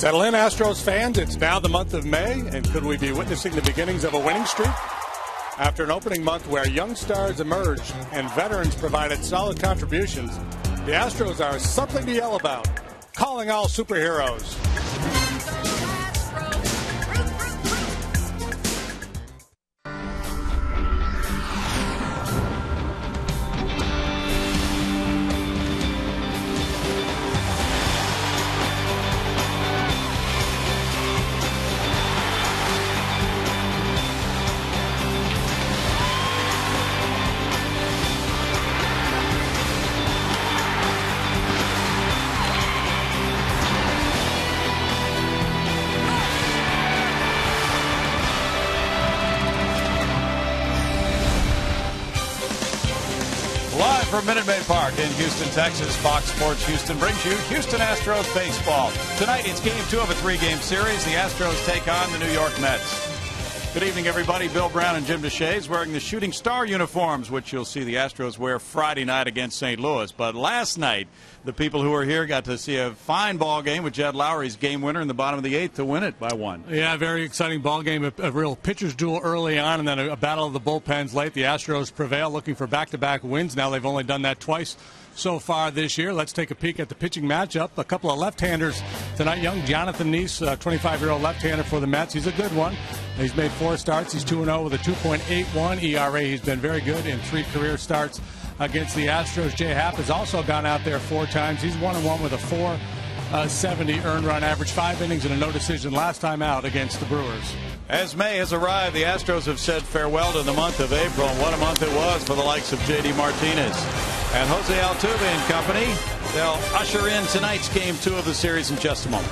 Settle in, Astros fans. It's now the month of May, and could we be witnessing the beginnings of a winning streak? After an opening month where young stars emerged and veterans provided solid contributions, the Astros are something to yell about. Calling all superheroes. From Minute Maid Park in Houston, Texas, Fox Sports Houston brings you Houston Astros baseball. Tonight, it's Game 2 of a 3-game series. The Astros take on the New York Mets. Good evening, everybody. Bill Brown and Jim Deshaies wearing the Shooting Star uniforms, which you'll see the Astros wear Friday night against St. Louis. But last night, the people who were here got to see a fine ball game with Jed Lowry's game winner in the bottom of the 8th to win it by 1. Yeah, very exciting ball game. A real pitcher's duel early on, and then a battle of the bullpens late. The Astros prevail, looking for back-to-back wins. Now they've only done that twice so far this year. Let's take a peek at the pitching matchup. A couple of left-handers tonight. Young Jonathan Neese, 25-year-old left-hander for the Mets. He's a good one. He's made 4 starts. He's 2-0 with a 2.81 ERA. He's been very good in 3 career starts against the Astros. Jay Happ has also gone out there 4 times. He's 1-1 with a 470 earned run average, 5 innings and a no decision last time out against the Brewers. As May has arrived, the Astros have said farewell to the month of April. And what a month it was for the likes of J.D. Martinez and Jose Altuve and company. They'll usher in tonight's Game 2 of the series in just a moment.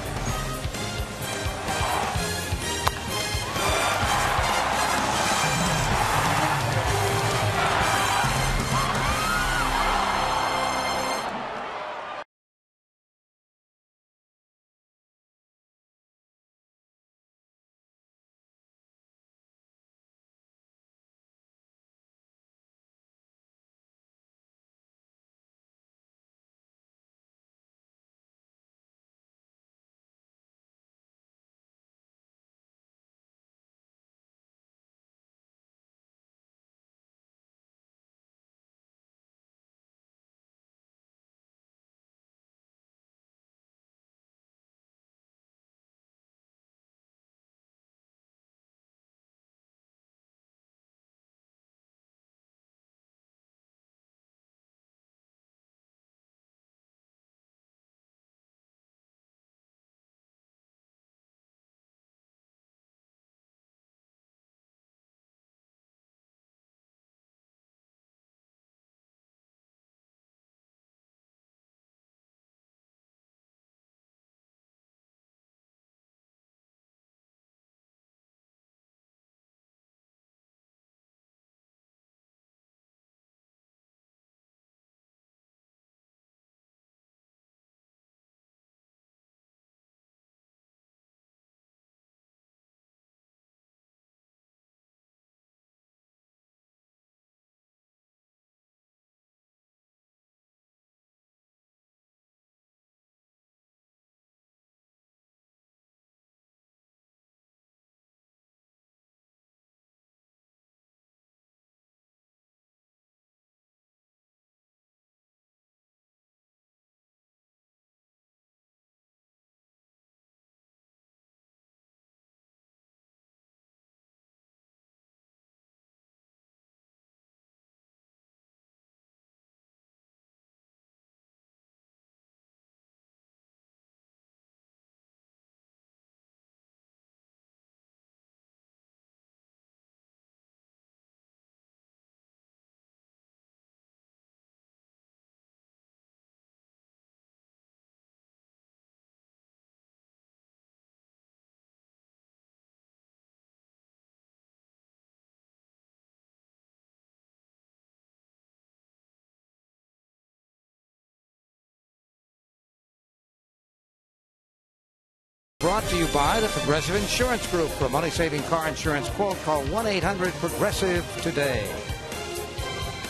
Brought to you by the Progressive Insurance Group. For a money-saving car insurance quote, call 1-800-PROGRESSIVE today.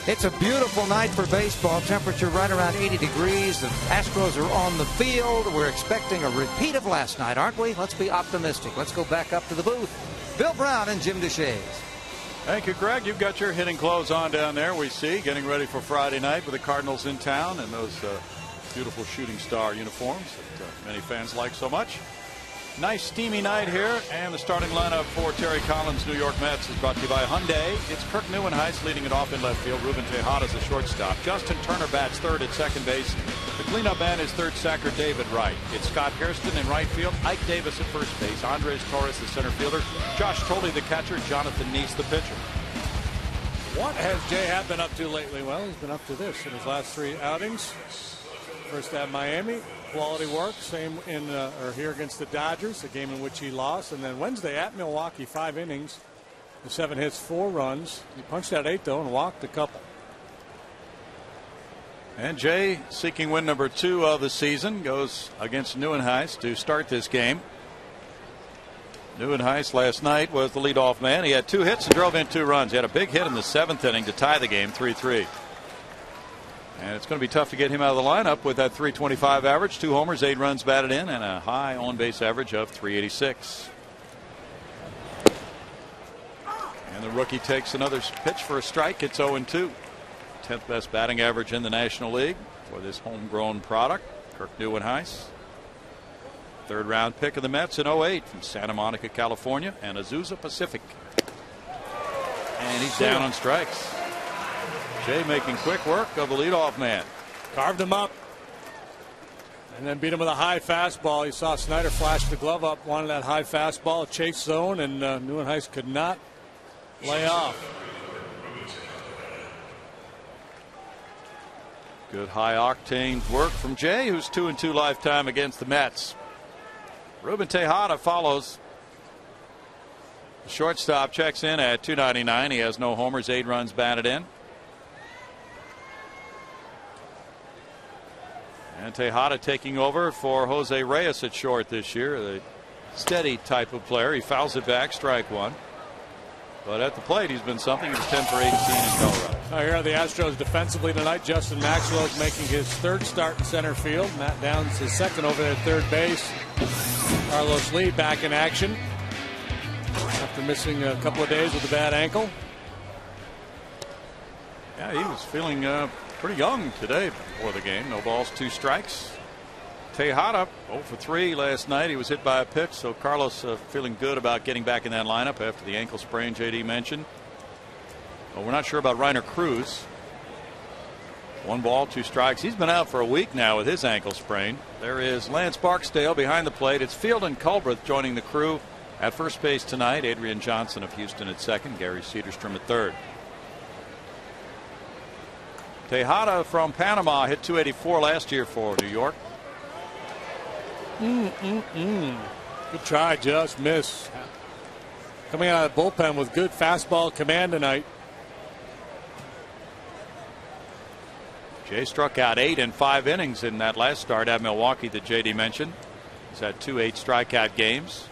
It's a beautiful night for baseball. Temperature right around 80 degrees. The Astros are on the field. We're expecting a repeat of last night, aren't we? Let's be optimistic. Let's go back up to the booth. Bill Brown and Jim Deshaies. Thank you, Greg. You've got your hitting clothes on down there, we see, getting ready for Friday night with the Cardinals in town and those beautiful shooting star uniforms that many fans like so much. Nice steamy night here, and the starting lineup for Terry Collins' New York Mets is brought to you by Hyundai. It's Kirk Neuenhuis leading it off in left field. Ruben Tejada's the shortstop. Justin Turner bats third at second base. The cleanup man is third sacker David Wright. It's Scott Hairston in right field. Ike Davis at first base. Andres Torres the center fielder. Josh Toley the catcher. Jonathan Neese the pitcher. What has Jay Happ been up to lately? Well, he's been up to this in his last 3 outings. First at Miami, quality work. Same in or here against the Dodgers, a game in which he lost. And then Wednesday at Milwaukee, 5 innings, 7 hits, 4 runs. He punched out 8 though and walked a couple. And Jay, seeking win number 2 of the season, goes against Neuenhuis to start this game. Neuenhuis last night was the leadoff man. He had 2 hits and drove in 2 runs. He had a big hit in the 7th inning to tie the game, 3-3. And it's going to be tough to get him out of the lineup with that .325 average, 2 homers, 8 runs batted in, and a high on-base average of .386. And the rookie takes another pitch for a strike. It's 0-2. 10th best batting average in the National League for this homegrown product. Kirk Neuenhuis, 3rd round pick of the Mets in 08 from Santa Monica, California, and Azusa Pacific. And he's down on strikes. Jay making quick work of the leadoff man. Carved him up and then beat him with a high fastball. You saw Snyder flash the glove up, wanted that high fastball, chase zone, and Neuenhuis could not lay off. Good high octane work from Jay, who's 2-2 lifetime against the Mets. Ruben Tejada follows. The shortstop checks in at .299. He has no homers, 8 runs batted in. And Tejada taking over for Jose Reyes at short this year, the steady type of player. He fouls it back, strike 1. But at the plate, he's been something. He was 10 for 18 in Colorado. Here are the Astros defensively tonight. Justin Maxwell is making his 3rd start in center field. Matt Downs his 2nd over there at 3rd base. Carlos Lee back in action after missing a couple of days with a bad ankle. Yeah, he was feeling pretty young today before the game. No balls, 2 strikes. Tejada 0 for 3 last night. He was hit by a pitch, so Carlos feeling good about getting back in that lineup after the ankle sprain JD mentioned. Well, we're not sure about Reiner Cruz. 1 ball, 2 strikes. He's been out for a week now with his ankle sprain. There is Lance Barksdale behind the plate. It's Field and Culbreth joining the crew at first base tonight. Adrian Johnson of Houston at 2nd. Gary Cederstrom at 3rd. Tejada from Panama hit .284 last year for New York. Good try, just miss. Coming out of the bullpen with good fastball command tonight. Jay struck out 8 in 5 innings in that last start at Milwaukee that JD mentioned. He's had 2 8 strikeout games.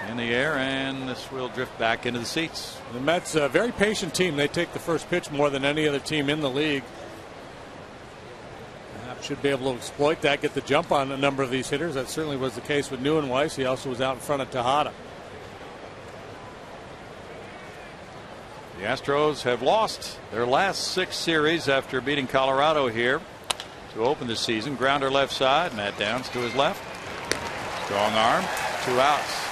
In the air, and this will drift back into the seats. The Mets a very patient team. They take the first pitch more than any other team in the league. Should be able to exploit that, get the jump on a number of these hitters. That certainly was the case with Neuenhuis. He also was out in front of Tejada. The Astros have lost their last 6 series after beating Colorado here to open the season. Grounder left side. Matt Downs to his left. Strong arm. 2 outs.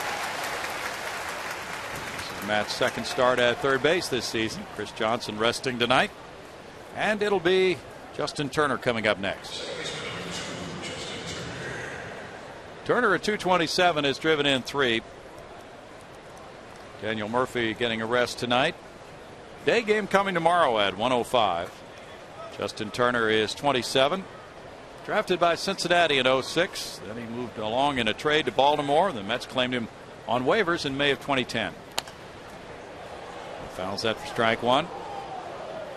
This is Matt's 2nd start at 3rd base this season. Chris Johnson resting tonight. And it'll be Justin Turner coming up next. Turner at .227 has driven in 3. Daniel Murphy getting a rest tonight. Day game coming tomorrow at 1:05. Justin Turner is 27. Drafted by Cincinnati in 06. Then he moved along in a trade to Baltimore. The Mets claimed him on waivers in May of 2010. He fouls that for strike 1.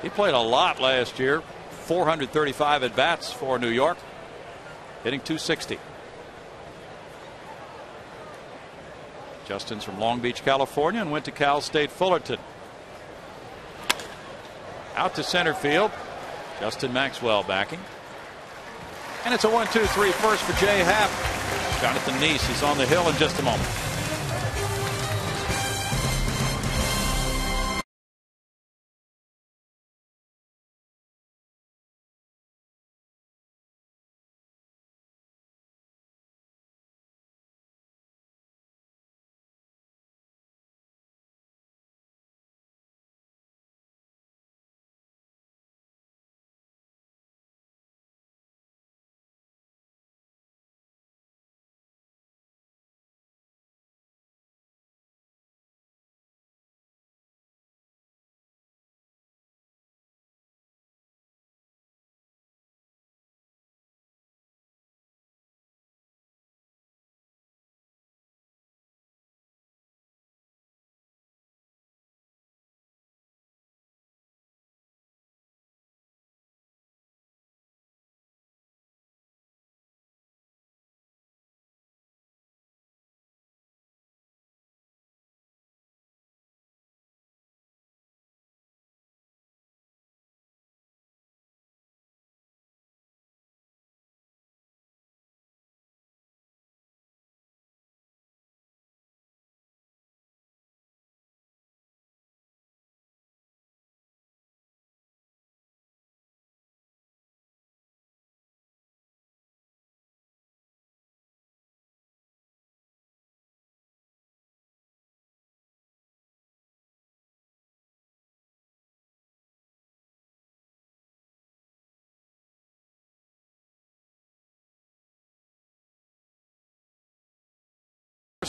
He played a lot last year. 435 at bats for New York. Hitting .260. Justin's from Long Beach, California, and went to Cal State Fullerton. Out to center field. Justin Maxwell backing. And it's a 1-2-3 first for Jay Happ. Jonathan Neese is on the hill in just a moment.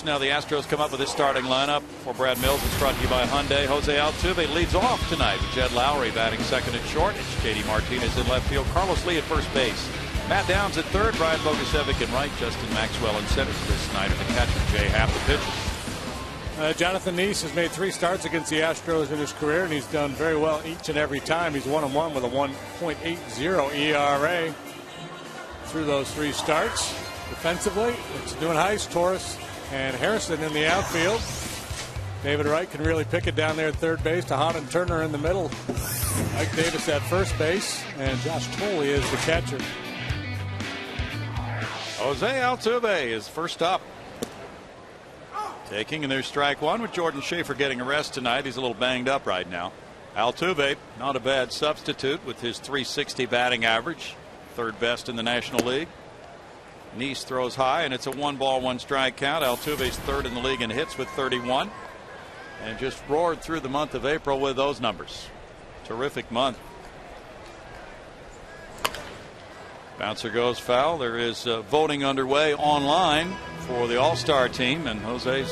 Now the Astros come up with this starting lineup for Brad Mills. It's brought to you by Hyundai. Jose Altuve leads off tonight with Jed Lowry batting second and short. It's JD Martinez in left field. Carlos Lee at first base. Matt Downs at third. Brian Bogusevic in right. Justin Maxwell in center. Chris Snyder the catcher. Jay Happ the pitcher. Jonathan Neese has made 3 starts against the Astros in his career, and he's done very well each and every time. He's 1-1 with a 1.80 ERA through those 3 starts. Defensively, it's Neuenhuis, Torres, and Harrison in the outfield. David Wright can really pick it down there at third base. Tejada and Turner in the middle. Mike Davis at first base, and Josh Tolley is the catcher. Jose Altuve is first up. Taking, and there's strike one with Jordan Schaefer getting a rest tonight. He's a little banged up right now. Altuve, not a bad substitute with his .360 batting average. Third best in the National League. Neese throws high, and it's a 1-ball, 1-strike count. Altuve's third in the league in hits with 31. And just roared through the month of April with those numbers. Terrific month. Bouncer goes foul. There is voting underway online for the All-Star team, and Jose's,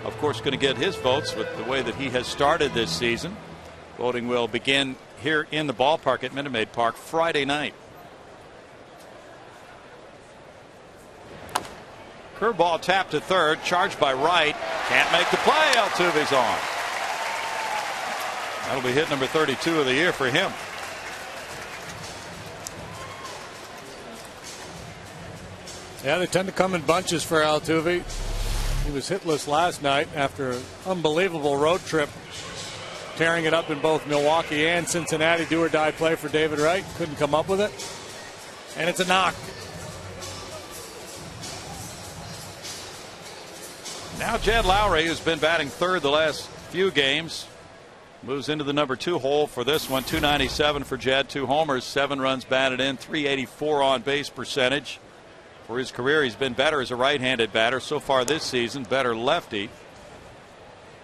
of course, going to get his votes with the way that he has started this season. Voting will begin here in the ballpark at Minute Maid Park Friday night. Curveball tapped to third, charged by Wright. Can't make the play. Altuve's on. That'll be hit number 32 of the year for him. Yeah, they tend to come in bunches for Altuve. He was hitless last night after an unbelievable road trip, tearing it up in both Milwaukee and Cincinnati. Do or die play for David Wright. Couldn't come up with it. And it's a knock. Now Jed Lowry, who's been batting third the last few games, moves into the number 2 hole for this one. .297 for Jed, 2 homers, 7 runs batted in, .384 on base percentage. For his career, he's been better as a right-handed batter. So far this season, better lefty.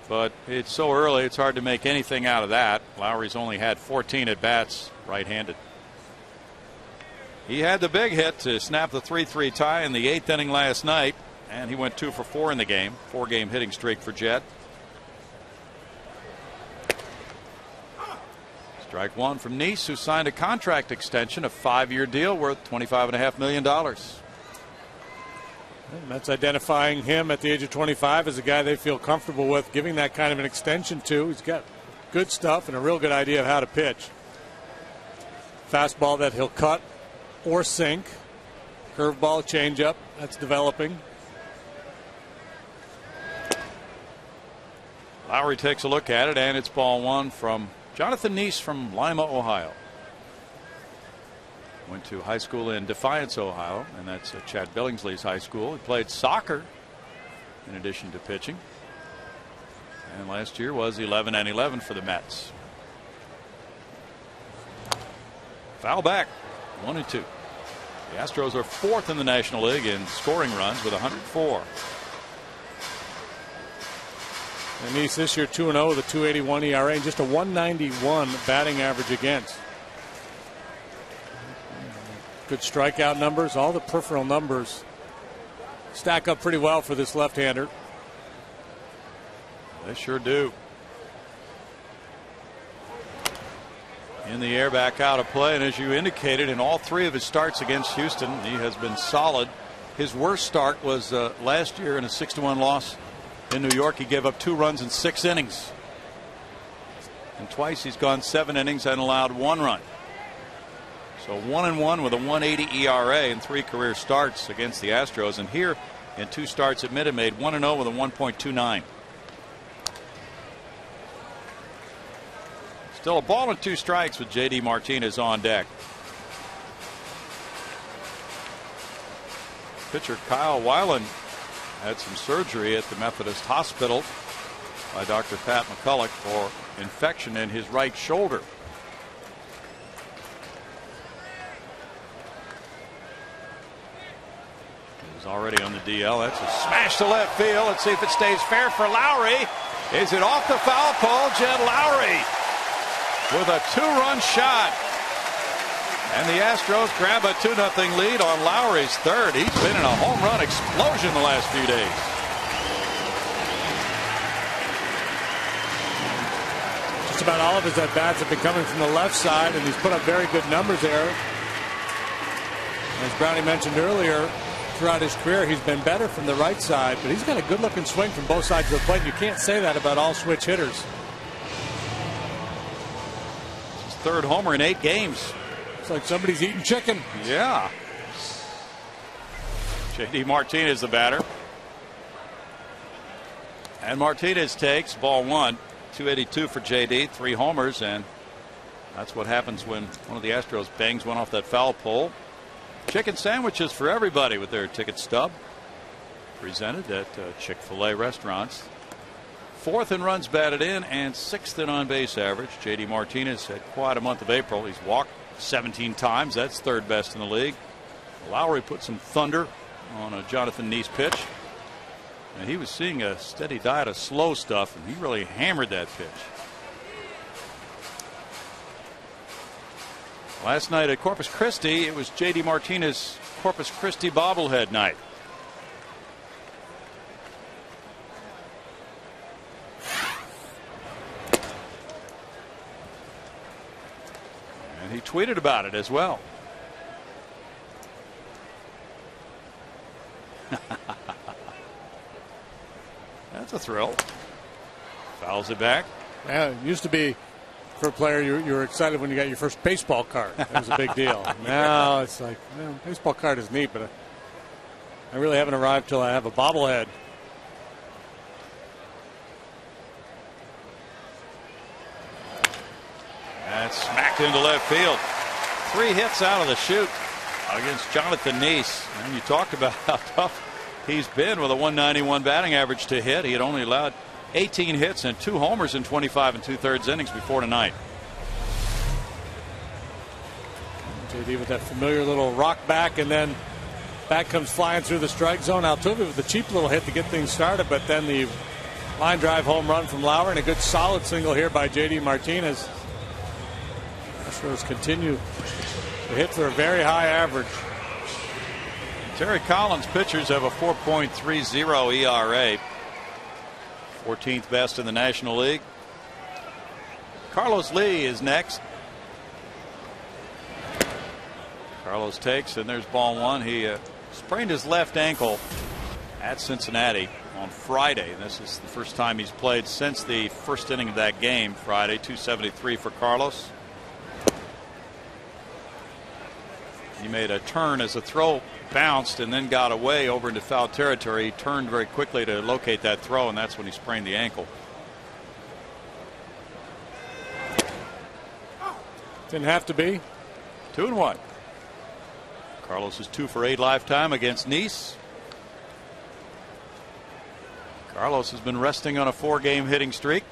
But it's so early, it's hard to make anything out of that. Lowry's only had 14 at-bats right-handed. He had the big hit to snap the 3-3 tie in the 8th inning last night. And he went 2 for 4 in the game. 4-game hitting streak for Jed. Strike one from Neese, who signed a contract extension, a 5-year deal worth $25.5 million. And that's identifying him at the age of 25 as a guy they feel comfortable with giving that kind of an extension to. He's got good stuff and a real good idea of how to pitch. Fastball that he'll cut or sink. Curveball, changeup, that's developing. Lowry takes a look at it, and it's ball 1 from Jonathan Neese from Lima, Ohio. Went to high school in Defiance, Ohio, and that's Chad Billingsley's high school. He played soccer in addition to pitching. And last year was 11-11 for the Mets. Foul back, 1-2. The Astros are 4th in the National League in scoring runs with 104. And Neese this year 2-0 with a 2.81 ERA and just a 1.91 batting average against. Good strikeout numbers. All the peripheral numbers stack up pretty well for this left-hander. They sure do. In the air, back out of play, and as you indicated, in all 3 of his starts against Houston, he has been solid. His worst start was last year in a 6-1 loss in New York. He gave up 2 runs in 6 innings. And twice he's gone 7 innings and allowed 1 run. So 1-1 with a 1.80 ERA in 3 career starts against the Astros. And here in 2 starts at Minute Maid, 1-0 with a 1.29. Still a ball and 2 strikes with J.D. Martinez on deck. Pitcher Kyle Weiland had some surgery at the Methodist Hospital by Dr. Pat McCulloch for infection in his right shoulder. He's already on the DL. That's a smash to left field. Let's see if it stays fair for Lowry. Is it off the foul pole? Jed Lowry with a 2-run shot. And the Astros grab a 2-0 lead on Lowry's 3rd. He's been in a home run explosion the last few days. Just about all of his at-bats have been coming from the left side, and he's put up very good numbers there. As Brownie mentioned earlier, throughout his career, he's been better from the right side, but he's got a good-looking swing from both sides of the plate. You can't say that about all switch hitters. His 3rd homer in 8 games. It's like somebody's eating chicken. Yeah. J.D. Martinez the batter. And Martinez takes ball 1. 282 for J.D. 3 homers, and that's what happens when one of the Astros bangs one off that foul pole. Chicken sandwiches for everybody with their ticket stub. Presented at Chick-fil-A restaurants. 4th in runs batted in and 6th in on base average. J.D. Martinez had quite a month of April. He's walked 17 times. That's 3rd best in the league. Lowry put some thunder on a Jonathan Neese pitch. And he was seeing a steady diet of slow stuff, and he really hammered that pitch. Last night at Corpus Christi, it was J.D. Martinez Corpus Christi bobblehead night. And he tweeted about it as well. That's a thrill. Fouls it back. Yeah, it used to be for a player you were excited when you got your first baseball card. That was a big deal. Now it's like, well, baseball card is neat, but I really haven't arrived till I have a bobblehead. That's smacked into left field. 3 hits out of the chute against Jonathan Neese. And you talked about how tough he's been with a 191 batting average to hit. He had only allowed 18 hits and 2 homers in 25 2/3 innings before tonight. JD with that familiar little rock back, and then back comes flying through the strike zone. Altuve with a cheap little hit to get things started, but then the line drive home run from Lowry and a good solid single here by J.D. Martinez. Astros continue to hit for a very high average. Terry Collins pitchers have a 4.30 ERA. 14th best in the National League. Carlos Lee is next. Carlos takes, and there's ball 1. He sprained his left ankle at Cincinnati on Friday. This is the first time he's played since the first inning of that game Friday. 273 for Carlos. He made a turn as the throw bounced and then got away over into foul territory. He turned very quickly to locate that throw, and that's when he sprained the ankle. Didn't have to be. 2-1. Carlos is 2 for 8 lifetime against Nice. Carlos has been resting on a 4-game hitting streak.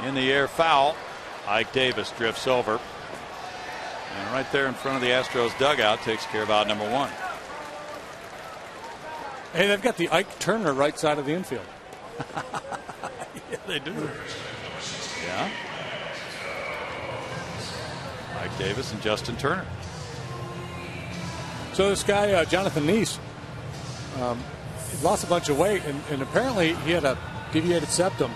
In the air, foul. Ike Davis drifts over. And right there in front of the Astros dugout takes care of out number 1. Hey, they've got the Ike Turner right side of the infield. Yeah, they do. Yeah. Ike Davis and Justin Turner. So this guy, Jonathan Nice, lost a bunch of weight, and apparently he had a deviated septum.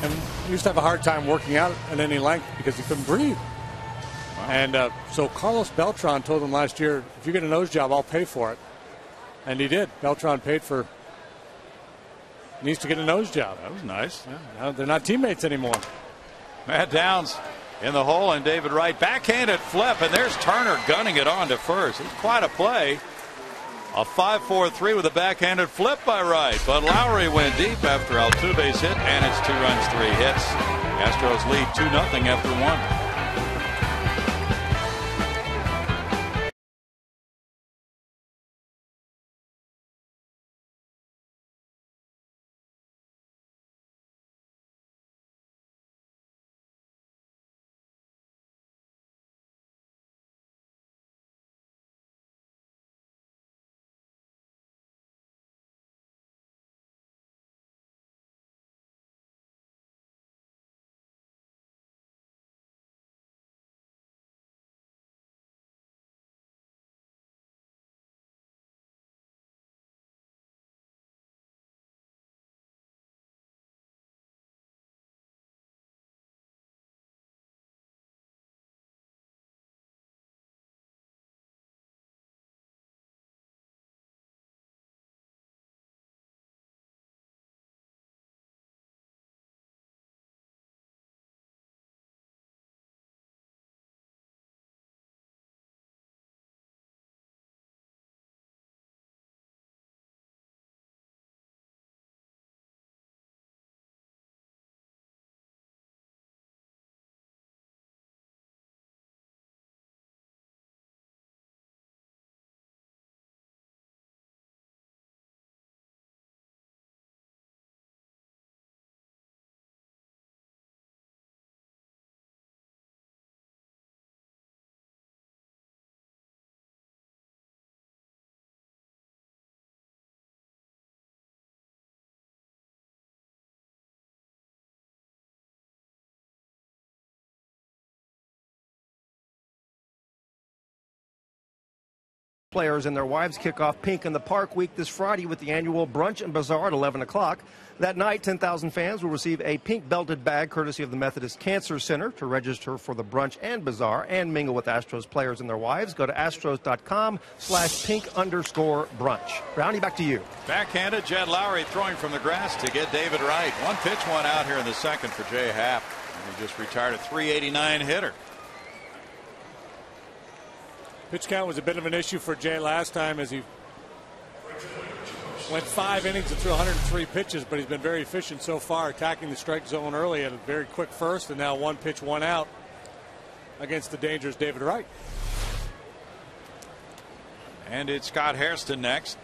And he used to have a hard time working out at any length because he couldn't breathe. Wow. And so Carlos Beltran told him last year, if you get a nose job, I'll pay for it. And he did. Beltran paid for Nice to get a nose job. That was nice. Yeah, now they're not teammates anymore. Matt Downs in the hole, and David Wright backhanded flip, and there's Turner gunning it on to first. It's quite a play. A 5-4-3 with a backhanded flip by Wright, but Lowry went deep after Altuve's hit, and it's 2 runs, 3 hits. Astros lead 2-0 after 1. Players and their wives kick off Pink in the Park week this Friday with the annual Brunch and Bazaar at 11 o'clock. That night, 10,000 fans will receive a pink belted bag courtesy of the Methodist Cancer Center. To register for the Brunch and Bazaar and mingle with Astros players and their wives, go to astros.com/pink_brunch. Brownie, back to you. Backhanded, Jed Lowry throwing from the grass to get David Wright. 1 pitch, 1 out here in the second for Jay Happ. And he just retired a .389 hitter. Pitch count was a bit of an issue for Jay last time as he went 5 innings and threw 103 pitches, but he's been very efficient so far, attacking the strike zone early at a very quick first, and now 1 pitch, 1 out against the dangerous David Wright. And it's Scott Hairston next.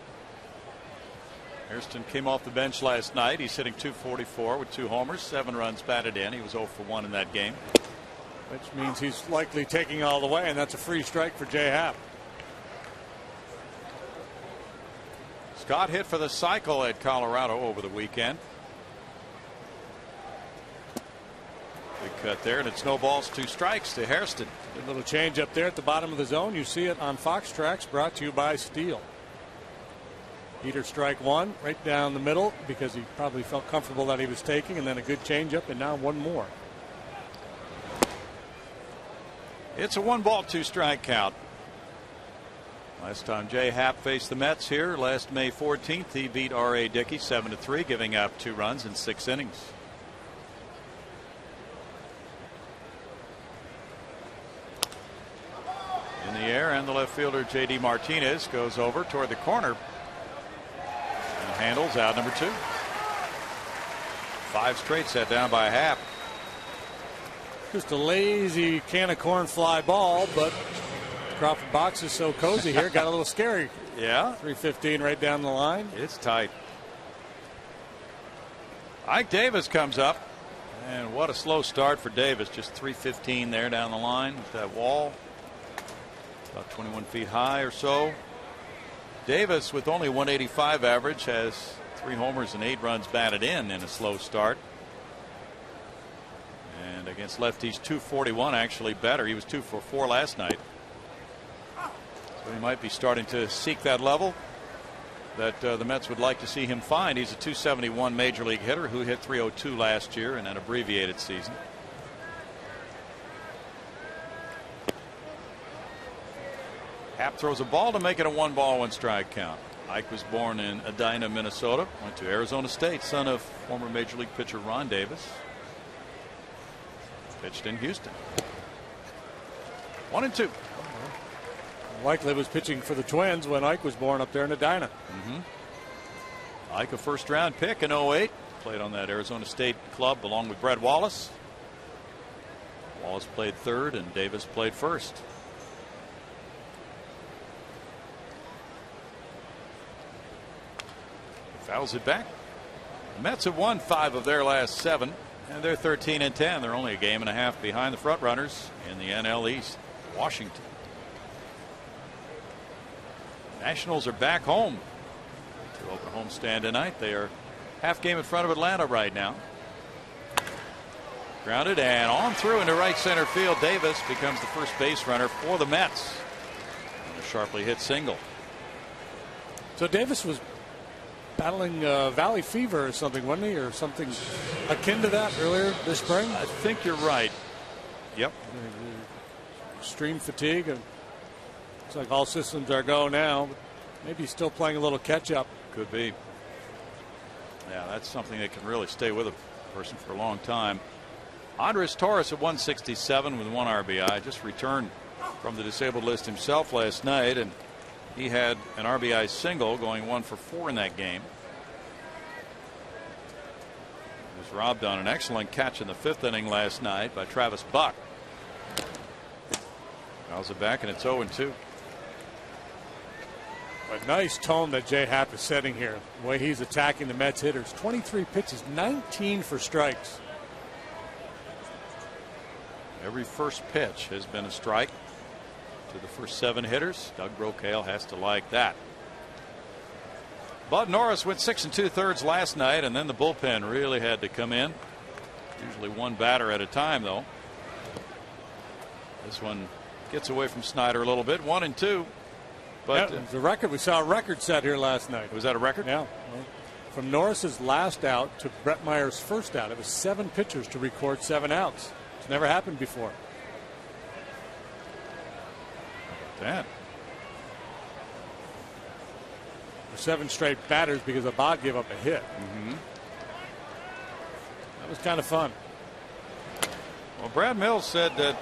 Hairston came off the bench last night. He's hitting .244 with 2 homers, 7 runs batted in. He was 0 for 1 in that game. Which means he's likely taking all the way, and that's a free strike for Jay Happ. Scott hit for the cycle at Colorado over the weekend. Big cut there, and it snowballs 2 strikes to Hairston. A little change up there at the bottom of the zone. You see it on Fox Tracks, brought to you by Steel. Heater strike 1 right down the middle because he probably felt comfortable that he was taking, and then a good change up, and now 1 more. It's a 1-ball, 2-strike count. Last time Jay Happ faced the Mets here last May 14th, he beat R.A. Dickey 7-3, giving up 2 runs in 6 innings. In the air, and the left fielder J.D. Martinez goes over toward the corner and handles out number 2. 5 straight set down by Happ. Just a lazy can of corn fly ball, but Crawford box is so cozy here. Got a little scary. Yeah. 315 right down the line. It's tight. Ike Davis comes up. And what a slow start for Davis. Just 315 there down the line with that wall. About 21 feet high or so. Davis, with only 185 average, has 3 homers and 8 runs batted in a slow start. And against lefties, 241, actually better. He was 2 for 4 last night. So he might be starting to seek that level that the Mets would like to see him find. He's a 271 major league hitter who hit 302 last year in an abbreviated season. Happ throws a ball to make it a 1-ball 1-strike count. Ike was born in Edina, Minnesota. Went to Arizona State, son of former major league pitcher Ron Davis. Pitched in Houston. 1-2. Likely was pitching for the Twins when Ike was born up there in Edina. Ike, a first-round pick in 08. Played on that Arizona State club along with Brett Wallace. Wallace played third and Davis played first. Fouls it back. The Mets have won 5 of their last 7, and they're 13-10. They're only a game and a half behind the front runners in the NL East, Washington. Nationals are back home to open a homestand tonight. They are half game in front of Atlanta right now. Grounded and on through into right center field. Davis becomes the first base runner for the Mets. And a sharply hit single. So Davis was battling valley fever or something, wasn't he, or something akin to that earlier this spring? I think you're right. Yep. Extreme fatigue. And looks like all systems are go now. But maybe he's still playing a little catch up. Could be. Yeah, that's something that can really stay with a person for a long time. Andres Torres at 167 with 1 RBI. Just returned from the disabled list himself last night, and he had an RBI single, going 1 for 4 in that game. He was robbed on an excellent catch in the 5th inning last night by Travis Buck. Fouls it back, and it's 0-2. A nice tone that Jay Happ is setting here. The way he's attacking the Mets hitters. 23 pitches, 19 for strikes. Every first pitch has been a strike to the first 7 hitters. Doug Brocail has to like that. Bud Norris went 6 2/3 last night, and then the bullpen really had to come in. Usually 1 batter at a time, though. This one gets away from Snyder a little bit. 1-2. But yeah, the record, we saw a record set here last night. Was that a record? Yeah. Well, from Norris's last out to Brett Meyer's first out, it was 7 pitchers to record 7 outs. It's never happened before. That. For 7 straight batters because Abad gave up a hit. That was kind of fun. Well, Brad Mills said that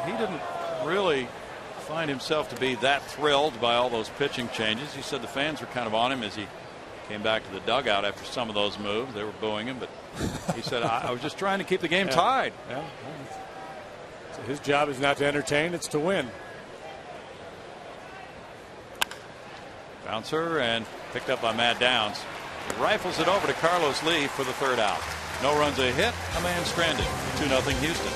he didn't really find himself to be that thrilled by all those pitching changes. He said the fans were kind of on him as he came back to the dugout after some of those moves. They were booing him, but he said, I was just trying to keep the game tied. Yeah. So his job is not to entertain, it's to win. Bouncer and picked up by Matt Downs. He rifles it over to Carlos Lee for the 3rd out. No runs, a hit, a man stranded. 2-0 Houston.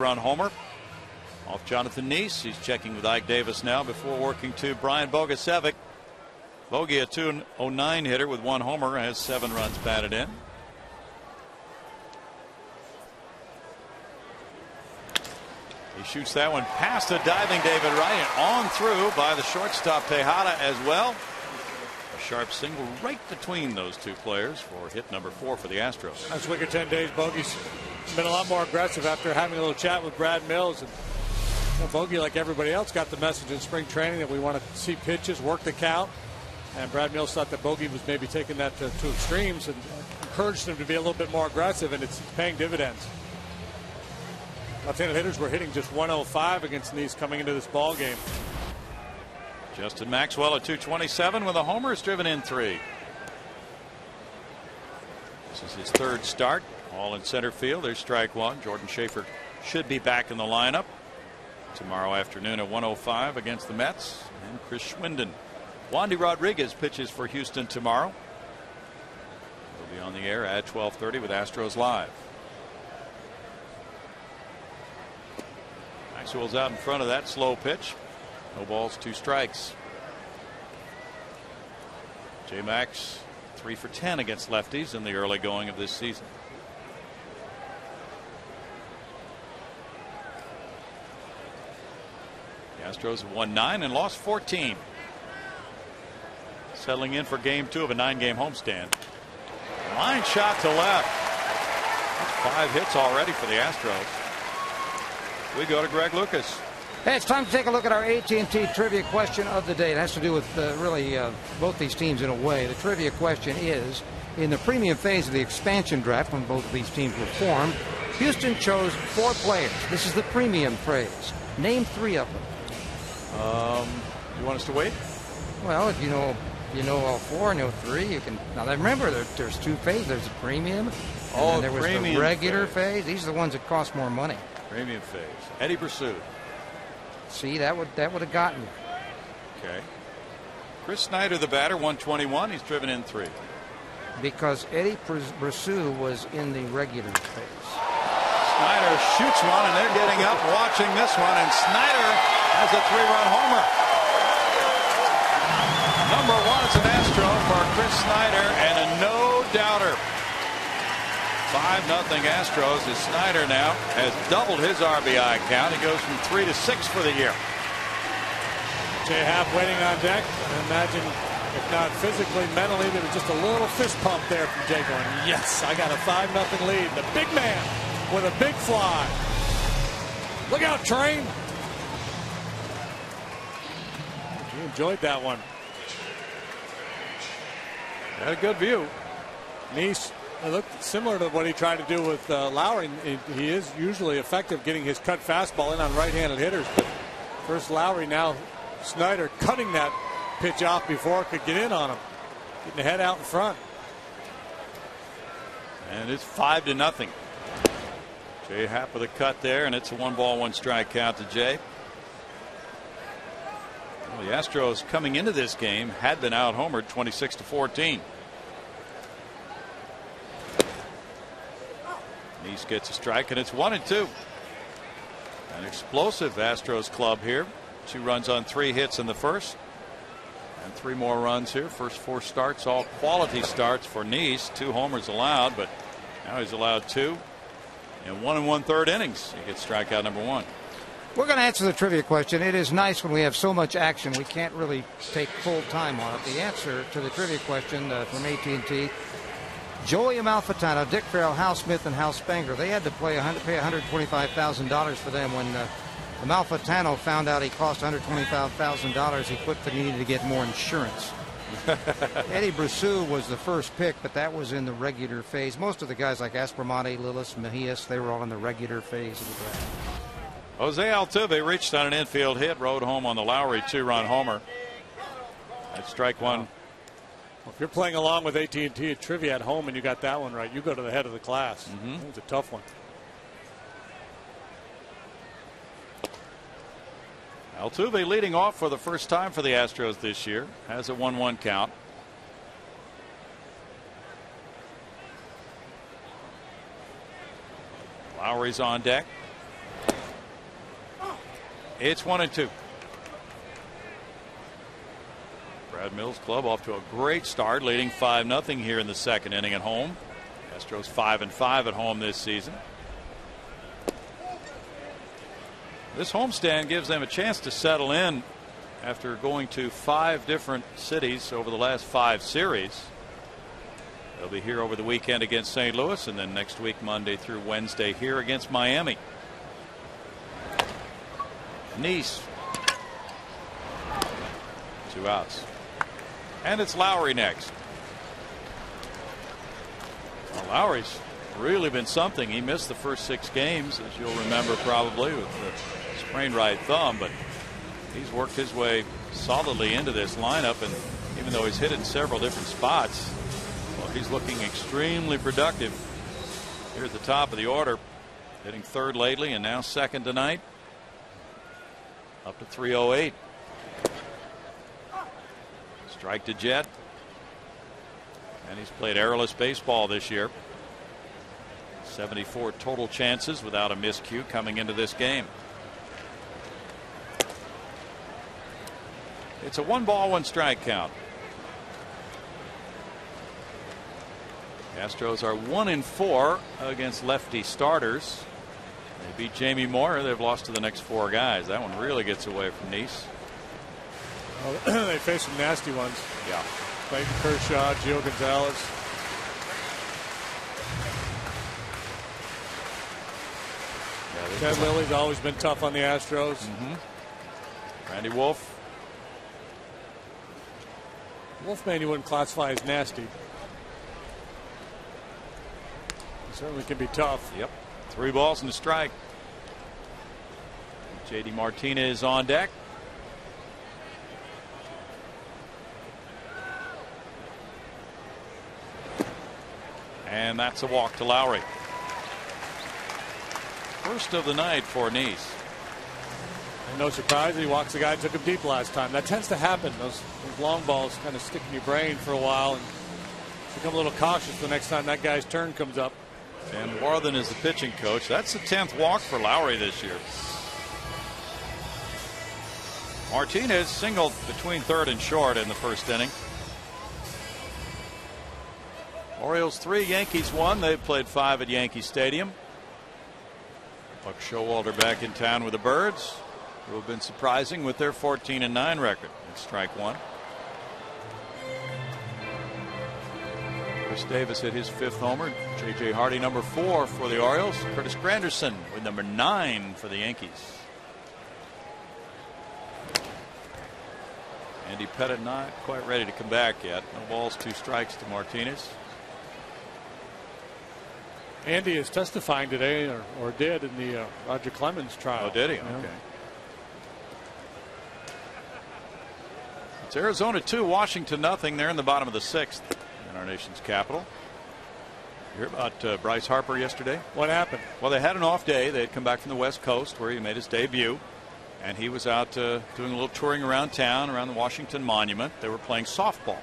run homer off Jonathan Neese. He's checking with Ike Davis now before working to Brian Bogusevic. Bogey, a 209 hitter with 1 homer, has 7 runs batted in. He shoots that one past the diving David Wright and on through by the shortstop Tejada as well. A sharp single right between those two players for hit number 4 for the Astros. That's Wicker 10 days. Bogey's been a lot more aggressive after having a little chat with Brad Mills. And Bogey, like everybody else, got the message in spring training that we want to see pitches, work the count. And Brad Mills thought that Bogey was maybe taking that to extremes and encouraged him to be a little bit more aggressive, and it's paying dividends. Left-handed hitters were hitting just 105 against Neese coming into this ball game. Justin Maxwell at 227 with a homer, has driven in 3. This is his 3rd start, all in center field. There's strike 1. Jordan Schaefer should be back in the lineup tomorrow afternoon at 1:05 against the Mets. And Chris Schwinden. Wandy Rodriguez pitches for Houston tomorrow. He'll be on the air at 12:30 with Astros Live. Maxwell's out in front of that slow pitch. No balls, 2 strikes. J-Max 3 for 10 against lefties in the early going of this season. The Astros have won 9 and lost 14. Settling in for game 2 of a 9-game homestand. Line shot to left. That's 5 hits already for the Astros. We go to Greg Lucas. Hey, it's time to take a look at our AT&T trivia question of the day. It has to do with really both these teams in a way. The trivia question is, in the premium phase of the expansion draft, when both of these teams were formed, Houston chose 4 players. This is the premium phase. Name 3 of them. You want us to wait? Well, if you know all 4, know 3, you can. Now remember, there's 2 phases. There's the premium. And then there was the regular phase. These are the ones that cost more money. Premium phase. Eddie Pursuit. See, that would have gotten you. Okay. Chris Snyder, the batter, 121. He's driven in 3. Because Eddie Pursuit was in the regular phase. Snyder shoots one, and they're getting up watching this one, and Snyder has a 3-run homer. Number 1 is an Astro for Chris Snyder, and a no-doubter. 5-0 Astros as Snyder now has doubled his RBI count. He goes from 3 to 6 for the year. Jay Happ waiting on deck. I imagine, if not physically, mentally, there was just a little fist pump there from Jay going, yes, I got a 5-0 lead. The big man with a big fly. Look out, Train. He enjoyed that one. Had a good view. Neese, it looked similar to what he tried to do with Lowry. He is usually effective getting his cut fastball in on right-handed hitters. But first Lowry, now Snyder cutting that pitch off before it could get in on him. Getting the head out in front. And it's 5-0. Jay Happ with a cut there, and it's a 1-ball-1-strike count to Jay. Well, the Astros coming into this game had been out-homered 26-14. Neese gets a strike, and it's 1-2. An explosive Astros club here. 2 runs on 3 hits in the first, and 3 more runs here. First 4 starts, all quality starts for Neese. 2 homers allowed, but now he's allowed 2 in 1 1/3 innings. He gets strikeout number 1. We're going to answer the trivia question. It is nice when we have so much action. We can't really take full time on it. The answer to the trivia question from AT&T: Joey Amalfitano, Dick Farrell, Hal Smith, and Hal Spangler. They had to pay $125,000 for them. When Amalfitano found out he cost $125,000, he quit, but he needed to get more insurance. Eddie Brosseau was the first pick, but that was in the regular phase. Most of the guys like Aspromonte, Lillis, Mejias, they were all in the regular phase of the draft. Jose Altuve reached on an infield hit, rode home on the Lowry 2-run homer. That's strike 1. Well, if you're playing along with AT&T at trivia at home and you got that one right, you go to the head of the class. It was a tough one. Altuve leading off for the first time for the Astros this year. Has a 1-1 count. Lowry's on deck. It's 1-2. Brad Mills' club off to a great start, leading 5-0 here in the second inning at home. Astros 5-5 at home this season. This homestand gives them a chance to settle in after going to 5 different cities over the last 5 series. They'll be here over the weekend against St. Louis, and then next week, Monday through Wednesday, here against Miami. Nice. 2 outs. And it's Lowry next. Well, Lowry's really been something. He missed the first 6 games, as you'll remember probably, with the sprained right thumb, but he's worked his way solidly into this lineup, and even though he's hit in several different spots, well, he's looking extremely productive here at the top of the order, hitting 3rd lately and now 2nd tonight, up to 308. Strike to Jet, and he's played errorless baseball this year. 74 total chances without a miscue coming into this game. It's a 1-ball, 1-strike count. The Astros are 1-4 against lefty starters. They beat Jamie Moyer. They've lost to the next 4 guys. That one really gets away from Nice. Well, they face some nasty ones. Yeah. Clayton Kershaw, Gio Gonzalez. Ted Lilly's always been tough on the Astros. Randy Wolf. Wolfman you wouldn't classify as nasty. He certainly can be tough. Yep. 3 balls and a strike. J.D. Martinez on deck. And that's a walk to Lowry. First of the night for Nice. And no surprise, he walks the guy who took him deep last time. That tends to happen. Those long balls kind of stick in your brain for a while and become a little cautious the next time that guy's turn comes up. And Worthen is the pitching coach. That's the 10th walk for Lowry this year. Martinez singled between 3rd and short in the first inning. Orioles 3, Yankees 1. They've played 5 at Yankee Stadium. Buck Showalter back in town with the Birds, who have been surprising with their 14-9 record. It's strike 1. Chris Davis hit his 5th homer. J.J. Hardy number 4 for the Orioles. Curtis Granderson with number 9 for the Yankees. Andy Pettit not quite ready to come back yet. No balls, 2 strikes to Martinez. Andy is testifying today, or did, in the Roger Clemens trial. Oh, did he? Yeah. Okay. It's Arizona 2, Washington nothing. They're in the bottom of the 6th in our nation's capital. You hear about Bryce Harper yesterday? What happened? Well, they had an off day. They had come back from the West Coast where he made his debut. And he was out doing a little touring around town, around the Washington Monument. They were playing softball.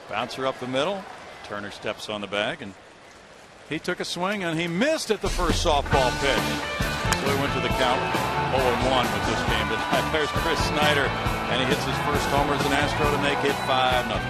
Bouncer up the middle. Turner steps on the bag, and he took a swing, and he missed at the first softball pitch. So he went to the count 0-1 with this game tonight. There's Chris Snyder, and he hits his first homer as an Astro to make it 5-0.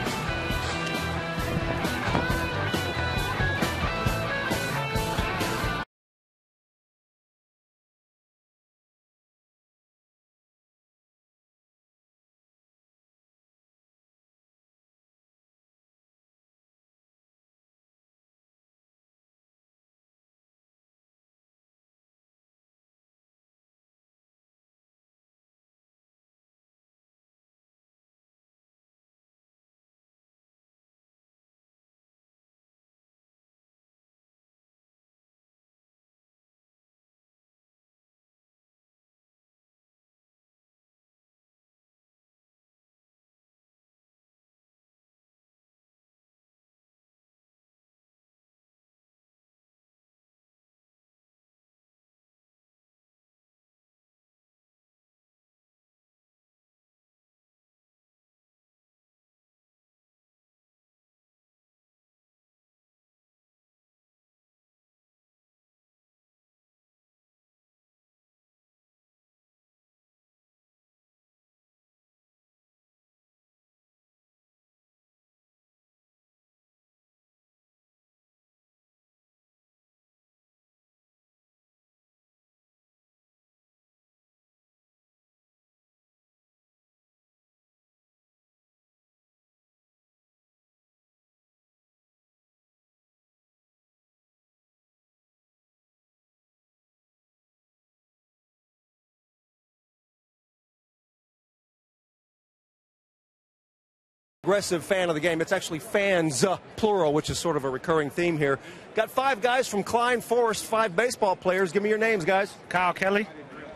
Aggressive fan of the game. It's actually fans, plural, which is sort of a recurring theme here. Got 5 guys from Klein Forest, 5 baseball players. Give me your names, guys. Kyle Kelly,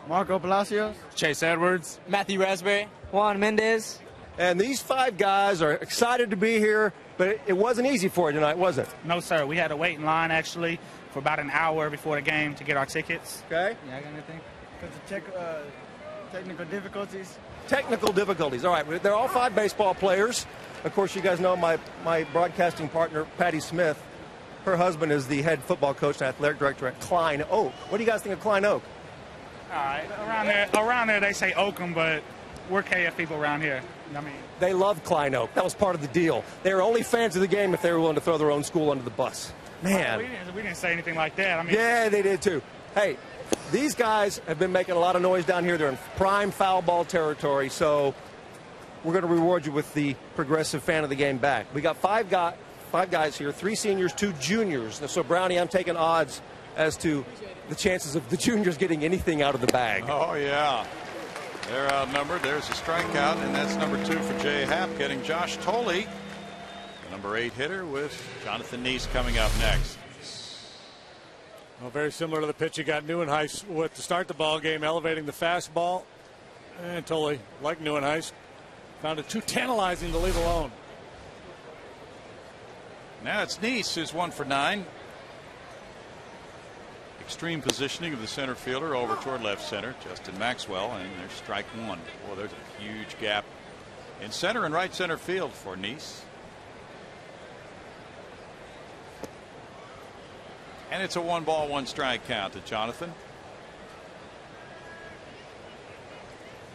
Marco Palacios, Chase Edwards, Matthew Raspberry, Juan Mendez. And these 5 guys are excited to be here, but it wasn't easy for you tonight, was it? No, sir. We had to wait in line, actually, for about an hour before the game to get our tickets. Okay. Yeah, I got anything? Because to check technical difficulties. Technical difficulties. All right, they're all 5 baseball players. Of course, you guys know my broadcasting partner, Patty Smith. Her husband is the head football coach and athletic director at Klein Oak. What do you guys think of Klein Oak? All right. Around there they say Oakham, but we're KF people around here. I mean, they love Klein Oak. That was part of the deal. They were only fans of the game if they were willing to throw their own school under the bus. Man. We didn't say anything like that. I mean, yeah, they did too. Hey, these guys have been making a lot of noise down here. They're in prime foul ball territory, so we're going to reward you with the progressive fan of the game back. We got 5 guys here, 3 seniors, 2 juniors. So, Brownie, I'm taking odds as to the chances of the juniors getting anything out of the bag. Oh, yeah. They're outnumbered. There's a strikeout, and that's number 2 for Jay Happ, getting Josh Tolley, the number 8 hitter, with Jonathan Neese coming up next. Well, very similar to the pitch you got Neuenhuis with to start the ball game, elevating the fastball. And Tolley, like Neuenhuis, found it too tantalizing to leave alone. Now it's Neese, who's 1 for 9. Extreme positioning of the center fielder over toward left center, Justin Maxwell, and there's strike 1. Well, there's a huge gap in center and right center field for Neese. And it's a 1-ball, 1-strike count to Jonathan.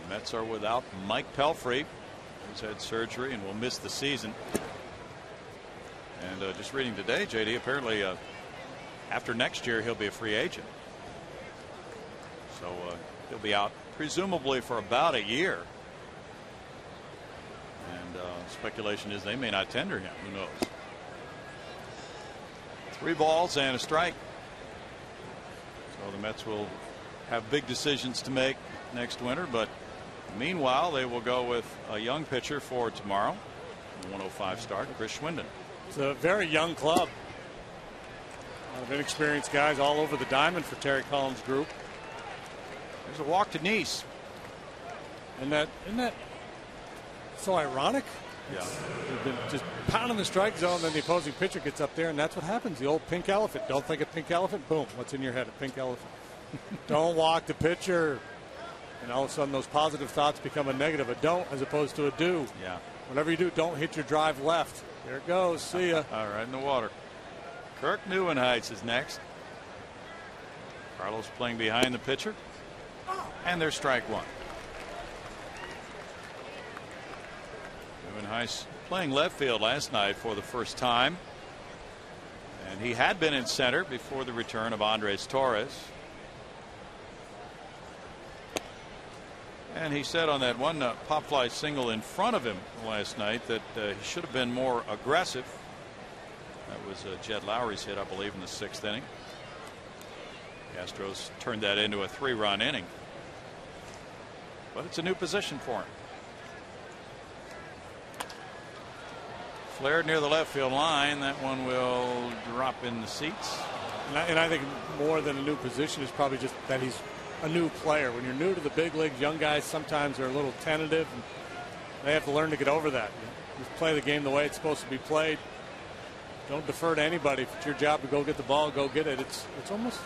The Mets are without Mike Pelfrey, who's had surgery and will miss the season. And just reading today, JD, apparently after next year he'll be a free agent. So he'll be out presumably for about a year. And speculation is they may not tender him. Who knows? 3 balls and a strike. So the Mets will have big decisions to make next winter, but meanwhile they will go with a young pitcher for tomorrow. The 105 start, Chris Schwinden. It's a very young club. A lot of inexperienced guys all over the diamond for Terry Collins' group. There's a walk to Neese. Isn't that so ironic? Yeah. They've been just pounding the strike zone, then the opposing pitcher gets up there, and that's what happens. The old pink elephant. Don't think of pink elephant. Boom. What's in your head? A pink elephant. Don't walk the pitcher. And all of a sudden those positive thoughts become a negative. A don't as opposed to a do. Yeah. Whatever you do, don't hit your drive left. There it goes. See ya. All right, in the water. Kirk Neuenhuis is next. Carlos playing behind the pitcher. And there's strike 1. Neuenhuis playing left field last night for the first time. And he had been in center before the return of Andres Torres. And he said on that one pop fly single in front of him last night that he should have been more aggressive. That was Jed Lowry's hit, I believe, in the 6th inning. The Astros turned that into a 3-run inning. But it's a new position for him. Flared near the left field line. That one will drop in the seats. And I think more than a new position is probably just that he's a new player. When you're new to the big leagues, young guys sometimes are a little tentative, and they have to learn to get over that. You play the game the way it's supposed to be played. Don't defer to anybody. If it's your job to go get the ball, go get it. It's almost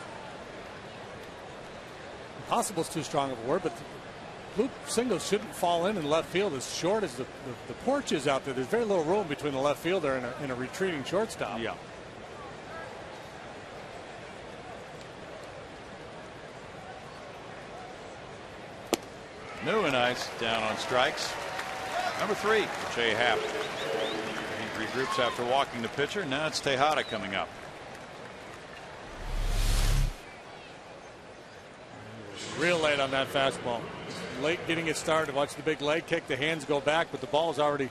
impossible is too strong of a word, but Luke singles shouldn't fall in left field as short as the porch is out there. There's very little room between the left fielder and a retreating shortstop. Yeah. Neuenhuis down on strikes. Number 3 for Jay Happ. He regroups after walking the pitcher. Now it's Tejada coming up. Real late on that fastball. Late getting it started. Watch the big leg kick. The hands go back, but the ball is already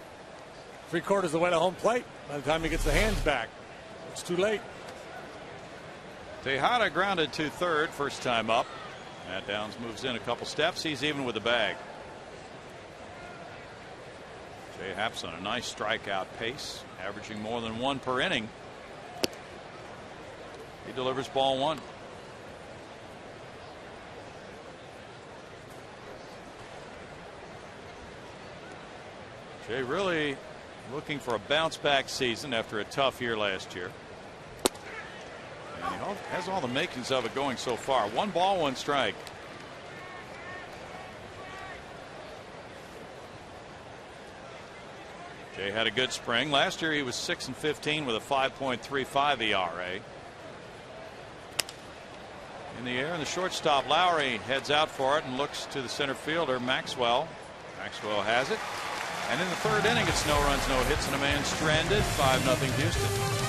3/4 of the way to home plate by the time he gets the hands back. It's too late. Tejada grounded to third first time up. Matt Downs moves in a couple steps. He's even with the bag. Jay Happ's on a nice strikeout pace, averaging more than one per inning. He delivers ball one. Jay really looking for a bounce back season after a tough year last year. And he has all the makings of it going so far. 1 ball, 1 strike. Jay had a good spring. Last year he was 6-15 with a 5.35 ERA. In the air, and the shortstop Lowry heads out for it and looks to the center fielder Maxwell. Maxwell has it. And in the 3rd inning, it's no runs, no hits, and a man stranded. 5-0 Houston.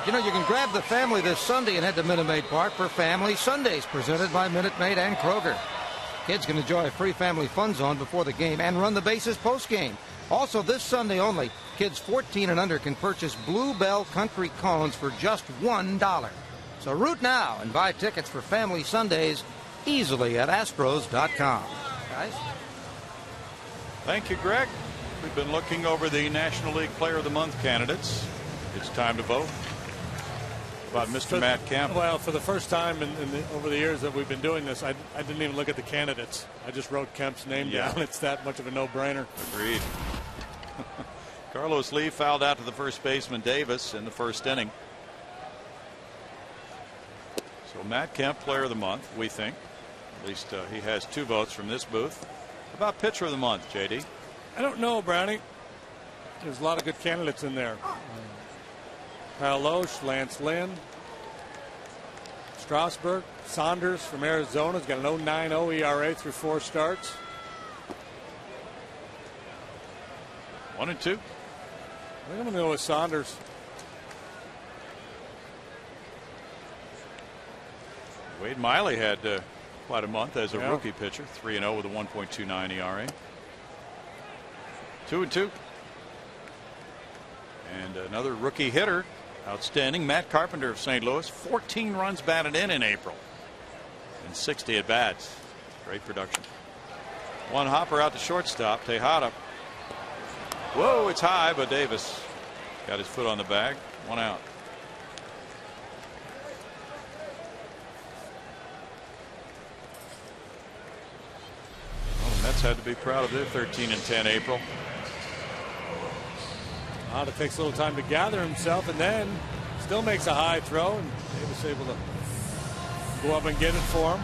You know, you can grab the family this Sunday and head to Minute Maid Park for Family Sundays, presented by Minute Maid and Kroger. Kids can enjoy a free family fun zone before the game and run the bases post-game. Also, this Sunday only, kids 14 and under can purchase Bluebell Country cones for just $1. So root now and buy tickets for Family Sundays easily at Astros.com. Guys? Thank you, Greg. We've been looking over the National League Player of the Month candidates. It's time to vote. About Mr. Matt Kemp. Well, for the first time over the years that we've been doing this, I didn't even look at the candidates. I just wrote Kemp's name down. It's that much of a no-brainer. Agreed. Carlos Lee fouled out to the first baseman Davis in the 1st inning. So Matt Kemp, Player of the Month, we think. At least he has 2 votes from this booth. How about Pitcher of the Month, JD? I don't know, Brownie. There's a lot of good candidates in there. Kyle Loesch, Lance Lynn, Strasburg, Saunders from Arizona has got an 0.90 ERA through 4 starts. 1 and 2. I think I'm going to go with Saunders. Wade Miley had quite a month as a rookie pitcher. 3-0 with a 1.29 ERA. 2 and 2. And another rookie hitter. Outstanding. Matt Carpenter of St. Louis. 14 runs batted in April. And 60 at bats. Great production. 1 hopper out to shortstop. Tejada. Whoa, it's high, but Davis got his foot on the bag. 1 out. Well, the Mets had to be proud of their 13-10 April. It takes a little time to gather himself, and then still makes a high throw, and Davis able to go up and get it for him.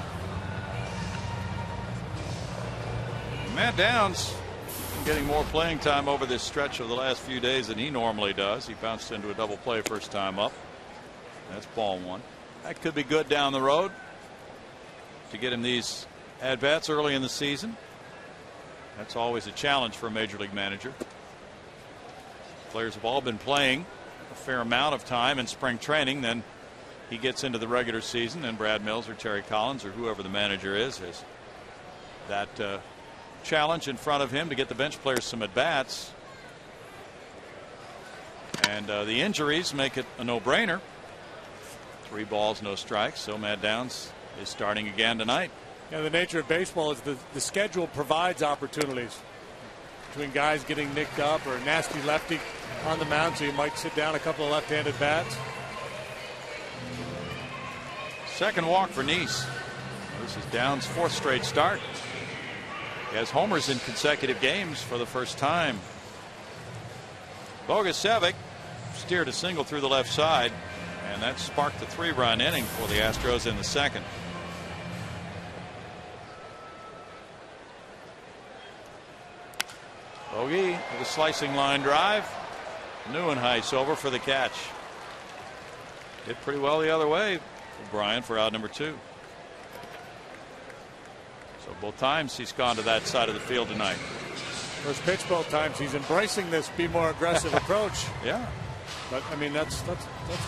Matt Downs getting more playing time over this stretch of the last few days than he normally does. He bounced into a double play first time up. That's ball 1. That could be good down the road to get him these at-bats early in the season. That's always a challenge for a major league manager. Players have all been playing a fair amount of time in spring training. Then he gets into the regular season, and Brad Mills or Terry Collins or whoever the manager is has that challenge in front of him to get the bench players some at bats. And the injuries make it a no-brainer. 3 balls, no strikes. So Matt Downs is starting again tonight. Yeah, the nature of baseball is the schedule provides opportunities between guys getting nicked up or a nasty lefty on the mound, so you might sit down a couple of left-handed bats. Second walk for Nice. This is Downs' 4th straight start. He has homers in consecutive games for the first time. Bogusevic steered a single through the left side, and that sparked the 3-run inning for the Astros in the second. Bogey with a slicing line drive. Neuenhuis over for the catch. Did pretty well the other way for Brian for out number 2. So both times he's gone to that side of the field tonight. First pitch both times. He's embracing this be more aggressive approach. Yeah. But I mean that's the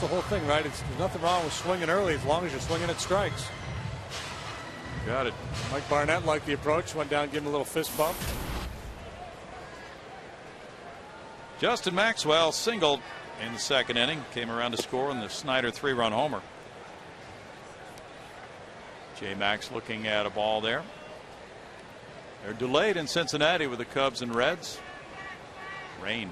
whole thing, right? There's nothing wrong with swinging early as long as you're swinging at strikes. Got it. Mike Barnett liked the approach. Went down, gave him a little fist bump. Justin Maxwell singled in the second inning. Came around to score on the Snyder 3-run homer. J. Max looking at a ball there. They're delayed in Cincinnati with the Cubs and Reds. Rain.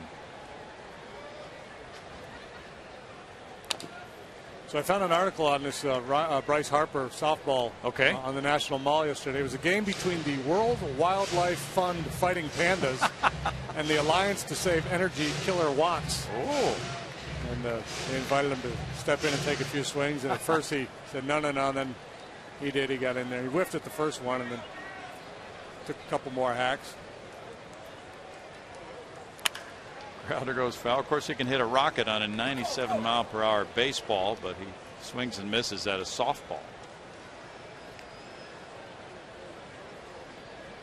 So I found an article on this Bryce Harper softball on the National Mall yesterday. It was a game between the World Wildlife Fund Fighting Pandas and the Alliance to Save Energy Killer Watts. Oh. And they invited him to step in and take a few swings. And at first he said no. And then he did. He got in there. He whiffed at the first one and then took a couple more hacks. Crowder goes foul. Of course, he can hit a rocket on a 97-mile-per-hour baseball, but he swings and misses at a softball.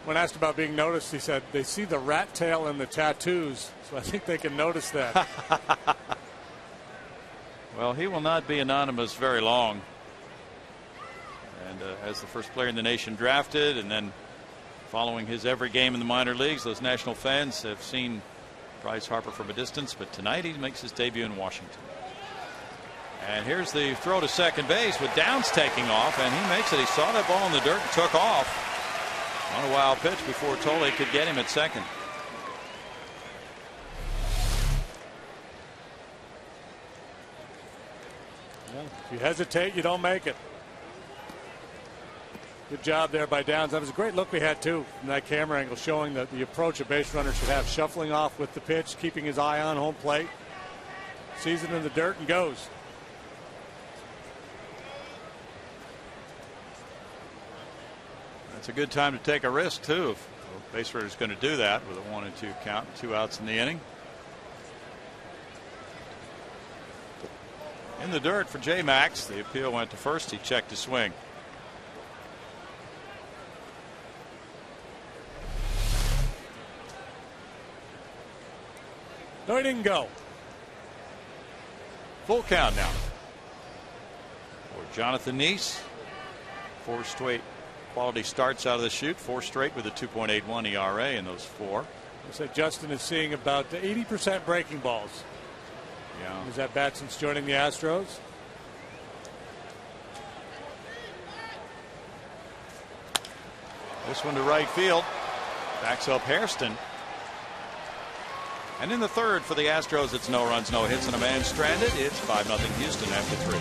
When asked about being noticed, he said they see the rat tail and the tattoos, so I think they can notice that. Well, he will not be anonymous very long. And as the first player in the nation drafted, and then following his every game in the minor leagues, those national fans have seen Bryce Harper from a distance, but tonight he makes his debut in Washington. And here's the throw to second base with Downs taking off, and he makes it. He saw that ball in the dirt and took off on a wild pitch before Tolle could get him at second. Well, if you hesitate, you don't make it. Good job there by Downs. That was a great look we had too from that camera angle, showing that the approach a base runner should have, shuffling off with the pitch, keeping his eye on home plate, sees it in the dirt and goes. That's a good time to take a risk too. If the base runner is going to do that with a 1-2 count, 2 outs in the inning. In the dirt for J. Max. The appeal went to first. He checked his swing. No, he didn't go. Full count now for Jonathan Nice. 4 straight quality starts out of the chute. 4 straight with a 2.81 ERA in those 4. I said Justin is seeing about 80% breaking balls. Yeah. Is that bat since joining the Astros? This one to right field. Backs up Hairston. And in the third for the Astros, it's no runs, no hits, and a man stranded. It's 5-0 Houston after 3.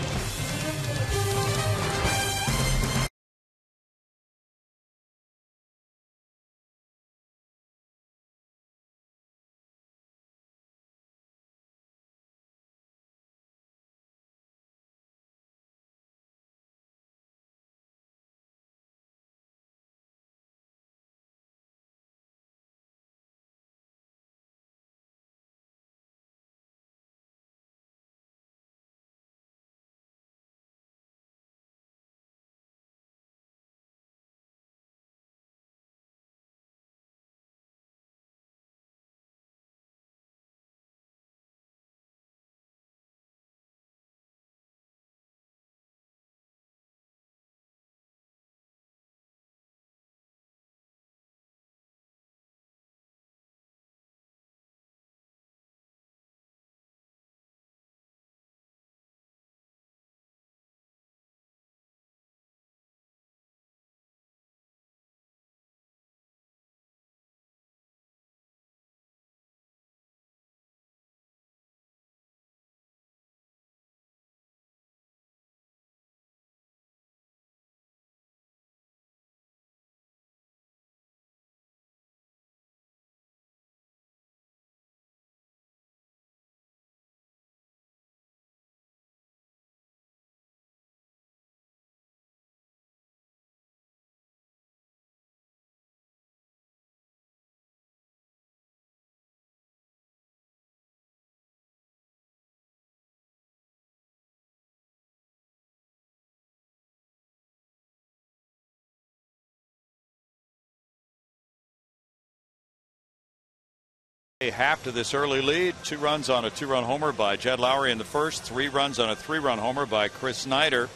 Half to this early lead. 2 runs on a 2-run homer by Jed Lowry in the first. 3 runs on a 3-run homer by Chris Snyder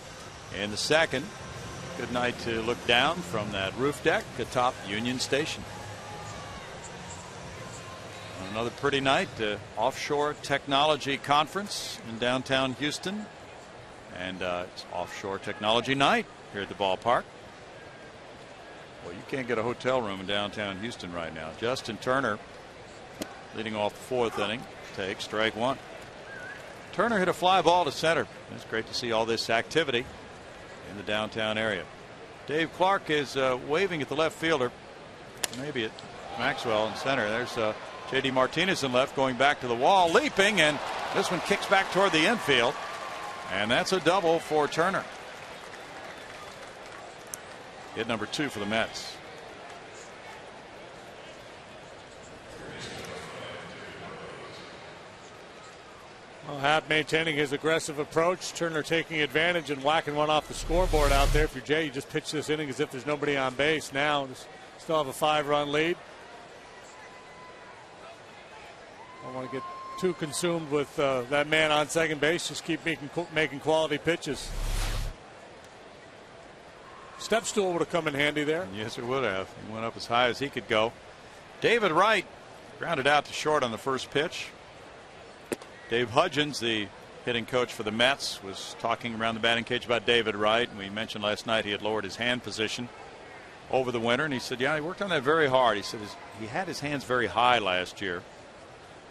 in the second. Good night to look down from that roof deck atop Union Station. Another pretty night. Offshore Technology Conference in downtown Houston. And it's Offshore Technology Night here at the ballpark. Well, you can't get a hotel room in downtown Houston right now. Justin Turner leading off the 4th inning. Takes strike 1. Turner hit a fly ball to center. It's great to see all this activity in the downtown area. Dave Clark is waving at the left fielder. Maybe at Maxwell in center. There's J.D. Martinez in left, going back to the wall, leaping, and this one kicks back toward the infield. And that's a double for Turner. Hit number 2 for the Mets. Well, Happ maintaining his aggressive approach. Turner taking advantage and whacking one off the scoreboard out there. If you're Jay, you just pitch this inning as if there's nobody on base. Now still have a 5-run lead. I don't want to get too consumed with that man on second base. Just keep making quality pitches. Step stool would have come in handy there. Yes, it would have. He went up as high as he could go. David Wright grounded out to short on the first pitch. Dave Hudgens, the hitting coach for the Mets, was talking around the batting cage about David Wright. And we mentioned last night he had lowered his hand position over the winter. And he said, yeah, he worked on that very hard. He said he had his hands very high last year.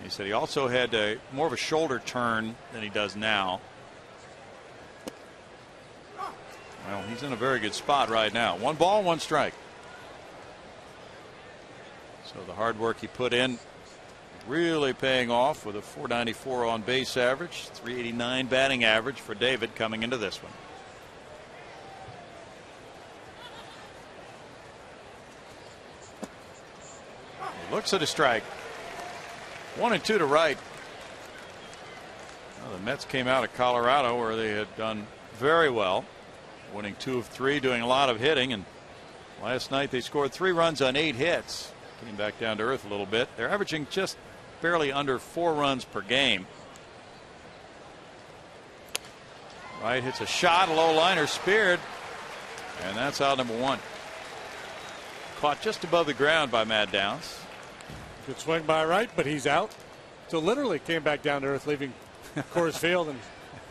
He said he also had more of a shoulder turn than he does now. Well, he's in a very good spot right now. 1 ball, 1 strike. So the hard work he put in really paying off with a .494 on base average, .389 batting average for David coming into this one. He looks at a strike. 1 and 2 to Wright. Well, the Mets came out of Colorado where they had done very well, winning 2 of 3, doing a lot of hitting, and last night they scored 3 runs on 8 hits. Came back down to earth a little bit. They're averaging just barely under 4 runs per game. Wright hits a shot, a low liner, speared, and that's out number 1. Caught just above the ground by Matt Downs. Good swing by Wright, but he's out. So literally came back down to earth, leaving Coors Field and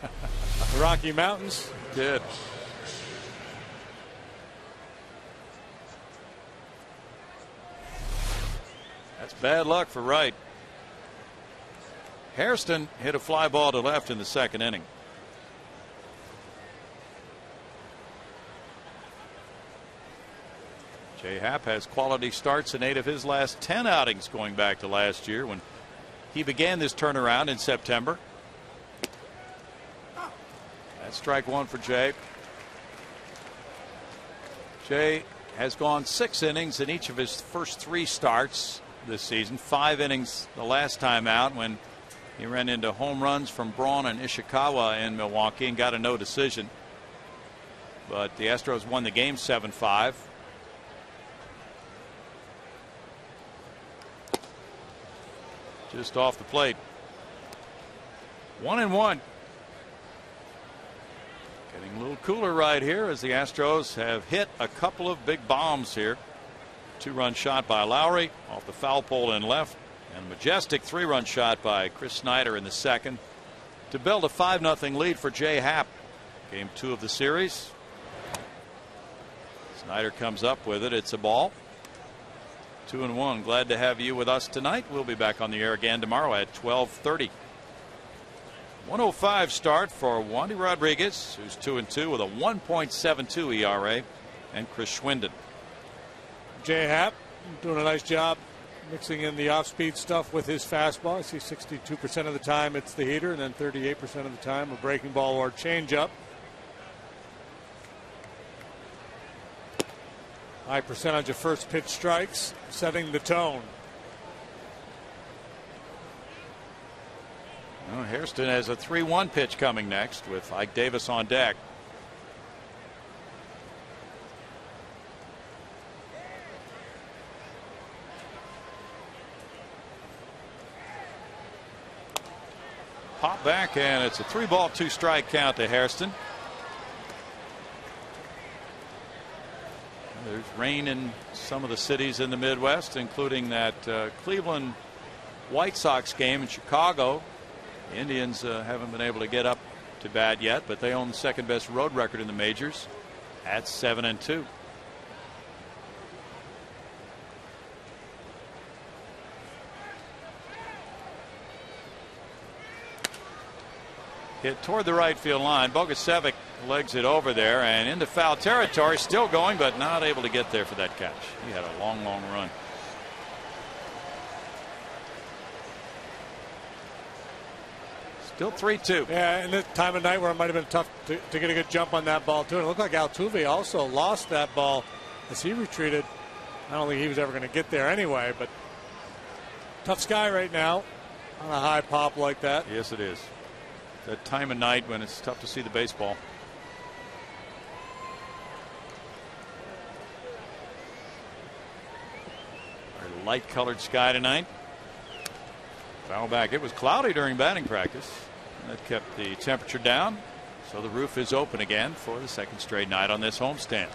the Rocky Mountains. Did. That's bad luck for Wright. Hairston hit a fly ball to left in the second inning. Jay Happ has quality starts in 8 of his last 10 outings going back to last year when he began this turnaround in September. That's strike 1 for Jay. Jay has gone 6 innings in each of his first 3 starts this season. 5 innings the last time out when he ran into home runs from Braun and Ishikawa in Milwaukee and got a no decision. But the Astros won the game 7-5. Just off the plate. 1-1. Getting a little cooler right here as the Astros have hit a couple of big bombs here. 2-run shot by Lowry off the foul pole in left, and a majestic 3-run shot by Chris Snyder in the second to build a 5-0 lead for Jay Happ. Game 2 of the series. Snyder comes up with it. It's a ball. 2-1. Glad to have you with us tonight. We'll be back on the air again tomorrow at 12:30. 105 start for Wandy Rodriguez, who's 2-2 with a 1.72 ERA, and Chris Schwinden. Jay Happ doing a nice job mixing in the off-speed stuff with his fastball. I see 62% of the time it's the heater, and then 38% of the time a breaking ball or changeup. High percentage of first pitch strikes, setting the tone. Well, Hairston has a 3-1 pitch coming next with Ike Davis on deck. pop back, and it's a 3-ball 2-strike count to Hairston. There's rain in some of the cities in the Midwest, including that Cleveland White Sox game in Chicago. The Indians haven't been able to get up to bat yet, but they own the second best road record in the majors at 7-2. Hit toward the right field line. Bogusevic legs it over there and into foul territory. Still going, but not able to get there for that catch. He had a long run. Still 3-2. Yeah, and this time of night where it might have been tough to get a good jump on that ball too. And it looked like Altuve also lost that ball as he retreated. I don't think he was ever going to get there anyway, but tough sky right now on a high pop like that. Yes, it is. That time of night when it's tough to see the baseball. Very light colored sky tonight. Foul back. It was cloudy during batting practice. That kept the temperature down. So the roof is open again for the second straight night on this homestand.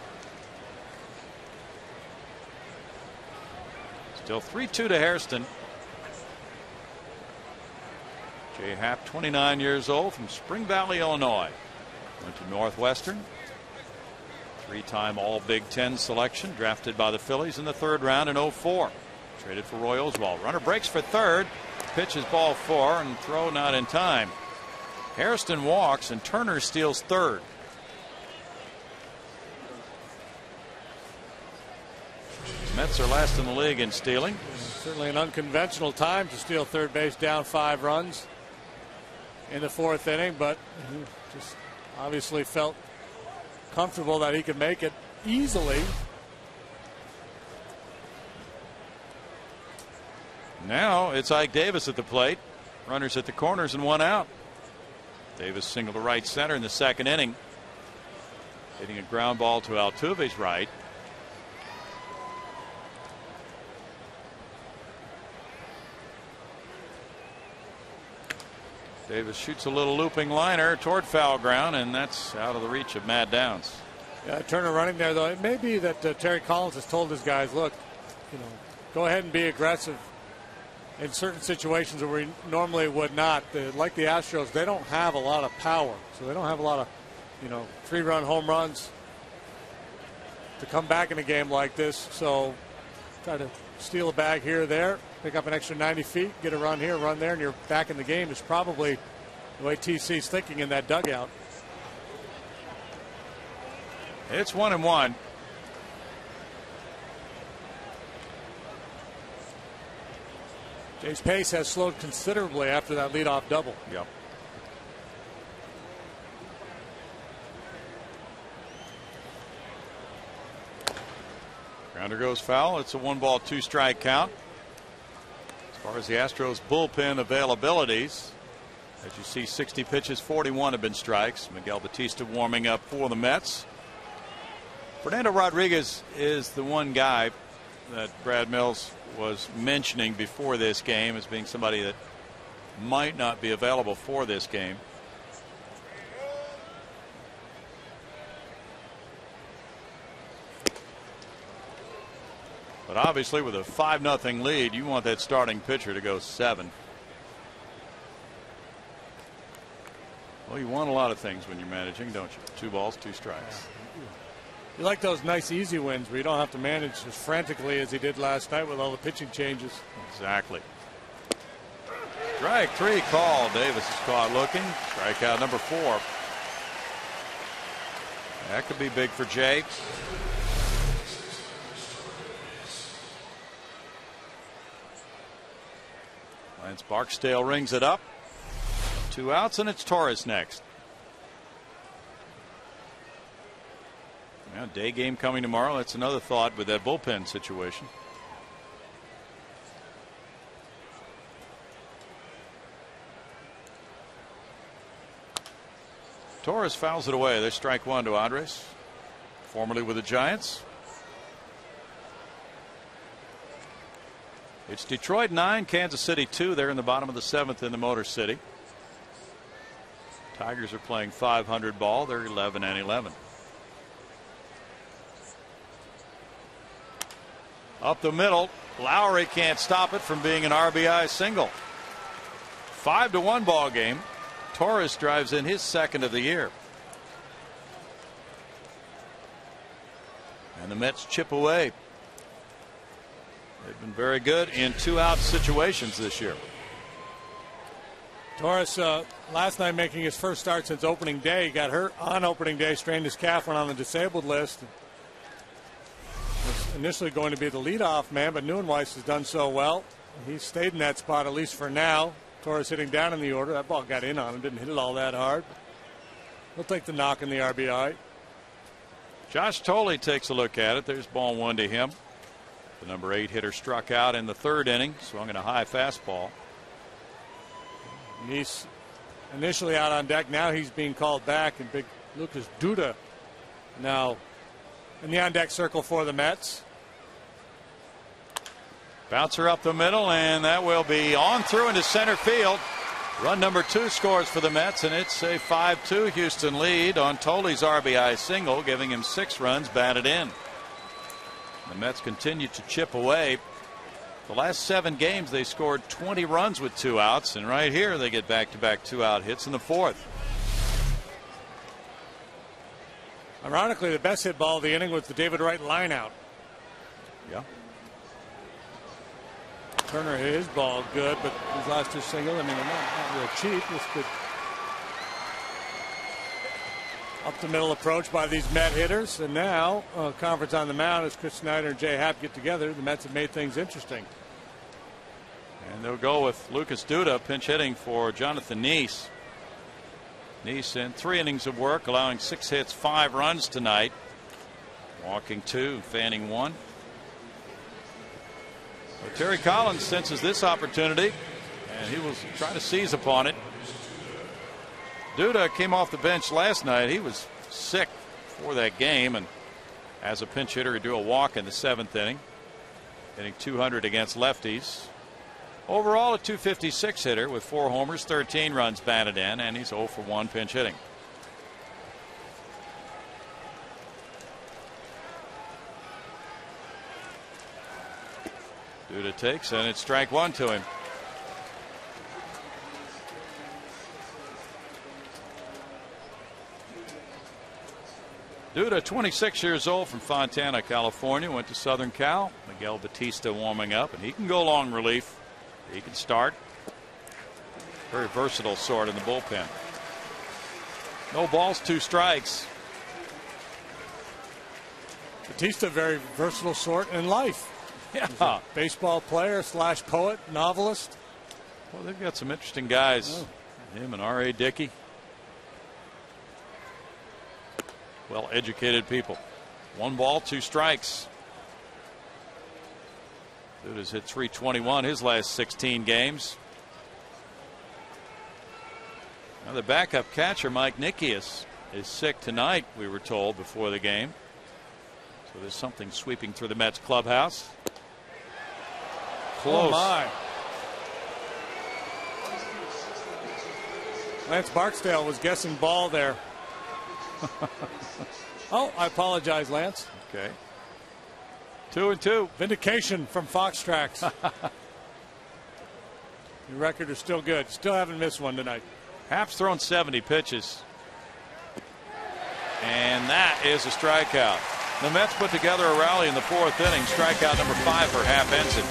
Still 3-2 to Hairston. Jay Happ, 29 years old, from Spring Valley, Illinois. Went to Northwestern. 3-time All Big Ten selection, drafted by the Phillies in the 3rd round in 2004. Traded for Roy Oswalt. Runner breaks for third. Pitch is ball 4 and throw not in time. Hairston walks and Turner steals third. Mets are last in the league in stealing. Certainly an unconventional time to steal third base down 5 runs in the 4th inning, but he just obviously felt comfortable that he could make it easily. Now it's Ike Davis at the plate. Runners at the corners and 1 out. Davis single to right center in the 2nd inning. Hitting a ground ball to Altuve's right. Davis shoots a little looping liner toward foul ground, and that's out of the reach of Matt Downs. Yeah, Turner running there, though. It may be that Terry Collins has told his guys, look, go ahead and be aggressive in certain situations where we normally would not. Like the Astros, they don't have a lot of power, so they don't have a lot of 3-run home runs to come back in a game like this. So try to steal a bag here or there, pick up an extra 90 feet, get a run here, run there, and you're back in the game. Is probably the way TC's thinking in that dugout. It's 1-1. Jay's pace has slowed considerably after that leadoff double. Yep. Grounder goes foul. It's a 1-ball 2-strike count. As far as the Astros bullpen availabilities, as you see, 60 pitches, 41 have been strikes. Miguel Batista warming up for the Mets. Fernando Rodriguez is the one guy that Brad Mills was mentioning before this game as being somebody that might not be available for this game. But obviously with a 5-0 lead, you want that starting pitcher to go 7. Well, you want a lot of things when you're managing, don't you? 2 balls, 2 strikes. You like those nice easy wins where you don't have to manage as frantically as he did last night with all the pitching changes. Exactly. Strike 3 call. Davis is caught looking. Strikeout number 4. That could be big for Jay. Lance Barksdale rings it up. 2 outs, and it's Torres next. Well, day game coming tomorrow. That's another thought with that bullpen situation. Torres fouls it away. There's strike 1 to Andres, formerly with the Giants. It's Detroit 9, Kansas City 2. They're in the bottom of the 7th in the Motor City. Tigers are playing 500 ball. They're 11 and 11. Up the middle. Lowry can't stop it from being an RBI single. 5-1 ball game. Torres drives in his second of the year. And the Mets chip away. They've been very good in 2-out situations this year. Torres last night making his first start since opening day. He got hurt on opening day, strained his calf, went on the disabled list. Was initially going to be the leadoff man, but Neuenweiss has done so well. He's stayed in that spot at least for now. Torres hitting down in the order. That ball got in on him, didn't hit it all that hard. He'll take the knock in the RBI. Josh Tolley takes a look at it. There's ball 1 to him. The number 8 hitter struck out in the 3rd inning, swung in a high fastball. Nice initially out on deck. Now he's being called back, and big Lucas Duda now in the on deck circle for the Mets. Bouncer up the middle, and that will be on through into center field. Run number 2 scores for the Mets, and it's a 5-2 Houston lead on Tolley's RBI single, giving him 6 runs batted in. The Mets continue to chip away. The last 7 games they scored 20 runs with 2 outs, and right here they get back-to-back 2-out hits in the 4th. Ironically, the best hit ball of the inning was the David Wright line out. Yeah. Turner hit his ball good, but his last 2 singles, I mean, they're not real cheap. This good up the middle approach by these Met hitters, and now conference on the mound as Chris Snyder and Jay Happ get together. The Mets have made things interesting. And they'll go with Lucas Duda pinch hitting for Jonathan Nice. Nice in 3 innings of work, allowing 6 hits, 5 runs tonight. Walking 2, fanning 1. But Terry Collins senses this opportunity, and he will try to seize upon it. Duda came off the bench last night. He was sick for that game, and as a pinch hitter, he drew a walk in the 7th inning, hitting 200 against lefties. Overall, a .256 hitter with 4 homers, 13 runs batted in, and he's 0 for 1 pinch hitting. Duda takes, and it's strike 1 to him. Duda, 26 years old, from Fontana, California, went to Southern Cal. Miguel Batista warming up, and he can go long relief. He can start. Very versatile sort in the bullpen. No balls, 2 strikes. Batista, very versatile sort in life. Yeah. Baseball player / poet, novelist. Well, they've got some interesting guys. Oh. Him and R.A. Dickey. Well-educated people. 1 ball, 2 strikes. Duda's hit .321 his last 16 games. Now the backup catcher, Mike Nikias, is sick tonight, we were told before the game. So there's something sweeping through the Mets clubhouse. Close. Oh my. Lance Barksdale was guessing ball there. Oh, I apologize, Lance. Okay. 2-2. Vindication from Fox Tracks. Your record is still good. Still haven't missed one tonight. Happ's thrown 70 pitches. And that is a strikeout. The Mets put together a rally in the 4th inning. Strikeout number 5 for Hap ends it.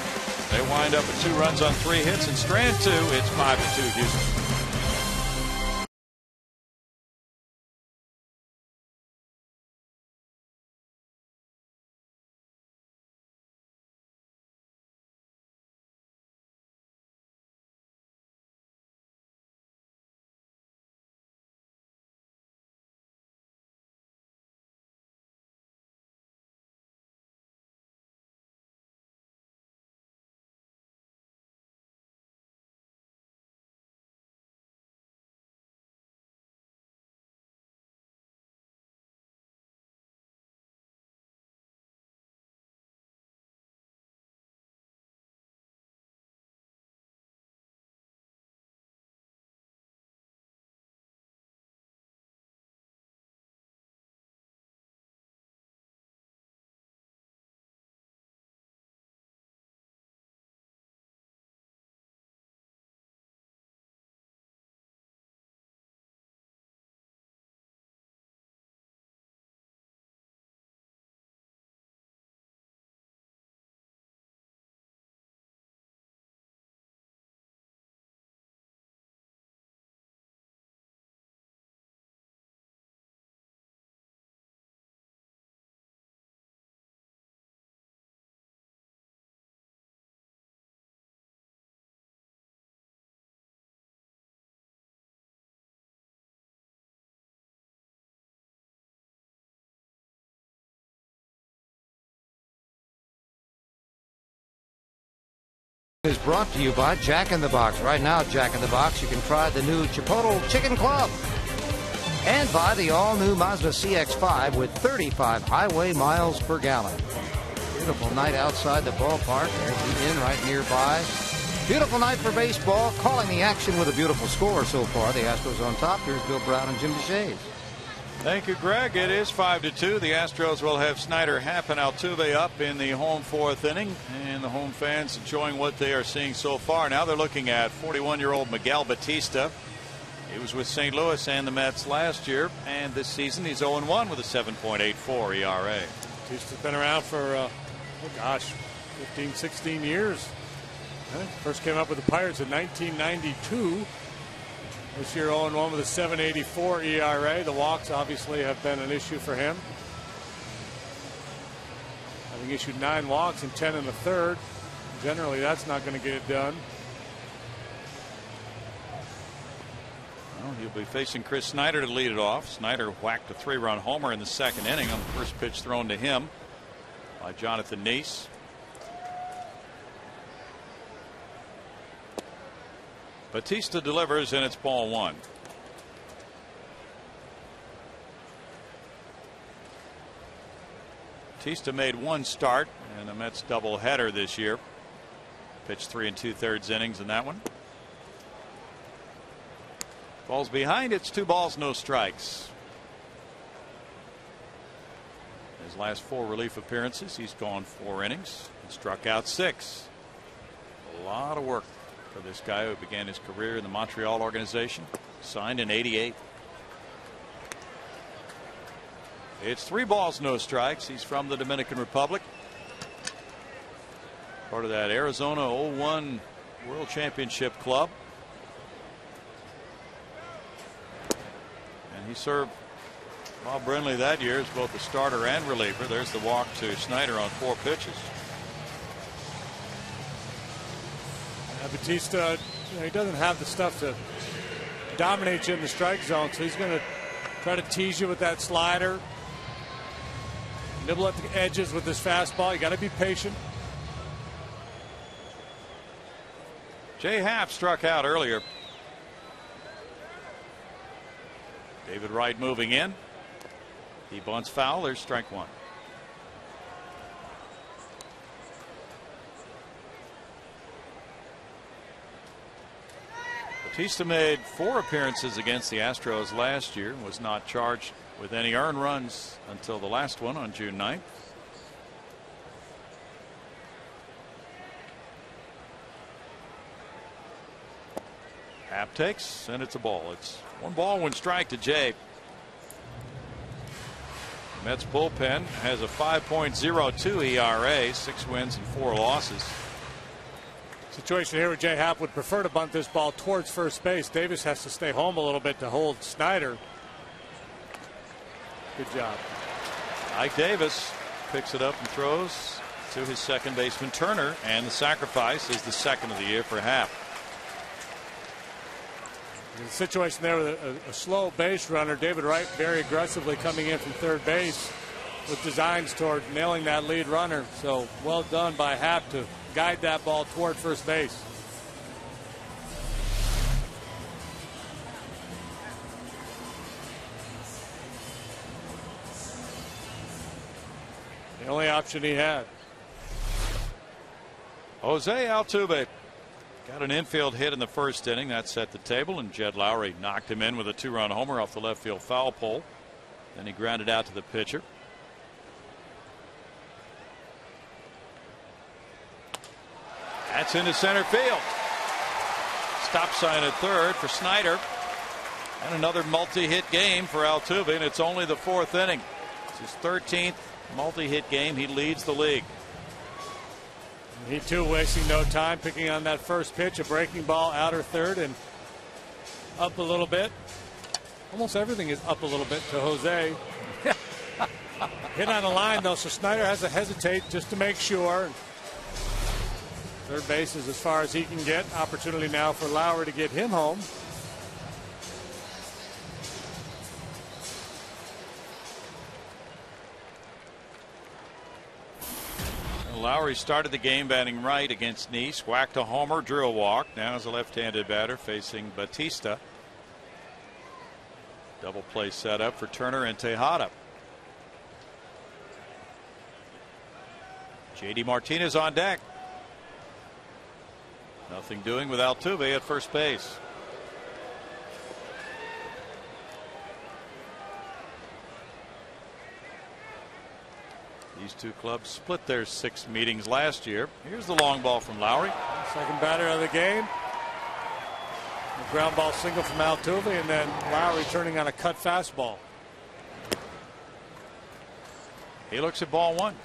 They wind up with 2 runs on 3 hits. In strand 2, it's 5-2 Houston. Is brought to you by Jack in the Box. Right now, Jack in the Box, you can try the new Chipotle Chicken Club. And by the all-new Mazda CX-5 with 35 highway miles per gallon. Beautiful night outside the ballpark. There's the inn right nearby. Beautiful night for baseball. Calling the action with a beautiful score so far. The Astros on top. Here's Bill Brown and Jim DeShays. Thank you, Greg. It is 5-2. The Astros will have Snyder, Happ, and Altuve up in the home fourth inning, and the home fans enjoying what they are seeing so far. Now they're looking at 41-year-old Miguel Batista. He was with St. Louis and the Mets last year, and this season he's 0-1 with a 7.84 ERA. Batista's been around for 15, 16 years. First came up with the Pirates in 1992. This year 0-1 with a 7.84 ERA. The walks obviously have been an issue for him. Having issued 9 walks and 10 in the third. Generally that's not going to get it done. Well, he'll be facing Chris Snyder to lead it off. Snyder whacked a 3-run homer in the second inning on the first pitch thrown to him by Jonathan Neese. Batista delivers, and it's ball 1. Batista made 1 start in the Mets doubleheader this year. Pitched 3 2/3 innings in that one. Ball's behind. It's 2 balls, no strikes. His last 4 relief appearances, he's gone 4 innings and struck out 6. A lot of work for this guy who began his career in the Montreal organization, signed in '88. It's 3 balls, no strikes. He's from the Dominican Republic, part of that Arizona 01 World Championship club, and he served Bob Brenly that year as both a starter and reliever. There's the walk to Snyder on 4 pitches. Batista, he doesn't have the stuff to dominate you in the strike zone, so he's going to try to tease you with that slider, nibble at the edges with his fastball. You got to be patient. Jay Happ struck out earlier. David Wright moving in. He bunts foul. There's strike 1. Batista made 4 appearances against the Astros last year and was not charged with any earned runs until the last one on June 9th. Happ takes, and it's a ball. It's 1 ball, 1 strike to Jay. The Mets bullpen has a 5.02 ERA, 6 wins and 4 losses. Situation here where Jay Happ would prefer to bunt this ball towards first base. Davis has to stay home a little bit to hold Snyder. Good job. Ike Davis picks it up and throws to his second baseman Turner, and the sacrifice is the second of the year for Happ. The situation there with a slow base runner, David Wright very aggressively coming in from third base with designs toward nailing that lead runner. So well done by Happ to guide that ball toward first base. The only option he had. Jose Altuve got an infield hit in the first inning that set the table, and Jed Lowry knocked him in with a 2-run homer off the left field foul pole. Then he grounded out to the pitcher. That's into center field. Stop sign at third for Snyder. And another multi-hit game for Altuve, and it's only the 4th inning. It's his 13th multi-hit game. He leads the league. He too wasting no time, picking on that first pitch, a breaking ball, outer third, and up a little bit. Almost everything is up a little bit to Jose. Hit on the line though, so Snyder has to hesitate just to make sure. Third base is as far as he can get. Opportunity now for Lowry to get him home. Lowry started the game batting right against Nice, whacked a homer, drew a walk. Now is a left-handed batter facing Batista. Double play set up for Turner and Tejada. JD Martinez on deck. Nothing doing with Altuve at first base. These two clubs split their 6 meetings last year. Here's the long ball from Lowry. Second batter of the game. A ground ball single from Altuve, and then Lowry turning on a cut fastball. He looks at ball one.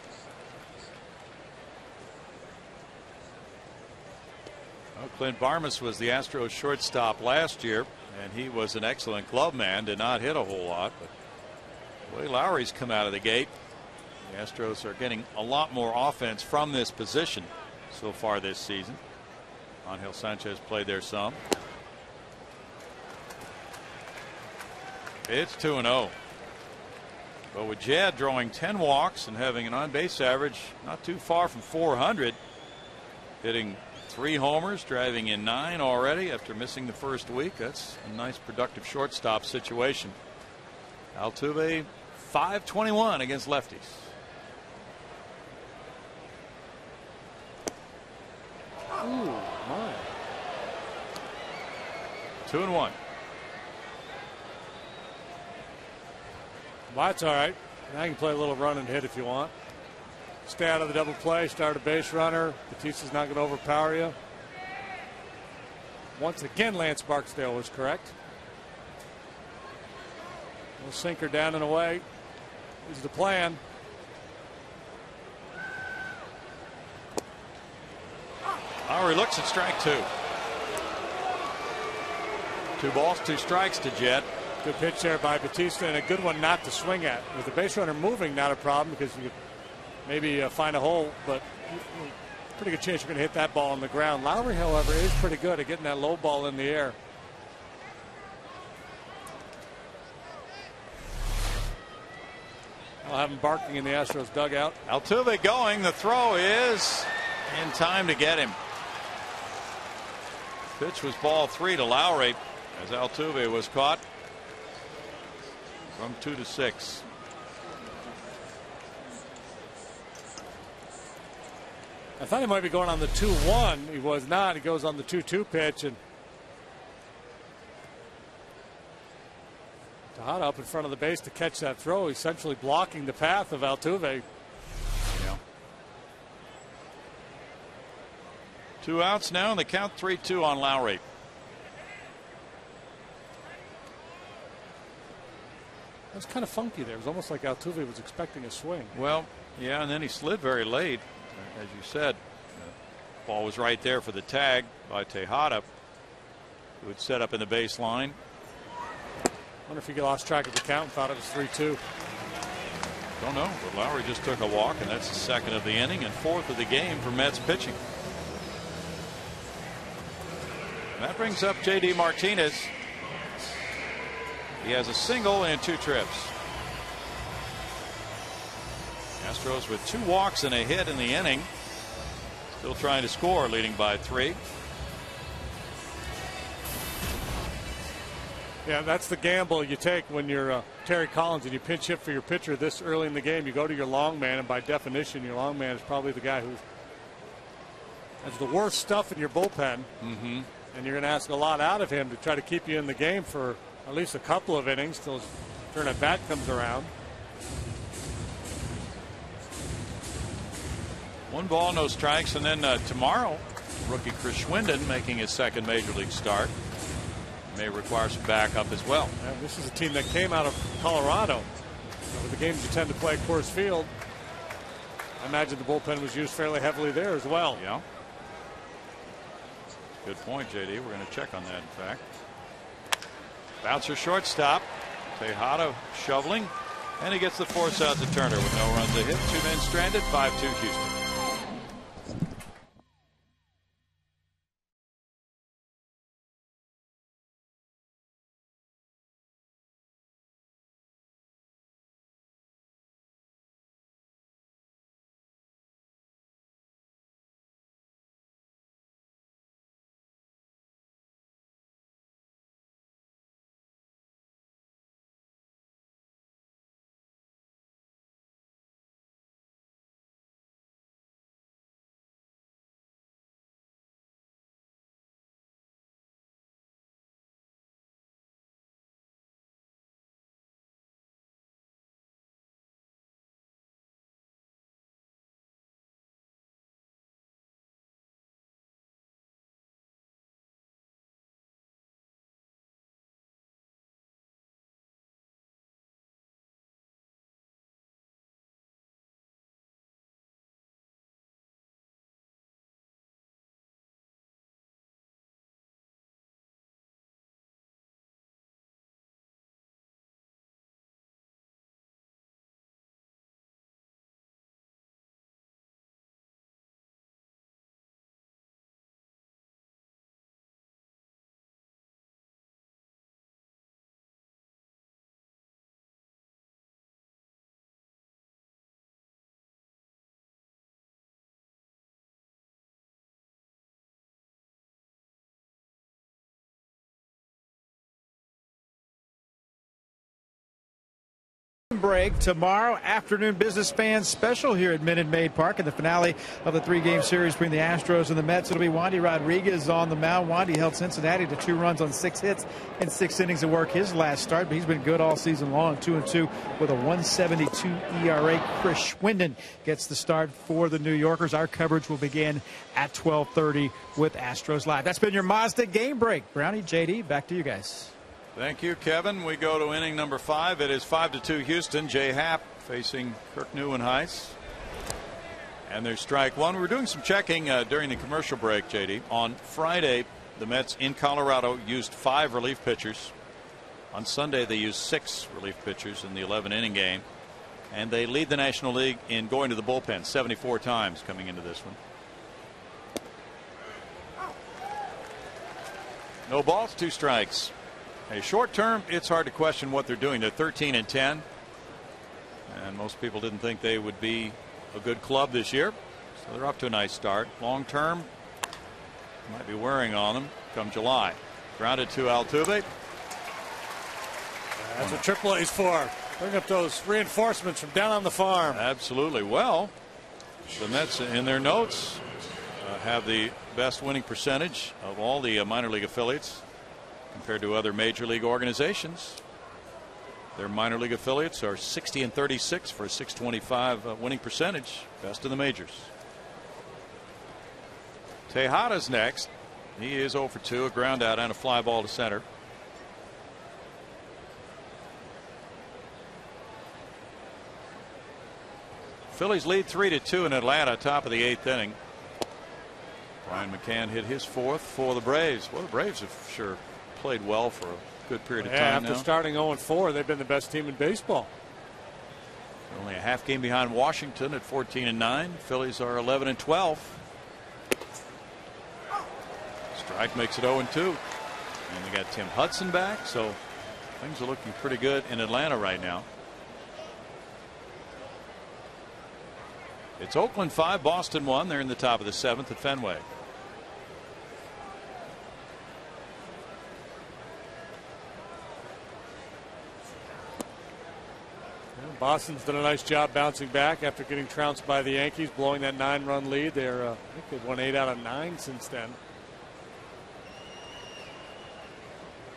Well, Clint Barmas was the Astros shortstop last year, and he was an excellent glove man. Did not hit a whole lot, but the way Lowry's come out of the gate, the Astros are getting a lot more offense from this position so far this season. Angel Sanchez played there some. It's 2-0. But with Jed drawing 10 walks and having an on-base average not too far from 400, hitting 3 homers, driving in 9 already after missing the first week, that's a nice productive shortstop situation. Altuve .521 against lefties. Ooh, my. 2-1. Well, that's all right. Now you can play a little run and hit if you want. Stay out of the double play, start a base runner. Batista's not going to overpower you. Once again, Lance Barksdale was correct. We'll sinker down and away is the plan. Lowry looks at strike 2. 2 balls, 2 strikes to Jed. Good pitch there by Batista, and a good one not to swing at. With the base runner moving, not a problem because you could maybe find a hole, but pretty good chance you're going to hit that ball on the ground. Lowry, however, is pretty good at getting that low ball in the air. I'll have him barking in the Astros dugout. Altuve going. The throw is in time to get him. Pitch was ball 3 to Lowry as Altuve was caught from 2-6. I thought he might be going on the 2-1. He was not. He goes on the 2-2 pitch, and Tejada up in front of the base to catch that throw, essentially blocking the path of Altuve. Yeah. 2 outs now, and the count 3-2 on Lowry. It was kind of funky there. It was almost like Altuve was expecting a swing. Well, yeah, and then he slid very late, as you said. Ball was right there for the tag by Tejada, who had set up in the baseline. Wonder if he lost track of the count and thought it was 3-2. Don't know, but Lowry just took a walk, and that's the 2nd of the inning and 4th of the game for Mets pitching. And that brings up JD Martinez. He has a single and 2 trips. Astros with 2 walks and a hit in the inning. Still trying to score, leading by 3. Yeah, that's the gamble you take when you're Terry Collins and you pinch hit for your pitcher this early in the game. You go to your long man, and by definition, your long man is probably the guy who has the worst stuff in your bullpen. Mm-hmm. And you're going to ask a lot out of him to try to keep you in the game for at least a couple of innings till his turn at bat comes around. 1 ball, no strikes, and then tomorrow, rookie Chris Schwinden making his 2nd major league start. May require some backup as well. And this is a team that came out of Colorado. With the games you tend to play at Coors Field, I imagine the bullpen was used fairly heavily there as well. Yeah. Good point, JD. We're going to check on that, in fact. Bouncer shortstop. Tejada shoveling. And he gets the force out to Turner with no runs a hit. 2 men stranded. 5-2 Houston. Break tomorrow afternoon, business fans special here at Minute Maid Park in the finale of the 3-game series between the Astros and the Mets. It'll be Wandy Rodriguez on the mound. Wandy held Cincinnati to 2 runs on 6 hits in 6 innings of work his last start, but he's been good all season long, 2-2 with a 1.72 ERA. Chris Schwinden gets the start for the New Yorkers. Our coverage will begin at 12:30 with Astros Live. That's been your Mazda Game Break. Brownie, JD, back to you guys. Thank you, Kevin. We go to inning number 5. It is 5-2 Houston. Jay Happ facing Kirk Neuenhuis. And there's strike one. We were doing some checking during the commercial break, JD. On Friday, the Mets in Colorado used 5 relief pitchers. On Sunday, they used 6 relief pitchers in the 11-inning game. And they lead the National League in going to the bullpen 74 times coming into this one. No balls, 2 strikes. Hey, short term, it's hard to question what they're doing. They're 13-10, and most people didn't think they would be a good club this year, so they're up to a nice start. Long term, might be wearing on them come July. Grounded to Altuve. That's what AAA's for. Bring up those reinforcements from down on the farm. Absolutely. Well, the Mets in their notes have the best winning percentage of all the minor league affiliates. Compared to other major league organizations, their minor league affiliates are 60-36 for a .625 winning percentage, best in the majors. Tejada's next. He is 0 for 2, a ground out and a fly ball to center. Phillies lead 3-2 in Atlanta, top of the 8th inning. Brian McCann hit his 4th for the Braves. Well, the Braves have sure played well for a good period of time after now. Starting 0-4, they've been the best team in baseball. They're only a half game behind Washington at 14-9. Phillies are 11-12. Strike makes it 0-2. And they got Tim Hudson back, so things are looking pretty good in Atlanta right now. It's Oakland 5, Boston 1. They're in the top of the 7th at Fenway. Boston's done a nice job bouncing back after getting trounced by the Yankees, blowing that 9-run lead. They're I think they've won 8 out of 9 since then.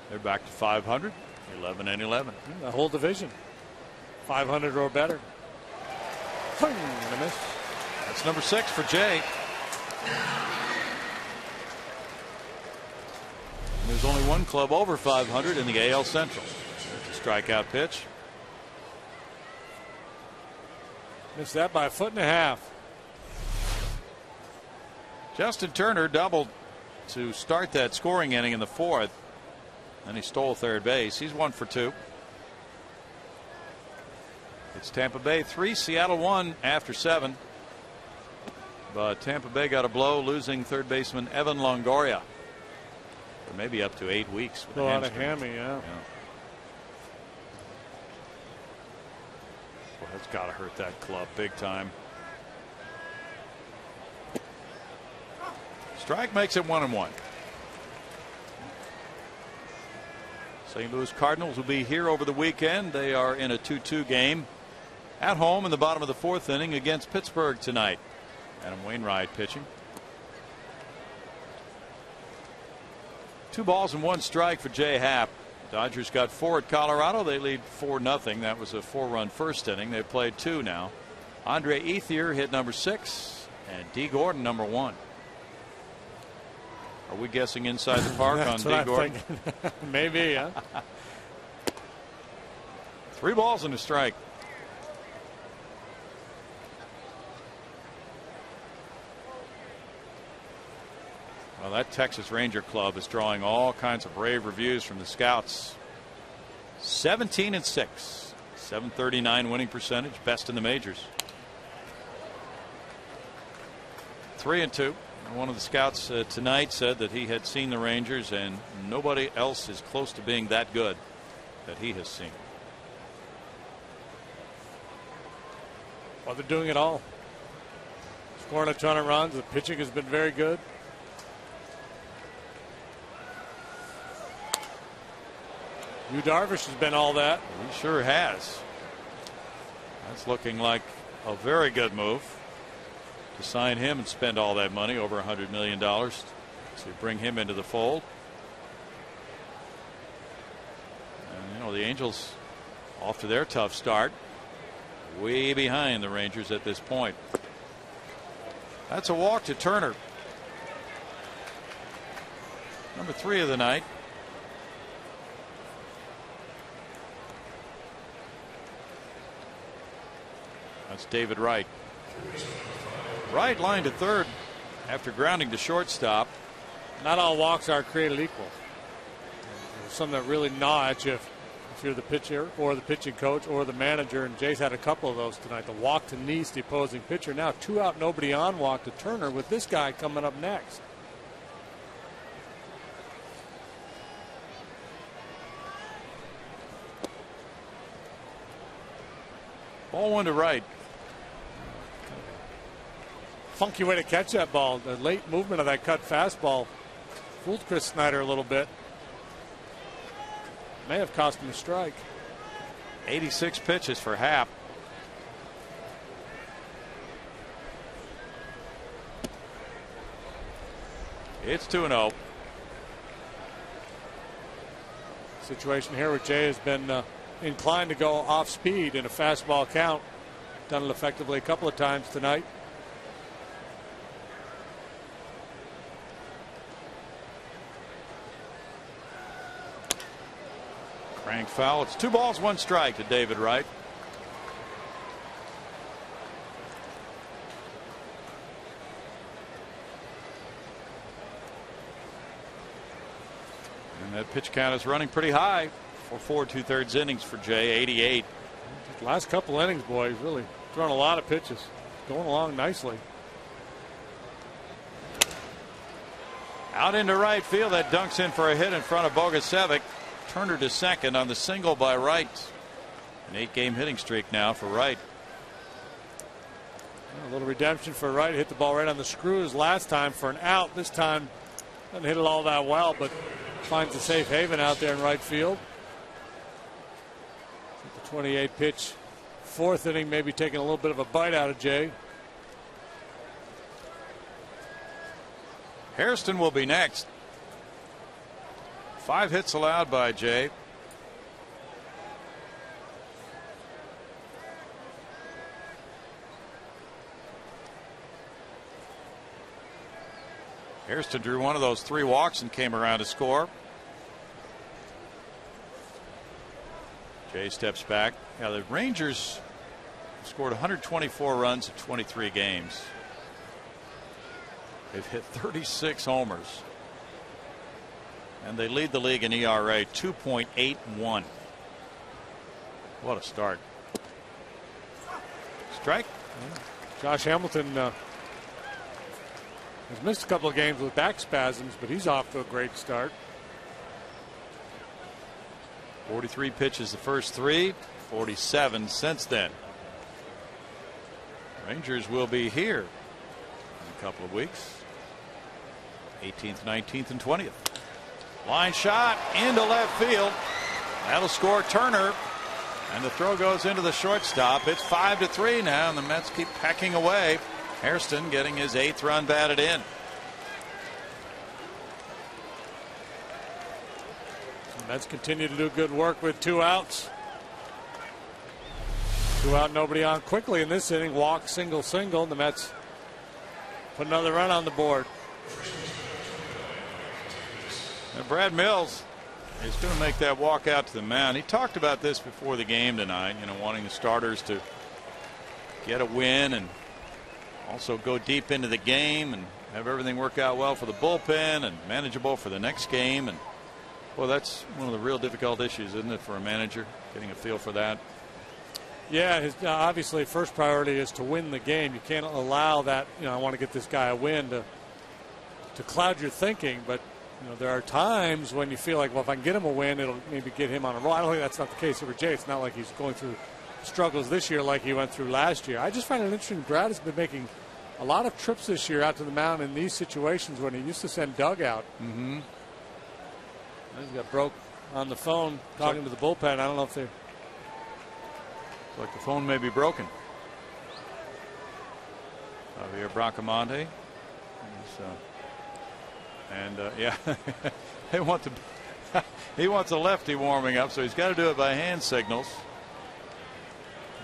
They're back to 500, 11-11. The whole division, 500 or better. And a miss. That's number 6 for Jay. And there's only one club over 500 in the AL Central. There's a strikeout pitch. Missed that by 1.5 feet. Justin Turner doubled to start that scoring inning in the 4th. Then he stole third base. He's 1 for 2. It's Tampa Bay 3, Seattle 1 after 7. But Tampa Bay got a blow, losing third baseman Evan Longoria for maybe up to 8 weeks. With a lot of hammy, yeah. Well, that's got to hurt that club big time. Strike makes it 1-1. St. Louis Cardinals will be here over the weekend. They are in a 2-2 game at home in the bottom of the 4th inning against Pittsburgh tonight. Adam Wainwright pitching. 2 balls and 1 strike for Jay Happ. Dodgers got 4 at Colorado. They lead 4-0. That was a 4-run first inning. They've played 2 now. Andre Ethier hit number 6 and D. Gordon number 1. Are we guessing inside the park on D. Gordon? Maybe, huh? 3 balls and a strike. Well, that Texas Ranger club is drawing all kinds of rave reviews from the scouts. 17-6, 739 winning percentage, best in the majors. 3-2. One of the scouts tonight said that he had seen the Rangers and nobody else is close to being that good that he has seen. Well, they're doing it all. Scoring a ton of runs. The pitching has been very good. Yu Darvish has been all that. He sure has. That's looking like a very good move to sign him and spend all that money, over $100 million, to bring him into the fold. And, you know, the Angels, off to their tough start, way behind the Rangers at this point. That's a walk to Turner. Number 3 of the night. That's David Wright. Wright lined to third after grounding to shortstop. Not all walks are created equal. There's some that really gnaw at you if you're the pitcher or the pitching coach or the manager, and Jay's had a couple of those tonight. The walk to Neese, the opposing pitcher. Now 2 out, nobody on, walk to Turner with this guy coming up next. Ball 1 to Wright. Funky way to catch that ball. The late movement of that cut fastball fooled Chris Snyder a little bit. May have cost him a strike. 86 pitches for Happ. It's 2-0. Situation here where Jay has been inclined to go off speed in a fastball count. Done it effectively a couple of times tonight. Crank foul. It's 2 balls, 1 strike to David Wright. And that pitch count is running pretty high for 4 2/3 innings for Jay. 88. Last couple innings, boys, really throwing a lot of pitches. Going along nicely. Out into right field. That dunks in for a hit in front of Bogusevic. Turner to second on the single by Wright. An 8-game hitting streak now for Wright. A little redemption for Wright. Hit the ball right on the screws last time for an out. This time doesn't hit it all that well, but finds a safe haven out there in right field. The 28 pitch 4th inning, maybe taking a little bit of a bite out of Jay. Hairston will be next. 5 hits allowed by Jay. Hairston drew one of those 3 walks and came around to score. Jay steps back. Yeah, the Rangers scored 124 runs in 23 games. They've hit 36 homers. And they lead the league in ERA 2.81. What a start. Strike. Josh Hamilton has missed a couple of games with back spasms, but he's off to a great start. 43 pitches the first 3, 47 since then. Rangers will be here in a couple of weeks. 18th, 19th, and 20th. Line shot into left field. That'll score Turner. And the throw goes into the shortstop. It's 5-3 now, and the Mets keep pecking away. Hairston getting his 8th run batted in. The Mets continue to do good work with 2 outs. 2 out, nobody on quickly in this inning. Walk, single, single. And the Mets put another run on the board. And Brad Mills is going to make that walk out to the mound. He talked about this before the game tonight, you know, wanting the starters to get a win and also go deep into the game and have everything work out well for the bullpen and manageable for the next game. And well, that's one of the real difficult issues, isn't it, for a manager, getting a feel for that? Yeah, his obviously first priority is to win the game. You can't allow that, you know, I want to get this guy a win to cloud your thinking. But you know, there are times when you feel like, well, if I can get him a win, it'll maybe get him on a roll. I don't think that's not the case for Jay. It's not like he's going through struggles this year like he went through last year. I just find it interesting. Brad has been making a lot of trips this year out to the mound in these situations when he used to send Doug out. Mm-hmm. He's got Broke on the phone talking to the bullpen. I don't know if they're. Looks like the phone may be broken. Javier Bracamonte. Yeah, they want to. He wants a lefty warming up, so he's got to do it by hand signals.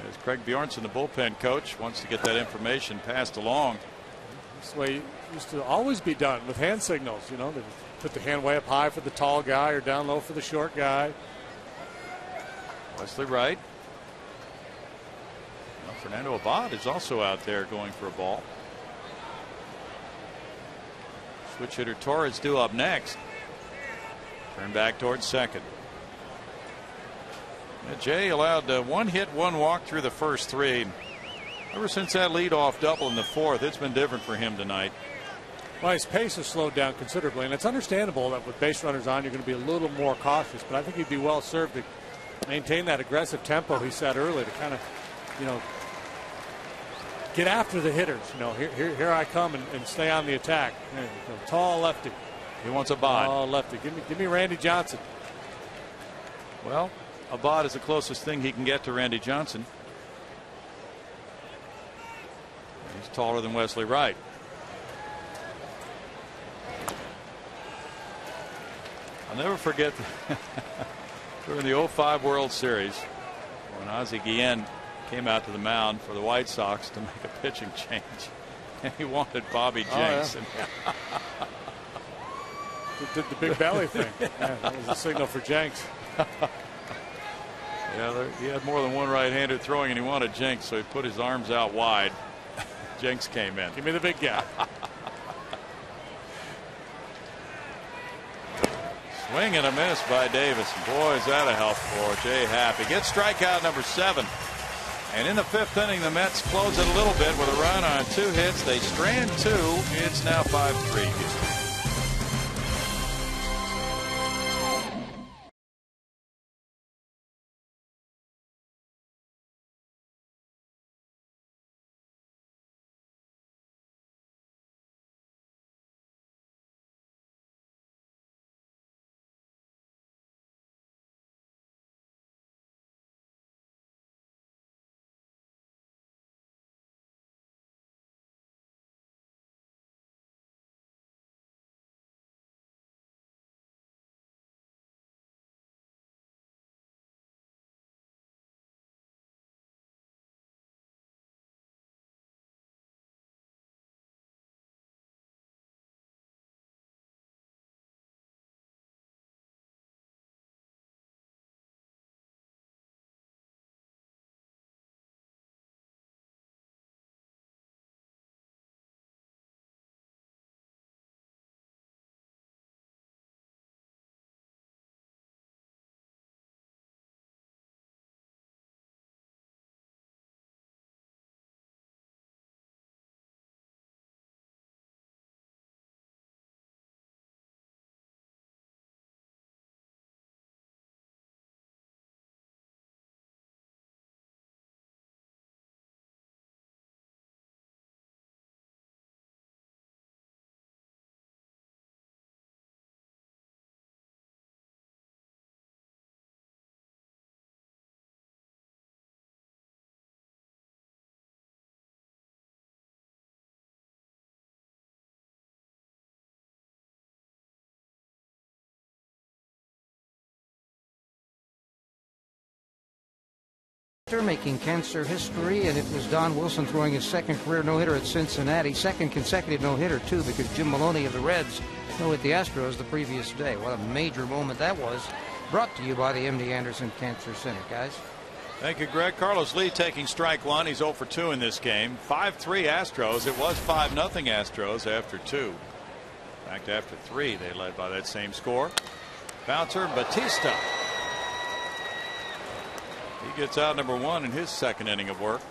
As Craig Bjornson, the bullpen coach, wants to get that information passed along. This way it used to always be done with hand signals. You know, they put the hand way up high for the tall guy or down low for the short guy. Wesley Wright. Well, Fernando Abad is also out there going for a ball. Switch hitter Torres due up next. Turn back towards second. Jay allowed 1 hit, 1 walk through the first 3. Ever since that leadoff double in the 4th, it's been different for him tonight. Well, his pace has slowed down considerably, and it's understandable that with base runners on, you're going to be a little more cautious. But I think he'd be well served to maintain that aggressive tempo he said earlier to kind of, you know, get after the hitters. You know, here I come and stay on the attack. You know, tall lefty. He wants Abad. Oh, lefty. Give me Randy Johnson. Well, Abad is the closest thing he can get to Randy Johnson. He's taller than Wesley Wright. I'll never forget during the 05 World Series when Ozzie Guillen came out to the mound for the White Sox to make a pitching change, and he wanted Bobby Jenks. Oh, yeah. Did the big belly thing. Yeah, that was a signal for Jenks. Yeah, he had more than one right-hander throwing, and he wanted Jenks, so he put his arms out wide. Jenks came in. Give me the big guy. Swing and a miss by Davis. Boy, is that a help for Jay Happ. He gets strikeout number 7. And in the 5th inning, the Mets close it a little bit with a run on 2 hits. They strand 2. It's now 5-3 Houston. Making cancer history, and it was Don Wilson throwing his 2nd career no-hitter at Cincinnati, 2nd consecutive no-hitter too, because Jim Maloney of the Reds no-hit the Astros the previous day. What a major moment that was. Brought to you by the MD Anderson Cancer Center, guys. Thank you, Greg. Carlos Lee taking strike 1. He's 0 for 2 in this game. 5-3 Astros. It was 5-0 Astros after 2. In fact, after 3, they led by that same score. Bouncer Batista. He gets out number 1 in his 2nd inning of work.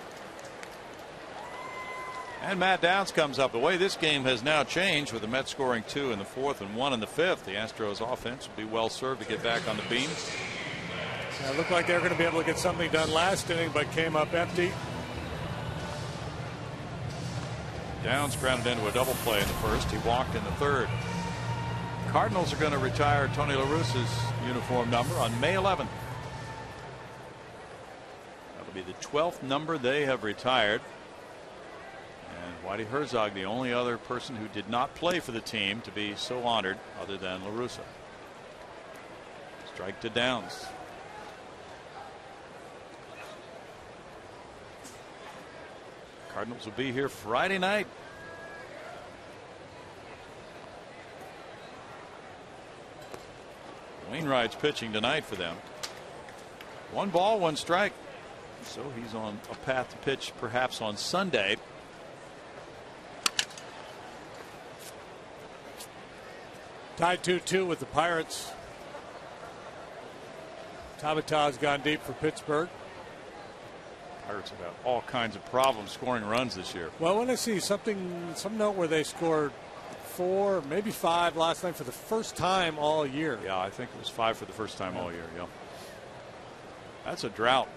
And Matt Downs comes up. The way this game has now changed, with the Mets scoring 2 in the 4th and 1 in the 5th, the Astros offense will be well served to get back on the beam. It looked like they were going to be able to get something done last inning, but came up empty. Downs grounded into a double play in the 1st. He walked in the 3rd. Cardinals are going to retire Tony La Russa's uniform number on May 11th. be the 12th number they have retired. And Whitey Herzog, the only other person who did not play for the team to be so honored other than La Russa. Strike to Downs. Cardinals will be here Friday night. Wainwright's pitching tonight for them. 1 ball, 1 strike. So he's on a path to pitch perhaps on Sunday. Tied 2-2 with the Pirates. Tabata's gone deep for Pittsburgh. Pirates have had all kinds of problems scoring runs this year. Well, when I see some note where they scored 4, maybe 5 last night for the first time all year. Yeah, I think it was 5 for the first time all year. Yeah, that's a drought.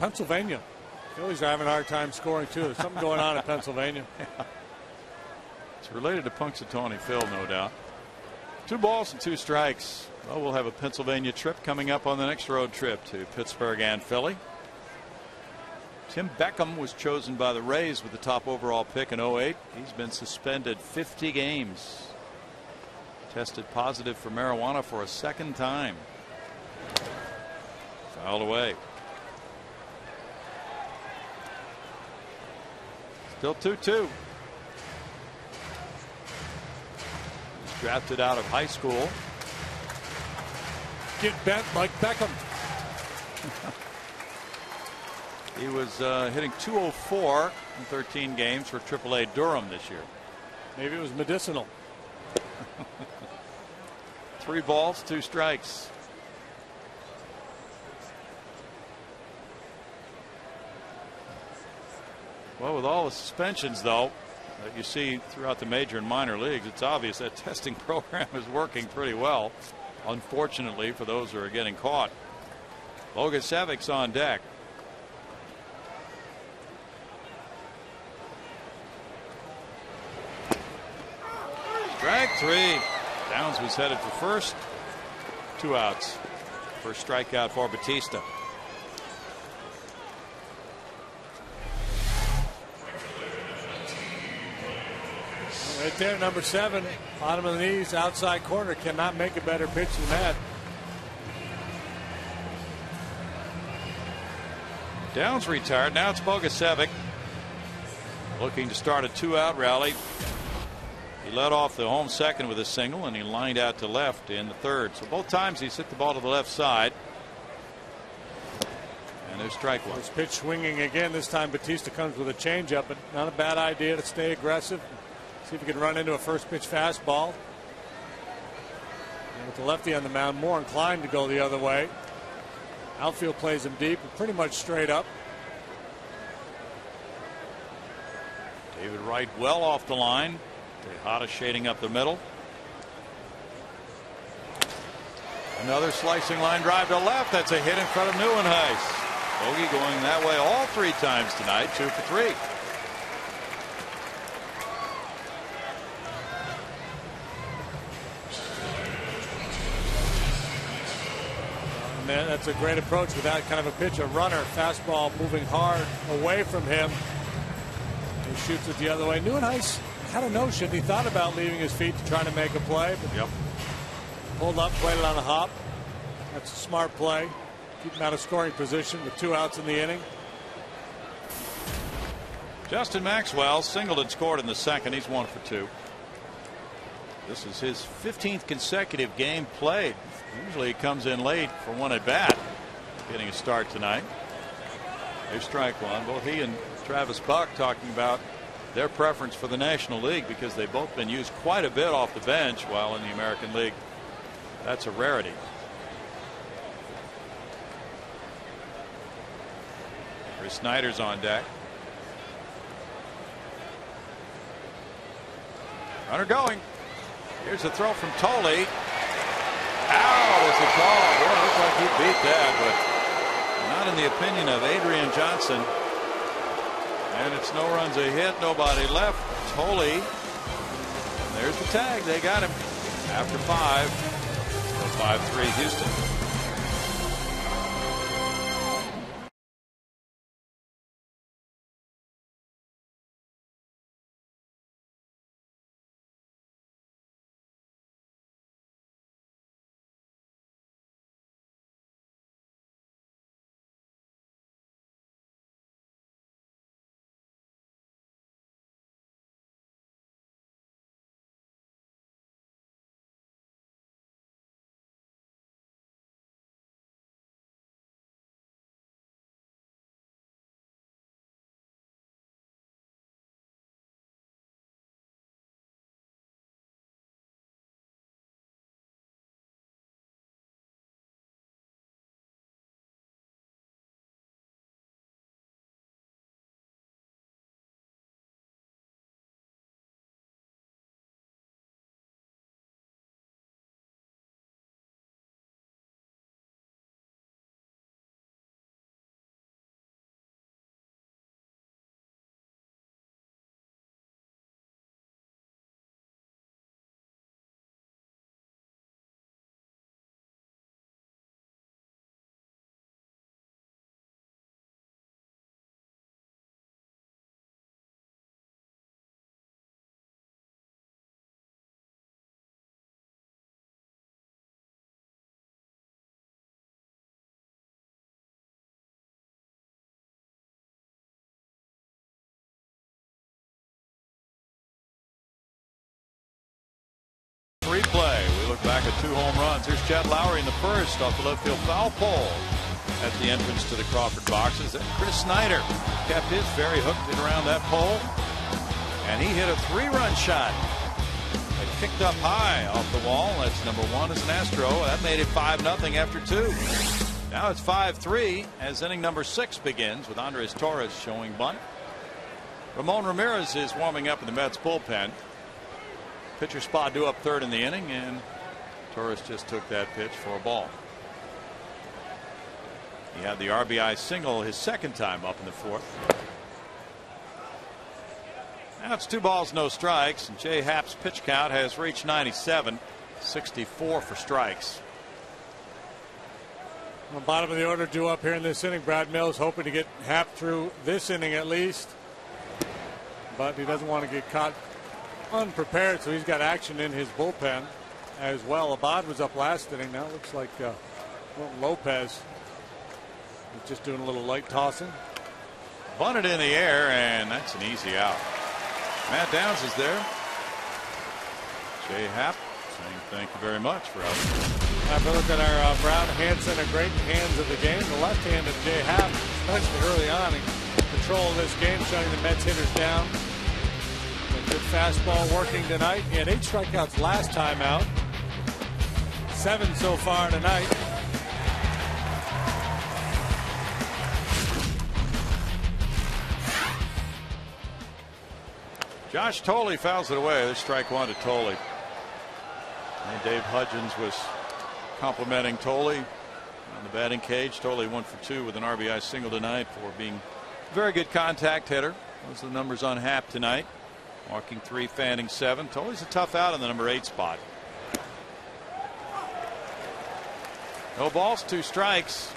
Pennsylvania. Phillies are having a hard time scoring too. There's something going on in Pennsylvania. Yeah. It's related to Punxsutawney Phil, no doubt. 2 balls and 2 strikes. Well, we'll have a Pennsylvania trip coming up on the next road trip to Pittsburgh and Philly. Tim Beckham was chosen by the Rays with the top overall pick in 08. He's been suspended 50 games. Tested positive for marijuana for a 2nd time. Fouled away. Still 2-2. He's drafted out of high school. Get bent like Beckham. He was hitting .204 in 13 games for AAA Durham this year. Maybe it was medicinal. 3 balls, 2 strikes. Well, with all the suspensions, though, that you see throughout the major and minor leagues, it's obvious that testing program is working pretty well. Unfortunately, for those who are getting caught. Bogasevic's on deck. Strike 3. Downs was headed for first. 2 outs. First strikeout for Batista. Right there, number 7, bottom of the knees, outside corner. Cannot make a better pitch than that. Downs retired. Now it's Bogasevic looking to start a 2-out rally. He led off the home second with a single, and he lined out to left in the 3rd. So both times he's hit the ball to the left side. And there's strike 1. This pitch swinging again. This time Batista comes with a changeup, but not a bad idea to stay aggressive. See if he can run into a first pitch fastball. And with the lefty on the mound, more inclined to go the other way. Outfield plays him deep, pretty much straight up. David Wright well off the line. Tejada shading up the middle. Another slicing line drive to left. That's a hit in front of Neuenhuis. Bogey going that way all 3 times tonight. 2 for 3. That's a great approach with that kind of a pitch. A runner, fastball moving hard away from him. He shoots it the other way. Neuenhuis had a notion. He thought about leaving his feet to try to make a play, but pulled up, played it on a hop. That's a smart play. Keep him out of scoring position with 2 outs in the inning. Justin Maxwell singled and scored in the 2nd. He's 1 for 2. This is his 15th consecutive game played. Usually he comes in late for 1 at bat. Getting a start tonight. There's strike 1. Both he and Travis Buck talking about their preference for the National League because they've both been used quite a bit off the bench, while in the American League that's a rarity. Chris Snyder's on deck. Runner going. Here's a throw from Tolley. Out is the call. Boy, it looks like he beat that, but not in the opinion of Adrian Johnson. And it's no runs a hit, nobody left. Tolley. There's Here's the tag. They got him after 5. So 5-3 Houston. Replay. We look back at 2 home runs. Here's Chad Lowry in the first off the left field foul pole at the entrance to the Crawford boxes. Then Chris Snyder kept his very hooked it around that pole, and he hit a 3-run shot. It kicked up high off the wall. That's number 1 as an Astro. That made it 5-0 after 2. Now it's 5-3 as inning number 6 begins with Andres Torres showing bunt. Ramon Ramirez is warming up in the Mets bullpen. Pitcher spot due up 3rd in the inning, and Torres just took that pitch for a ball. He had the RBI single his 2nd time up in the 4th. Now it's 2 balls, no strikes, and Jay Happ's pitch count has reached 97, 64 for strikes. On the bottom of the order due up here in this inning. Brad Mills hoping to get Happ through this inning at least, but he doesn't want to get caught unprepared, so he's got action in his bullpen as well. Abad was up last inning. Now it looks like Lopez is just doing a little light tossing. Bunted in the air, and that's an easy out. Matt Downs is there. Jay Happ saying thank you very much for helping. Have a look at our Brown Hansen, a great hands of the game. The left hand of Jay Happ, especially early on, in control of this game, shutting the Mets hitters down. Good fastball working tonight. He had 8 strikeouts last time out. 7 so far tonight. Josh Tolley fouls it away. There's strike 1 to Tolley. And Dave Hudgens was complimenting Tolley on the batting cage. Tolley 1 for 2 with an RBI single tonight for being a very good contact hitter. Those are the numbers on Happ tonight. Walking 3, fanning 7. Tolley's a tough out in the number 8 spot. No balls, 2 strikes.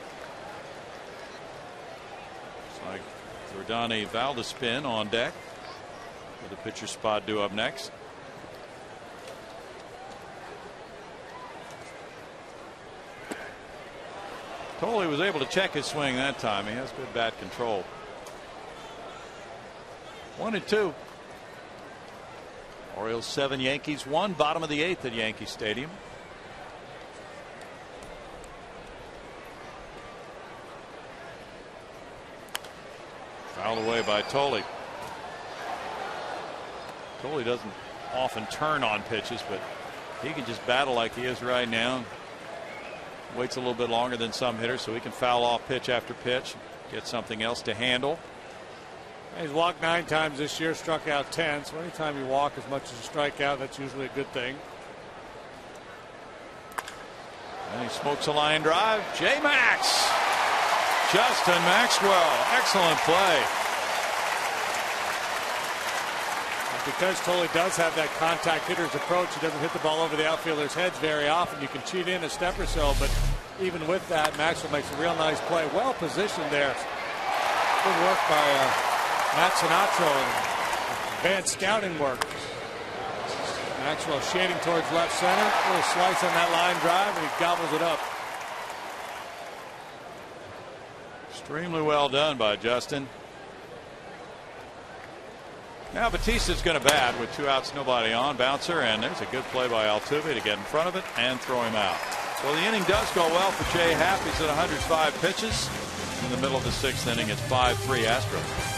Looks like Jordani Valdespin on deck with the pitcher spot due up next. Tolley was able to check his swing that time. He has good bat control. 1-2. Orioles 7, Yankees 1, bottom of the 8th at Yankee Stadium. Fouled away by Tolley. Tolley doesn't often turn on pitches, but he can just battle like he is right now. Waits a little bit longer than some hitters, so he can foul off pitch after pitch, get something else to handle. He's walked 9 times this year, struck out 10. So anytime you walk as much as you strike out, that's usually a good thing. And he smokes a line drive. J-Max. Justin Maxwell. Excellent play. Because Tolley does have that contact hitter's approach, he doesn't hit the ball over the outfielder's heads very often. You can cheat in a step or so, but even with that, Maxwell makes a real nice play. Well positioned there. Good work by Matt Sinatra and advanced scouting work. Maxwell shading towards left center. A little slice on that line drive, and he gobbles it up. Extremely well done by Justin. Now Batista's going to bat with 2 outs, nobody on. Bouncer, and there's a good play by Altuve to get in front of it and throw him out. Well, the inning does go well for Jay Happ. He's at 105 pitches. In the middle of the 6th inning, it's 5-3 Astros.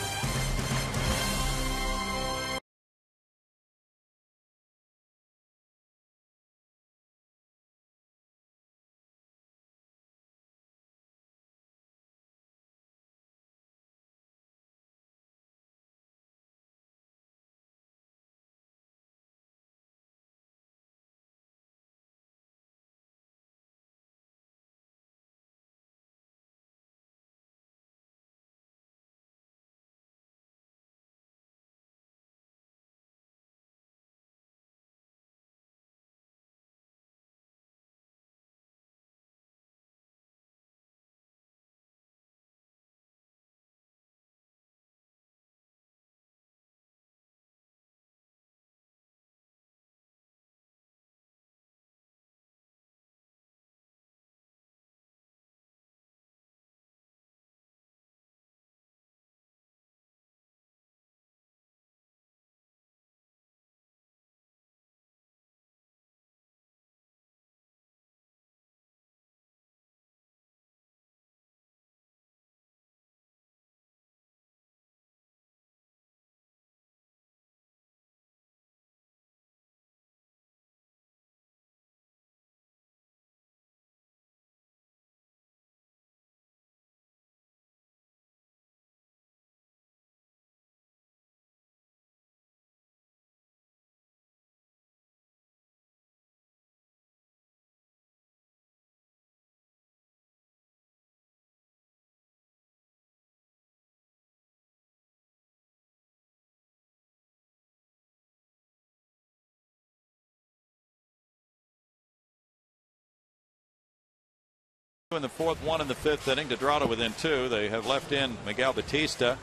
In the 4th, 1 in the 5th inning, Dedrado within 2. They have left in Miguel Batista,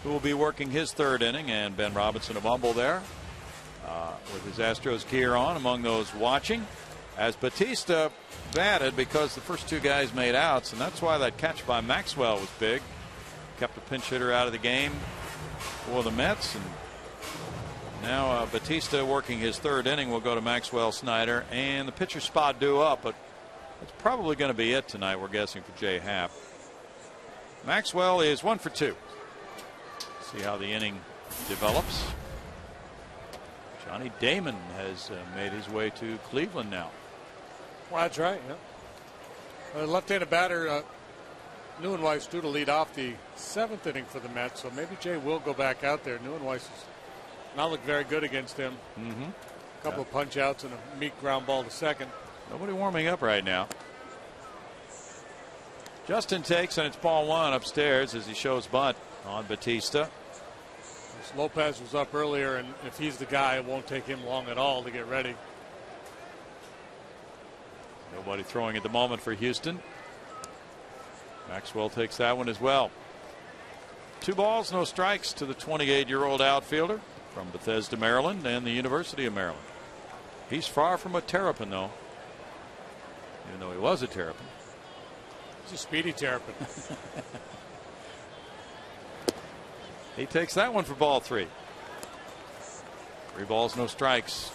who will be working his 3rd inning, and Ben Robinson of Humble there with his Astros gear on among those watching. As Batista batted, because the first 2 guys made outs, and that's why that catch by Maxwell was big. Kept a pinch hitter out of the game for the Mets, and now Batista working his 3rd inning will go to Maxwell, Snyder, and the pitcher spot due up, but that's probably going to be it tonight, we're guessing, for Jay Happ. Maxwell is 1 for 2. See how the inning develops. Johnny Damon has made his way to Cleveland now. Well, that's right. Yeah. Left-handed batter Neuenweiss due to lead off the 7th inning for the Mets, so maybe Jay will go back out there. Neuenweiss has not looked very good against him. A couple of punch outs and a meek ground ball to second. Nobody warming up right now. Justin takes, and it's ball 1 upstairs as he shows bunt on Batista. Lopez was up earlier, and if he's the guy, it won't take him long at all to get ready. Nobody throwing at the moment for Houston. Maxwell takes that one as well. 2 balls, no strikes to the 28-year-old outfielder from Bethesda, Maryland, and the University of Maryland. He's far from a terrapin, though. Even though he was a terrapin. He's a speedy terrapin. He takes that one for ball 3. 3 balls, no strikes.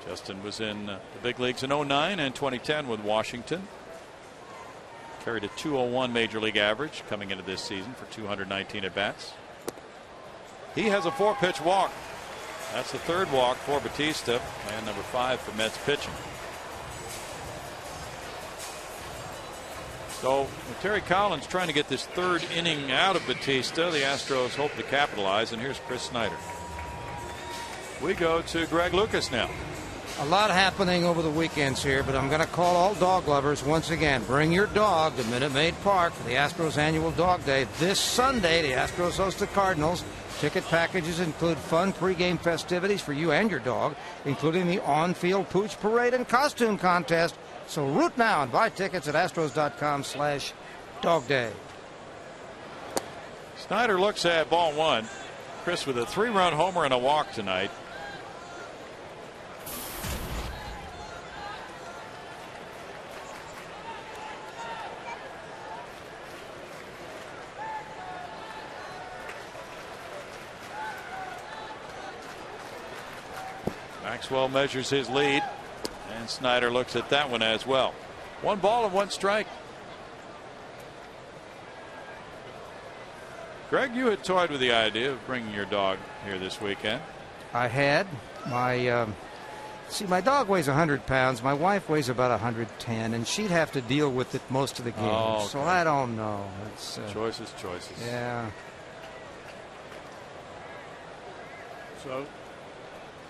Justin was in the big leagues in 09 and 2010 with Washington. Carried a .201 major league average coming into this season for 219 at-bats. He has a 4-pitch walk. That's the 3rd walk for Batista, and number 5 for Mets pitching. So with Terry Collins trying to get this 3rd inning out of Batista, the Astros hope to capitalize, and here's Chris Snyder. We go to Greg Lucas now. A lot happening over the weekends here, but I'm going to call all dog lovers once again. Bring your dog to Minute Maid Park for the Astros annual Dog Day. This Sunday, the Astros host the Cardinals. Ticket packages include fun pregame festivities for you and your dog, including the on-field pooch parade and costume contest. So root now and buy tickets at Astros.com/dogday. Snyder looks at ball one. Chris with a 3-run homer and a walk tonight. Maxwell measures his lead, and Snyder looks at that one as well. 1 ball and 1 strike. Greg, you had toyed with the idea of bringing your dog here this weekend. I had. My dog weighs 100 pounds. My wife weighs about 110, and she'd have to deal with it most of the games. Oh, okay. So I don't know. It's, choices. Yeah. So,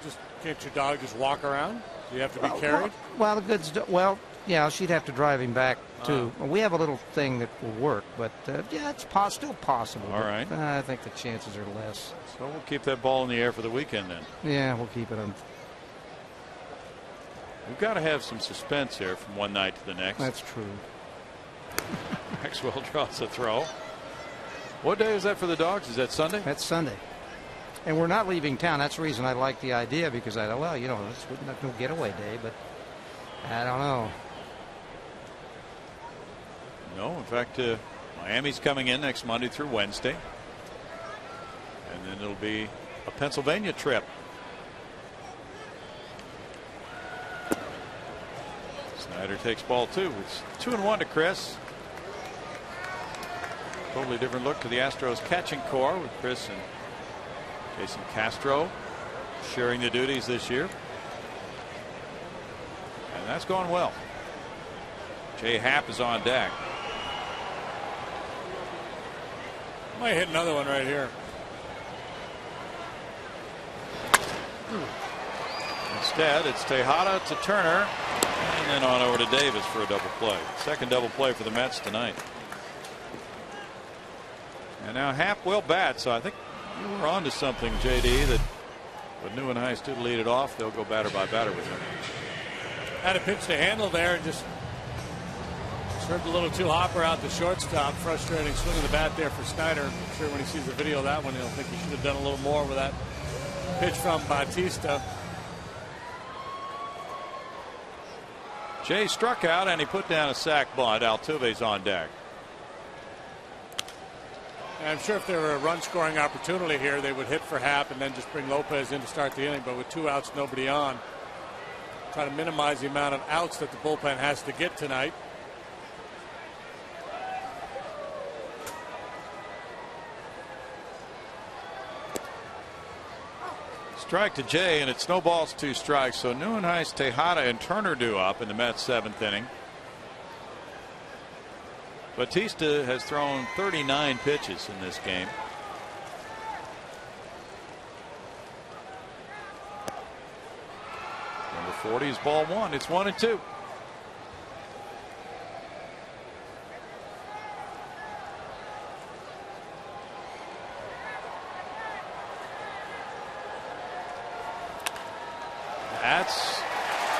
just can't your dog just walk around? Do you have to be carried? Well, yeah, she'd have to drive him back too. We have a little thing that will work, but yeah, it's still possible. All right. I think the chances are less. So we'll keep that ball in the air for the weekend then. Yeah, we'll keep it on. We've got to have some suspense here from one night to the next. That's true. Maxwell draws a throw. What day is that for the Dogs? Is that Sunday? That's Sunday. And we're not leaving town. That's the reason I like the idea, because I thought, well, you know, it's not no getaway day, but I don't know. No, in fact, Miami's coming in next Monday through Wednesday. And then it'll be a Pennsylvania trip. Snyder takes ball 2. It's 2-1 to Chris. Totally different look to the Astros catching core with Chris and Jason Castro sharing the duties this year. And that's gone well. Jay Happ is on deck. Might hit another one right here. Instead, it's Tejada to Turner, and then on over to Davis for a double play. Second double play for the Mets tonight. And now Happ will bat, so I think you were on to something, JD, that with NYN High to lead it off, they'll go batter by batter with him. Had a pitch to handle there and just served a little too hopper out the shortstop. Frustrating swing of the bat there for Snyder. I'm sure when he sees the video of that one, he'll think he should have done a little more with that pitch from Bautista. Jay struck out and he put down a sac bunt. Altuve's on deck. And I'm sure if there were a run scoring opportunity here, they would hit for Happ and then just bring Lopez in to start the inning. But with 2 outs, nobody on, try to minimize the amount of outs that the bullpen has to get tonight. Strike to Jay, and it snowballs 2 strikes. So NYN High's Tejada and Turner due up in the Mets' 7th inning. Bautista has thrown 39 pitches in this game. Number 40 is ball 1. It's 1-2. That's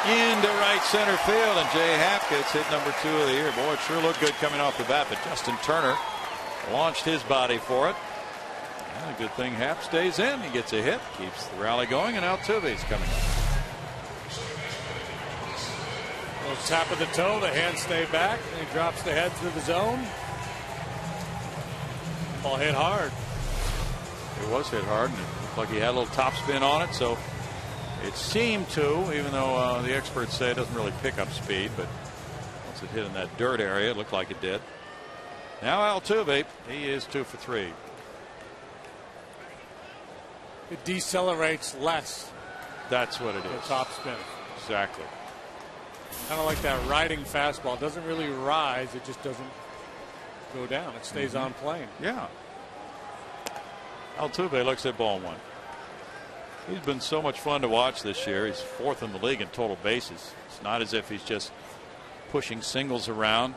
into right center field, and Jay Happ gets hit number 2 of the year. Boy, it sure looked good coming off the bat, but Justin Turner launched his body for it. And a good thing Happ stays in. He gets a hit, keeps the rally going, and Altuve's coming up. Little tap of the toe, the hands stay back, and he drops the head through the zone. Ball hit hard. It was hit hard, and it looked like he had a little top spin on it, so it seemed to, even though the experts say it doesn't really pick up speed, but once it hit in that dirt area, it looked like it did. Now Altuve, he is 2 for 3. It decelerates less. That's what it is. The top spin. Exactly. Kind of like that riding fastball. It doesn't really rise. It just doesn't go down. It stays on plane. Yeah. Altuve looks at ball 1. He's been so much fun to watch this year. He's 4th in the league in total bases. It's not as if he's just pushing singles around.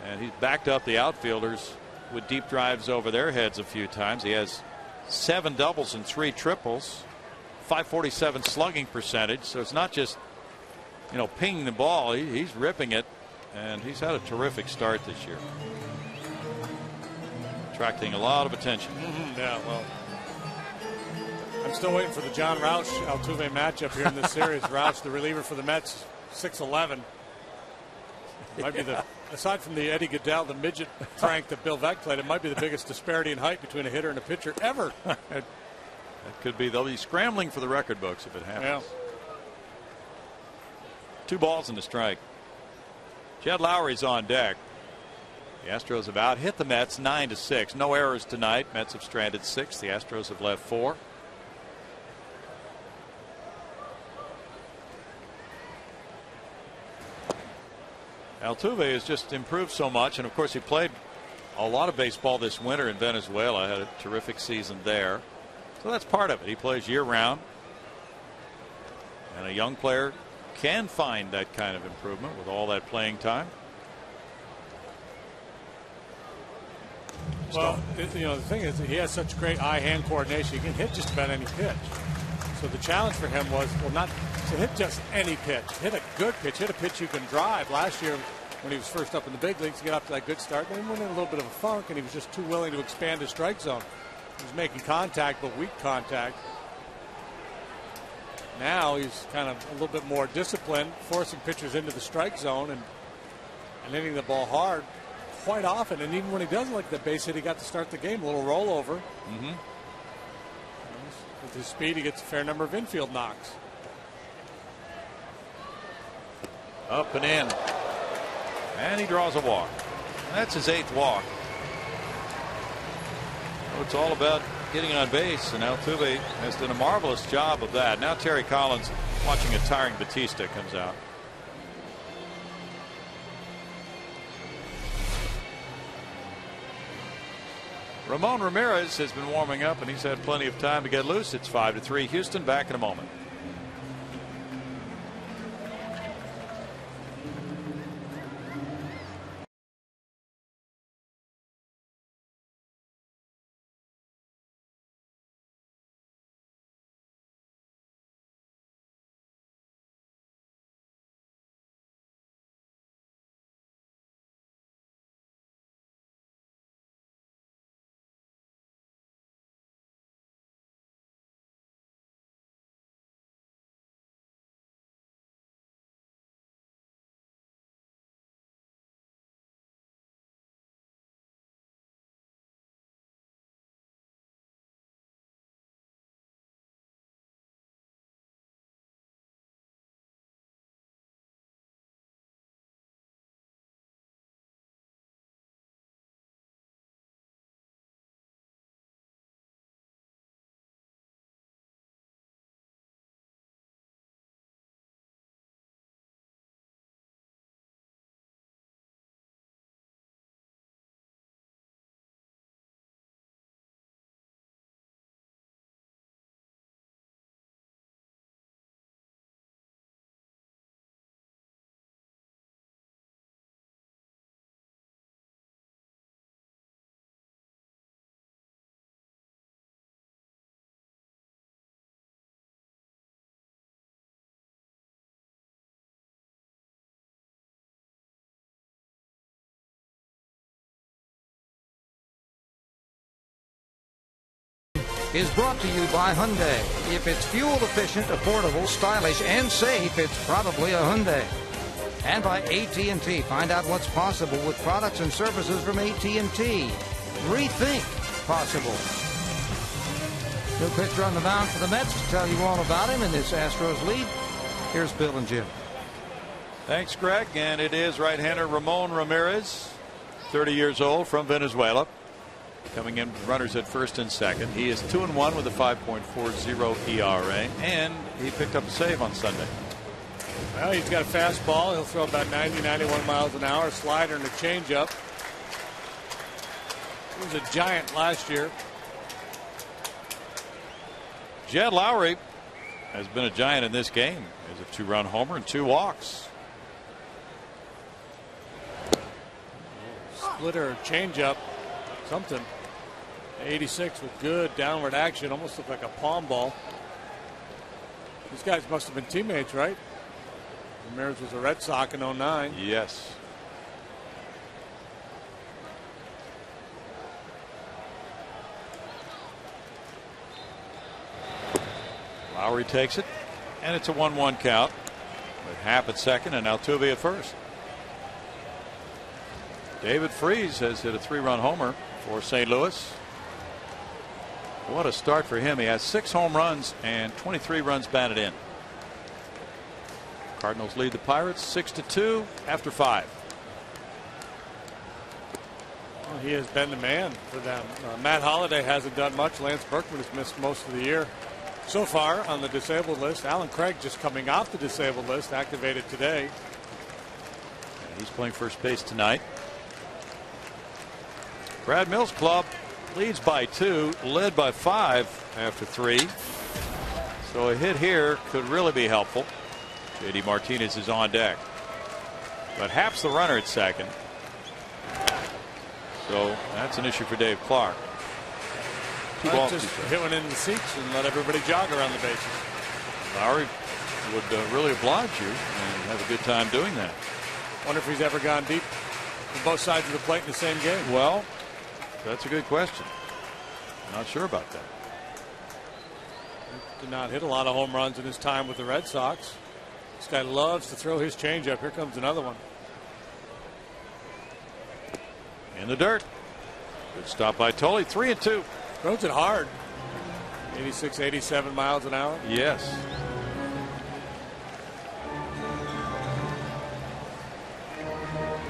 And he's backed up the outfielders with deep drives over their heads a few times. He has 7 doubles and 3 triples, 547 slugging percentage. So it's not just, you know, pinging the ball. He's ripping it, and he's had a terrific start this year, attracting a lot of attention. Yeah, well, I'm still waiting for the John Roush Altuve matchup here in this series. Roush, the reliever for the Mets, 6'11". Might be the, aside from the Eddie Goodell, the midget prank that Bill Veeck played, it might be the biggest disparity in height between a hitter and a pitcher ever. That could be. They'll be scrambling for the record books if it happens. Yeah. 2 balls and a strike. Jed Lowry's on deck. The Astros have out hit the Mets 9-6. No errors tonight. Mets have stranded 6. The Astros have left 4. Altuve has just improved so much, and of course he played a lot of baseball this winter in Venezuela. Had a terrific season there, so that's part of it. He plays year-round, and a young player can find that kind of improvement with all that playing time. Well, you know, the thing is, he has such great eye-hand coordination. He can hit just about any pitch. So the challenge for him was, well, not to hit just any pitch, hit a good pitch, hit a pitch you can drive. Last year, when he was first up in the big leagues, to get up to that good start, then he went in a little bit of a funk, and he was just too willing to expand his strike zone. He was making contact, but weak contact. Now he's kind of a little bit more disciplined, forcing pitchers into the strike zone and hitting the ball hard quite often. And even when he doesn't like the base hit, he got to start the game, a little rollover. With his speed, he gets a fair number of infield knocks. Up and in, and he draws a walk. That's his 8th walk. So it's all about getting on base, and Altuve has done a marvelous job of that. Now Terry Collins, watching a tiring Batista, comes out. Ramon Ramirez has been warming up, and he's had plenty of time to get loose. It's 5-3 Houston. Back in a moment. Is brought to you by Hyundai. If it's fuel efficient, affordable, stylish, and safe, it's probably a Hyundai. And by AT&T. Find out what's possible with products and services from AT&T. Rethink possible. New pitcher on the mound for the Mets. To tell you all about him in this Astros lead, here's Bill and Jim. Thanks, Greg. And it is right-hander Ramon Ramirez, 30 years old, from Venezuela. Coming in with runners at first and second. He is 2-1 with a 5.40 ERA, and he picked up a save on Sunday. Well, he's got a fastball. He'll throw about 90, 91 miles an hour, a slider and a changeup. He was a giant last year. Jed Lowry has been a giant in this game. There's a 2-run homer and 2 walks. Splitter changeup. something. 86 with good downward action. Almost looked like a palm ball. These guys must have been teammates, right? Ramirez was a Red Sox in 09. Yes. Lowry takes it, and it's a 1-1 count with Happ at second and Altuve at first. David Freese has hit a 3-run homer for St. Louis. What a start for him. He has 6 home runs and 23 runs batted in. Cardinals lead the Pirates 6-2 after 5. Well, he has been the man for them. Matt Holliday hasn't done much. Lance Berkman has missed most of the year so far on the disabled list. Alan Craig just coming off the disabled list, activated today. And he's playing first base tonight. Brad Mills' club leads by 2, led by 5 after 3. So a hit here could really be helpful. JD Martinez is on deck. But Happ's the runner at second. So that's an issue for Dave Clark. 2 balls. Just hit one in the seats and let everybody jog around the bases. Lowry would really oblige you and have a good time doing that. Wonder if he's ever gone deep from both sides of the plate in the same game. Well, that's a good question. Not sure about that. He did not hit a lot of home runs in his time with the Red Sox. This guy loves to throw his changeup. Here comes another one. In the dirt. Good stop by Tolley. 3-2. Throws it hard. 86, 87 miles an hour. Yes.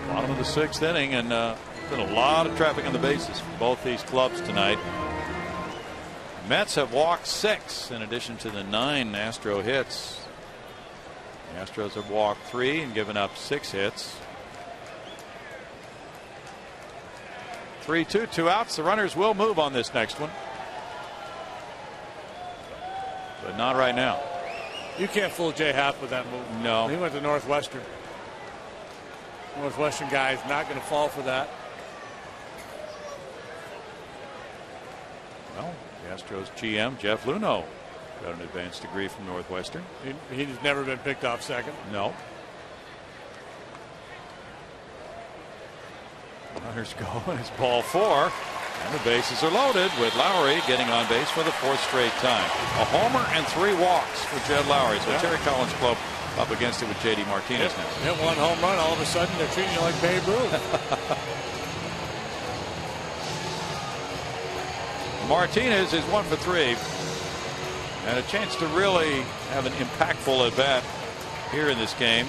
Bottom of the 6th inning, and been a lot of traffic on the bases for both these clubs tonight. Mets have walked 6 in addition to the 9 Astro hits. The Astros have walked 3 and given up 6 hits. 3-2, 2 outs. The runners will move on this next one, but not right now. You can't fool Jay Happ with that move. No. He went to Northwestern. Northwestern guy is not going to fall for that. Well, the Astros GM Jeff Luhnow got an advanced degree from Northwestern. He's never been picked off second. No. Runners go, and it's ball 4, and the bases are loaded with Lowry getting on base for the 4th straight time. A homer and 3 walks for Jed Lowry. So Terry Collins' club up against it with JD Martinez now. Hit 1 home run, all of a sudden they're treating you like Babe Ruth. Martinez is 1 for 3, and a chance to really have an impactful at bat here in this game.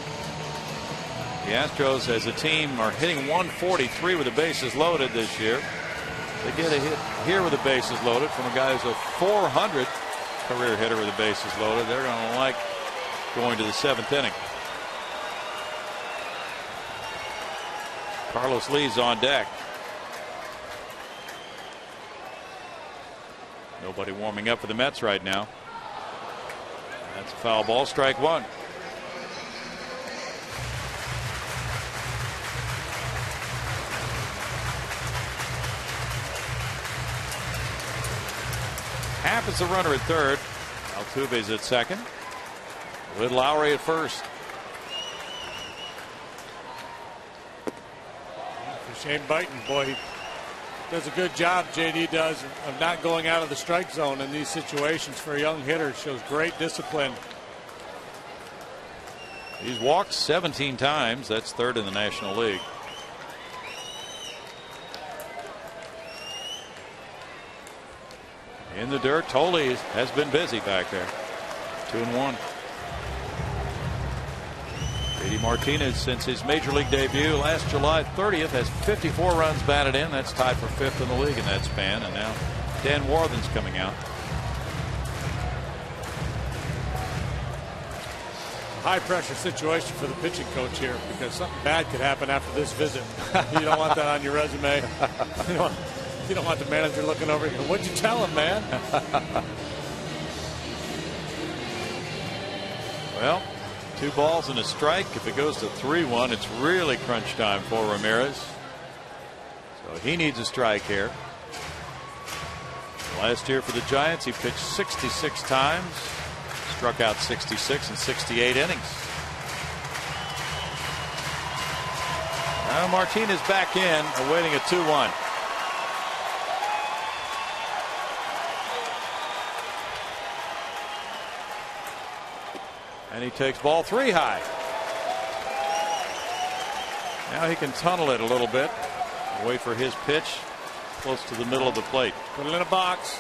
The Astros as a team are hitting 143 with the bases loaded this year. They get a hit here with the bases loaded from a guy who's a .400 career hitter with the bases loaded. They're going to like going to the 7th inning. Carlos Lee's on deck. Nobody warming up for the Mets right now. That's a foul ball, strike 1. Happ is the runner at third. Altuve's at second, with Lowry at first. For Shane Buyten, boy, he does a good job, JD does, of not going out of the strike zone in these situations for a young hitter. Shows great discipline. He's walked 17 times. That's 3rd in the National League. In the dirt, Tolley has been busy back there. 2-1. JD Martinez, since his major league debut last July 30th, has 54 runs batted in. That's tied for 5th in the league in that span. And now Dan Warthen's coming out. High pressure situation for the pitching coach here, because something bad could happen after this visit. You don't want that on your resume. You don't want the manager looking over and going, "What'd you tell him, man?" Well, 2 balls and a strike. If it goes to 3-1, it's really crunch time for Ramirez. So he needs a strike here. Last year for the Giants, he pitched 66 times, struck out 66 in 68 innings. Now Martinez back in, awaiting a 2-1. And he takes ball 3 high. Now he can tunnel it a little bit, wait for his pitch close to the middle of the plate. Put it in a box.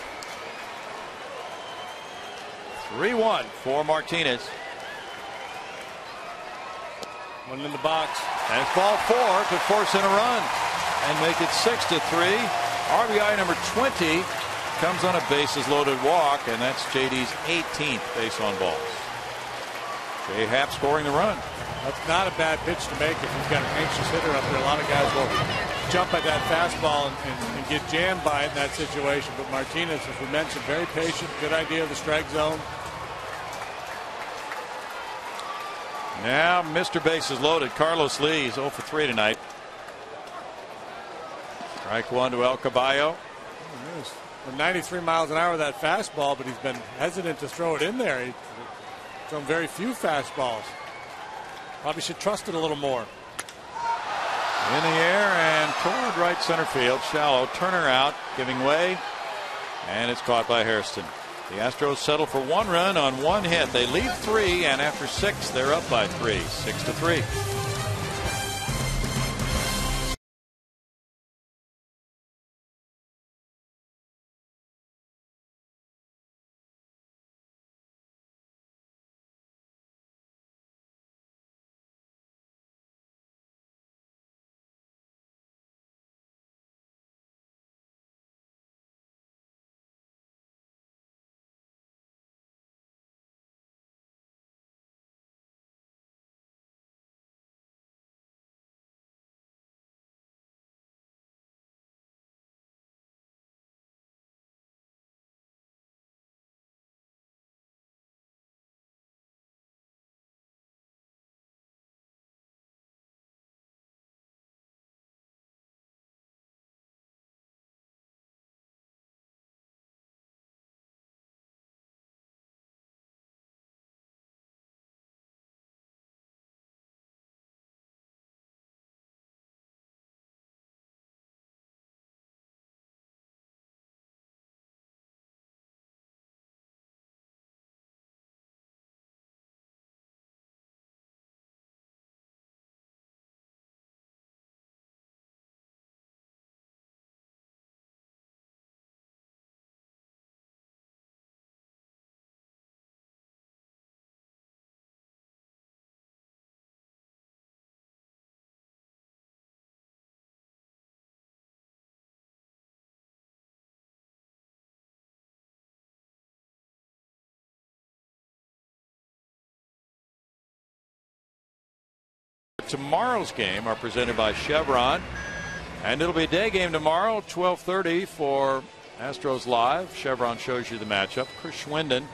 3-1 for Martinez. One in the box. And it's ball 4 to force in a run and make it 6-3. RBI number 20 comes on a bases loaded walk, and that's JD's 18th base on balls. Jay Happ scoring the run. That's not a bad pitch to make if he's got an anxious hitter up there. A lot of guys will jump at that fastball and get jammed by it in that situation. But Martinez, as we mentioned, very patient. Good idea of the strike zone. Now Mr. Bases loaded. Carlos Lee is 0 for 3 tonight. Strike 1 to El Caballo. Oh, 93 miles an hour that fastball, but he's been hesitant to throw it in there. He's thrown very few fastballs. Probably should trust it a little more. In the air and toward right center field. Shallow. Turner out, giving way, and it's caught by Hairston. The Astros settle for 1 run on 1 hit. They lead 3, and after 6, they're up by 3, 6-3. Tomorrow's game are presented by Chevron, and it'll be a day game tomorrow, 12:30 for Astros Live. Chevron shows you the matchup. Chris Schwinden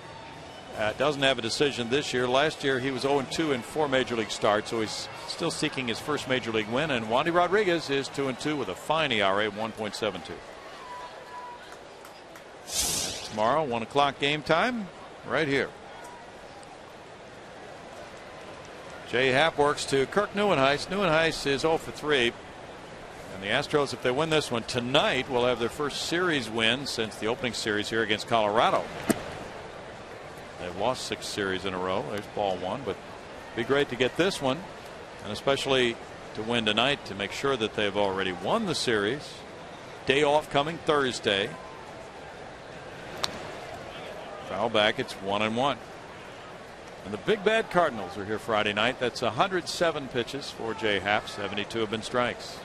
doesn't have a decision this year. Last year he was 0-2 in 4 major league starts, so he's still seeking his first major league win. And Wandy Rodriguez is 2-2 with a fine ERA of 1.72. Tomorrow, 1 o'clock game time, right here. Jay Happ works to Kirk Neuenhuis. Neuenhuis is 0 for 3. And the Astros, if they win this one tonight, will have their first series win since the opening series here against Colorado. They've lost 6 series in a row. There's ball 1, but it'd be great to get this one, and especially to win tonight to make sure that they've already won the series. Day off coming Thursday. Foul back. It's 1-1. And the big bad Cardinals are here Friday night. That's 107 pitches for Jay Happ. 72 have been strikes.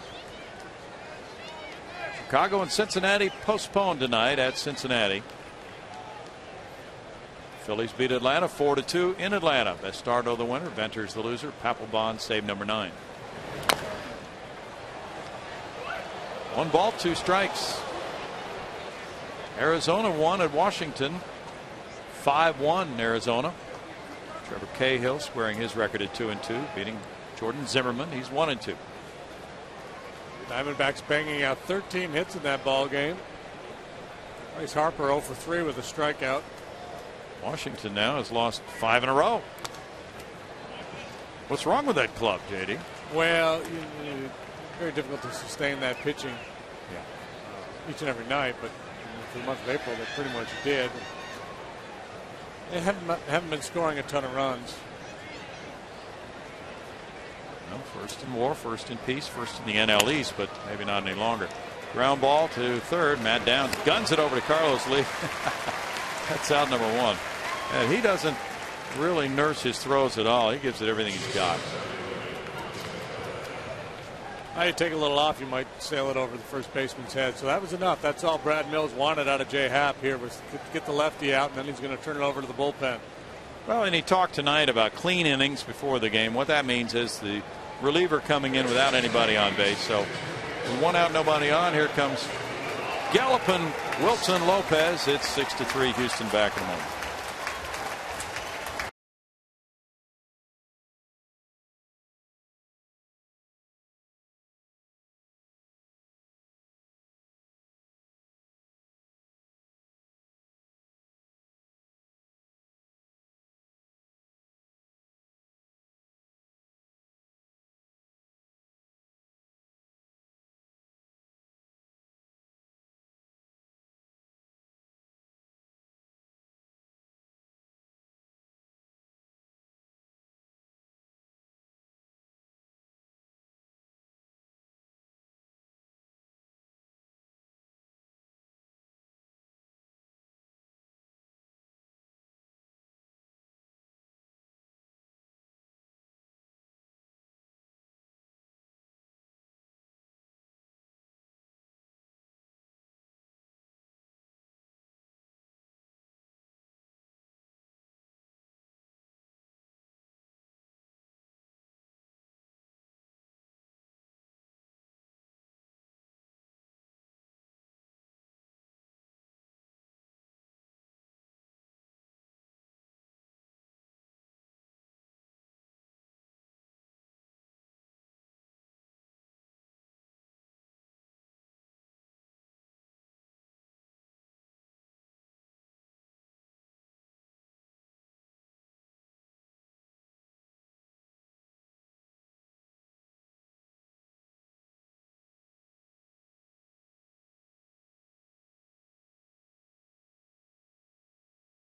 Chicago and Cincinnati postponed tonight at Cincinnati. Phillies beat Atlanta 4-2 in Atlanta. Bastardo the winner, Venters the loser. Papelbon save number 9. 1 ball, 2 strikes. Arizona won at Washington 5-1 in Arizona. Trevor Cahill squaring his record at 2-2, beating Jordan Zimmerman. He's 1-2. Diamondbacks banging out 13 hits in that ball game. Bryce Harper 0 for 3 with a strikeout. Washington now has lost 5 in a row. What's wrong with that club, JD? Well, very difficult to sustain that pitching each and every night, but for the month of April they pretty much did. They haven't been scoring a ton of runs. Well, first in WAR, first in peace, first in the NL East, but maybe not any longer. Ground ball to third. Matt Downs guns it over to Carlos Lee. That's out number 1. And he doesn't really nurse his throws at all. He gives it everything he's got. Now you take a little off, you might sail it over the first baseman's head. So that was enough. That's all Brad Mills wanted out of Jay Happ here, was to get the lefty out, and then he's going to turn it over to the bullpen. Well, and he talked tonight about clean innings before the game. What that means is the reliever coming in without anybody on base. So 1 out, nobody on. Here comes galloping Wilson Lopez. It's 6-3 Houston. Back in a moment.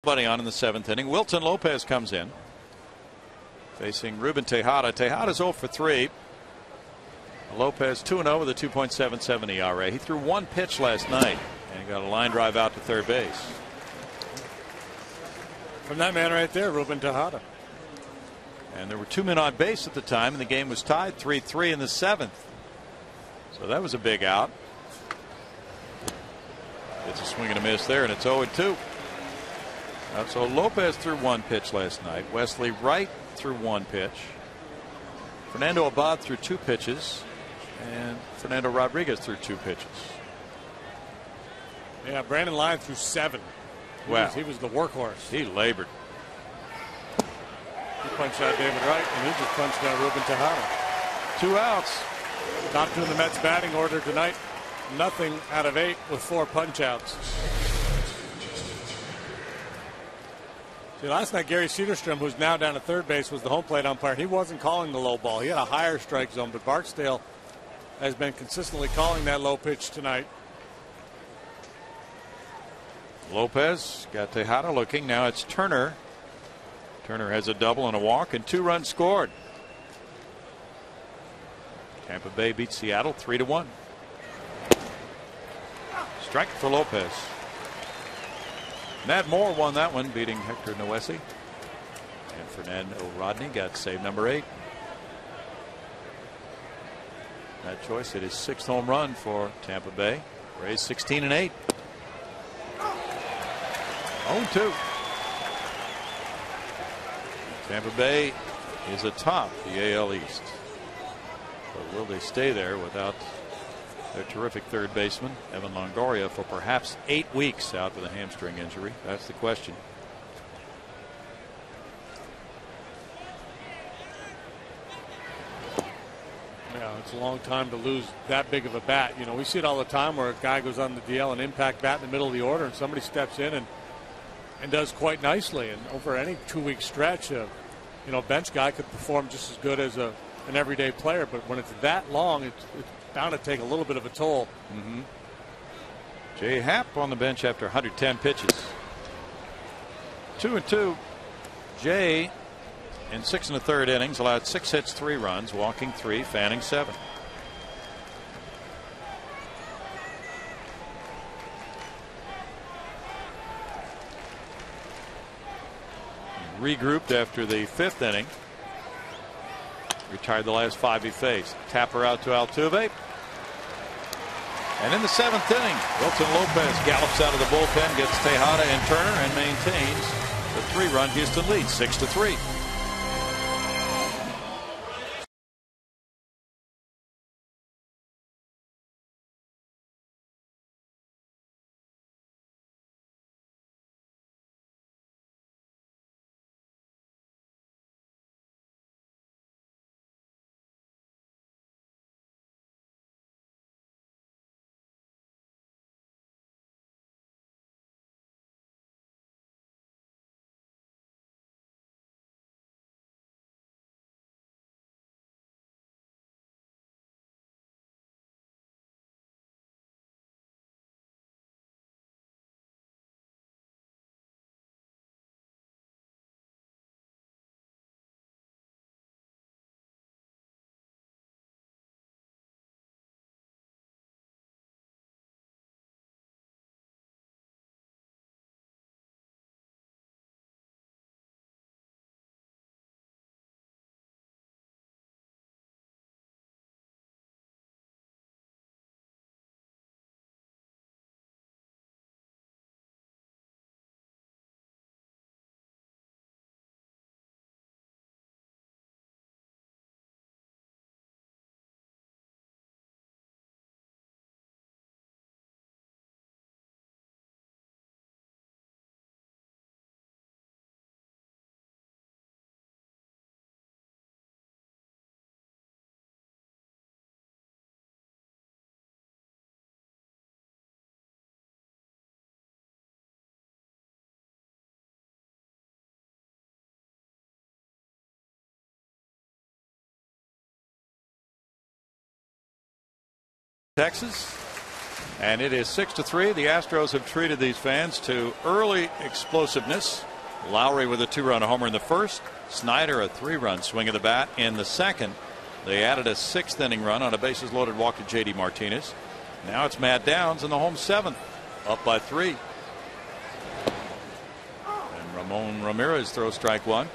On in the 7th inning. Wilson Lopez comes in facing Ruben Tejada. Tejada's 0 for 3. Lopez 2-0 with a 2.77 ERA. He threw 1 pitch last night and he got a line drive out to third base. From that man right there, Ruben Tejada. And there were 2 men on base at the time, and the game was tied 3-3 in the 7th. So that was a big out. It's a swing and a miss there, and it's 0-2. So Lopez threw 1 pitch last night. Wesley Wright threw 1 pitch. Fernando Abad threw 2 pitches. And Fernando Rodriguez threw 2 pitches. Yeah, Brandon Lyon threw 7. Wow. He was the workhorse. He labored. He punched out David Wright, and he just punched out Ruben Tejada. 2 outs. Top 2 in the Mets batting order tonight. Nothing out of 8 with 4 punch outs. See, last night Gary Cedarstrom, who's now down at third base, was the home plate umpire. He wasn't calling the low ball. He had a higher strike zone, but Barksdale has been consistently calling that low pitch tonight. Lopez got Tejada looking. Now it's Turner. Turner has a double and a walk and 2 runs scored. Tampa Bay beats Seattle 3-1. Strike for Lopez. Nat Moore won that one, beating Hector Noesi. And Fernando Rodney got save number 8. That choice hit his 6th home run for Tampa Bay. Rays 16-8. 0-2. Tampa Bay is atop the AL East. But will they stay there without their terrific third baseman, Evan Longoria, for perhaps 8 weeks out with a hamstring injury? That's the question. Yeah, It's a long time to lose that big of a bat. You know, we see it all the time where a guy goes on the DL and impact bat in the middle of the order, and somebody steps in and does quite nicely. And over any 2-week stretch, you know, bench guy could perform just as good as an everyday player. But when it's that long, it's bound to take a little bit of a toll. Mm-hmm. Jay Happ on the bench after 110 pitches. 2-2. Jay, in 6 1/3 innings, allowed 6 hits, 3 runs, walking 3, fanning 7. Regrouped after the 5th inning. Retired the last 5 he faced. Tapper out to Altuve. And in the 7th inning, Wilton Lopez gallops out of the bullpen, gets Tejada and Turner, and maintains the 3-run Houston lead, 6-3. Texas, and it is 6-3. The Astros have treated these fans to early explosiveness. Lowry with a 2-run homer in the first. Snyder a 3-run swing of the bat in the second. They added a 6th inning run on a bases loaded walk to J.D. Martinez. Now it's Matt Downs in the home 7th, up by 3. And Ramon Ramirez throws strike 1.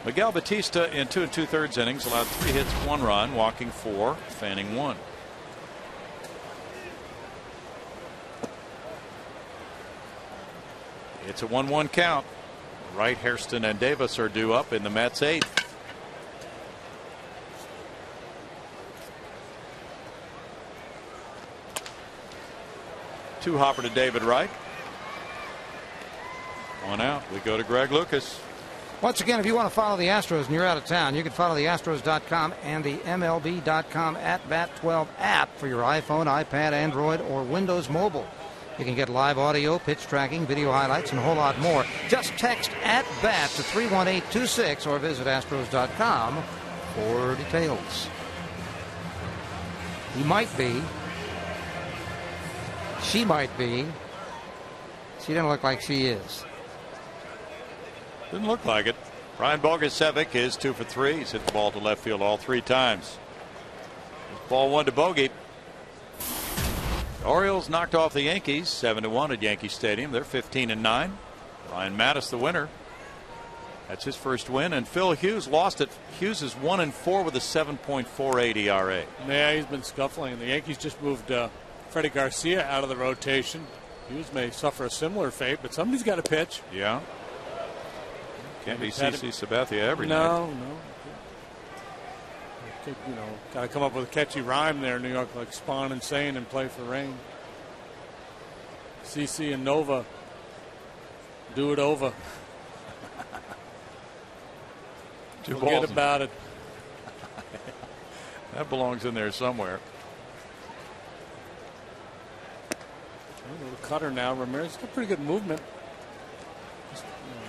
Miguel Batista in 2 2/3 innings allowed 3 hits, 1 run, walking 4, fanning 1. It's a 1-1 count. Wright, Hairston, and Davis are due up in the Mets 8th. Two hopper to David Wright. 1 out. We go to Greg Lucas. Once again, if you want to follow the Astros and you're out of town, you can follow the Astros.com and the MLB.com @Bat12 app for your iPhone, iPad, Android, or Windows Mobile. You can get live audio, pitch tracking, video highlights, and a whole lot more. Just text @BAT to 31826 or visit Astros.com for details. He might be. She might be. She doesn't look like she is. Didn't look like it. Ryan Bogusevic is 2 for 3. He's hit the ball to left field all 3 times. Ball 1 to Bogey. Orioles knocked off the Yankees 7-1 at Yankee Stadium. They're 15-9. Ryan Mattis the winner. That's his first win. And Phil Hughes lost it. Hughes is 1-4 with a 7.48 ERA. Yeah, he's been scuffling. And the Yankees just moved Freddie Garcia out of the rotation. Hughes may suffer a similar fate, but somebody's got to pitch. Yeah. Can't be CC Sabathia every night. No. You know, got to come up with a catchy rhyme there, New York, like Spawn Insane and Play for Rain. CC and Nova, do it over. Forget about it. That belongs in there somewhere. A little cutter now. Ramirez got pretty good movement.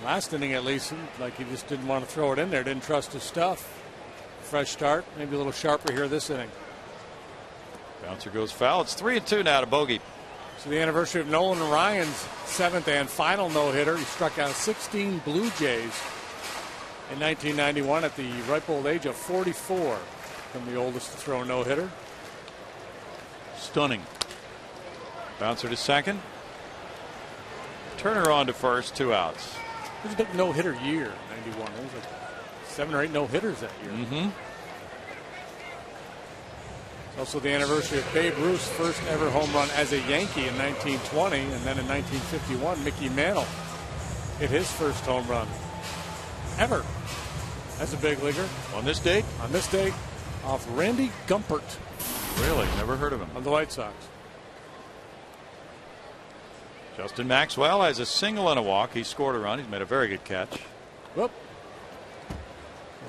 Last inning, at least, like he just didn't want to throw it in there. Didn't trust his stuff. Fresh start. Maybe a little sharper here this inning. Bouncer goes foul. It's 3-2 now to Bogey. So the anniversary of Nolan Ryan's 7th and final no-hitter. He struck out 16 Blue Jays in 1991 at the ripe old age of 44. From the oldest to throw a no-hitter. Stunning. Bouncer to second. Turner on to first. 2 outs. It was a big no-hitter year, 91. There was like 7 or 8 no-hitters that year. Mm-hmm. It's also the anniversary of Babe Ruth's first ever home run as a Yankee in 1920, and then in 1951, Mickey Mantle hit his first home run ever as a big leaguer. On this date? On this date, off Randy Gumpert. Really? Never heard of him. On the White Sox. Justin Maxwell has a single and a walk. He scored a run. He's made a very good catch. Whoop. A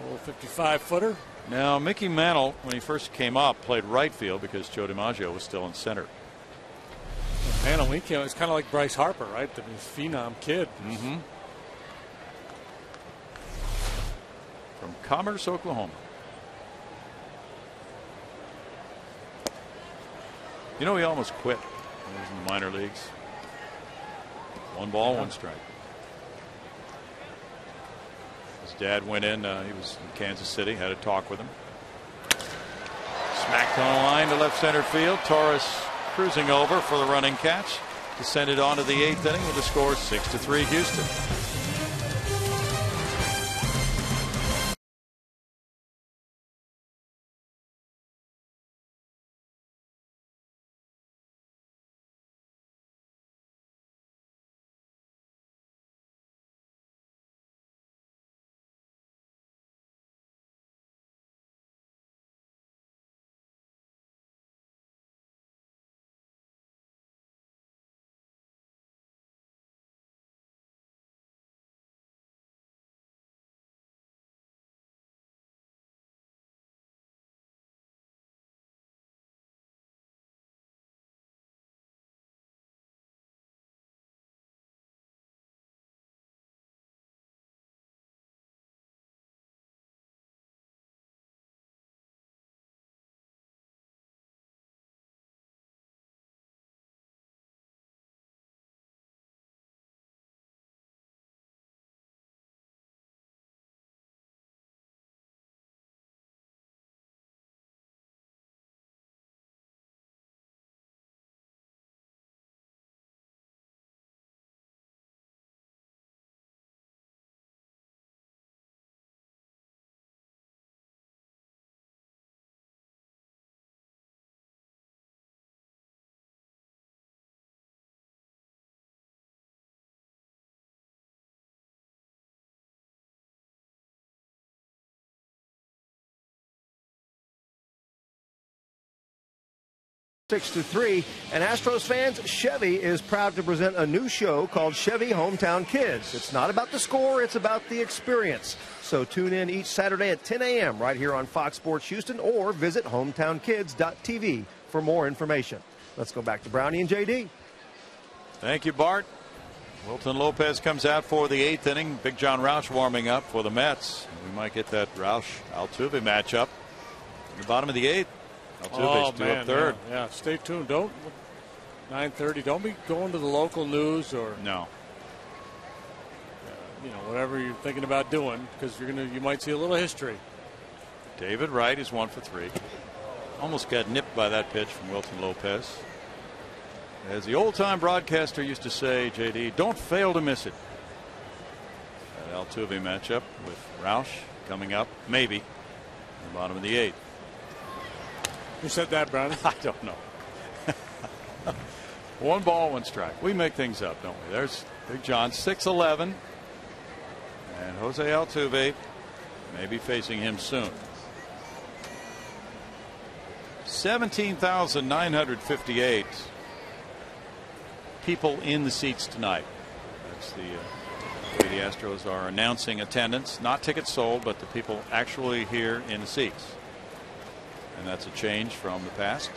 little 55-footer. Now, Mickey Mantle, when he first came up, played right field because Joe DiMaggio was still in center. Mantle, when he came, it's kind of like Bryce Harper, right? The phenom kid. Mm-hmm. From Commerce, Oklahoma. You know, he almost quit when he was in the minor leagues. 1 ball, 1 strike. His dad went in. He was in Kansas City. Had a talk with him. Smacked on a line to left center field. Torres cruising over for the running catch. Descended onto the 8th inning with the score 6-3 Houston. Six to 3, and Astros fans, Chevy is proud to present a new show called Chevy Hometown Kids. It's not about the score, it's about the experience. So tune in each Saturday at 10 a.m. right here on Fox Sports Houston, or visit hometownkids.tv for more information. Let's go back to Brownie and JD. Thank you, Bart. Wilton Lopez comes out for the 8th inning. Big John Roush warming up for the Mets. We might get that Roush-Altuve matchup in the bottom of the 8th. Altuve's due up third. Yeah, stay tuned. Don't 9:30. Don't be going to the local news or whatever you're thinking about doing, because you might see a little history. David Wright is 1 for 3. Almost got nipped by that pitch from Wilton Lopez. As the old-time broadcaster used to say, JD, don't fail to miss it. That Altuve matchup with Roush coming up, maybe, in the bottom of the 8th. Who said that, Brownie? I don't know. 1 ball, 1 strike. We make things up, don't we? There's Big John, 6'11", and Jose Altuve may be facing him soon. 17,958 people in the seats tonight. That's the way the Astros are announcing attendance. Not tickets sold, but the people actually here in the seats. and that's a change from the past.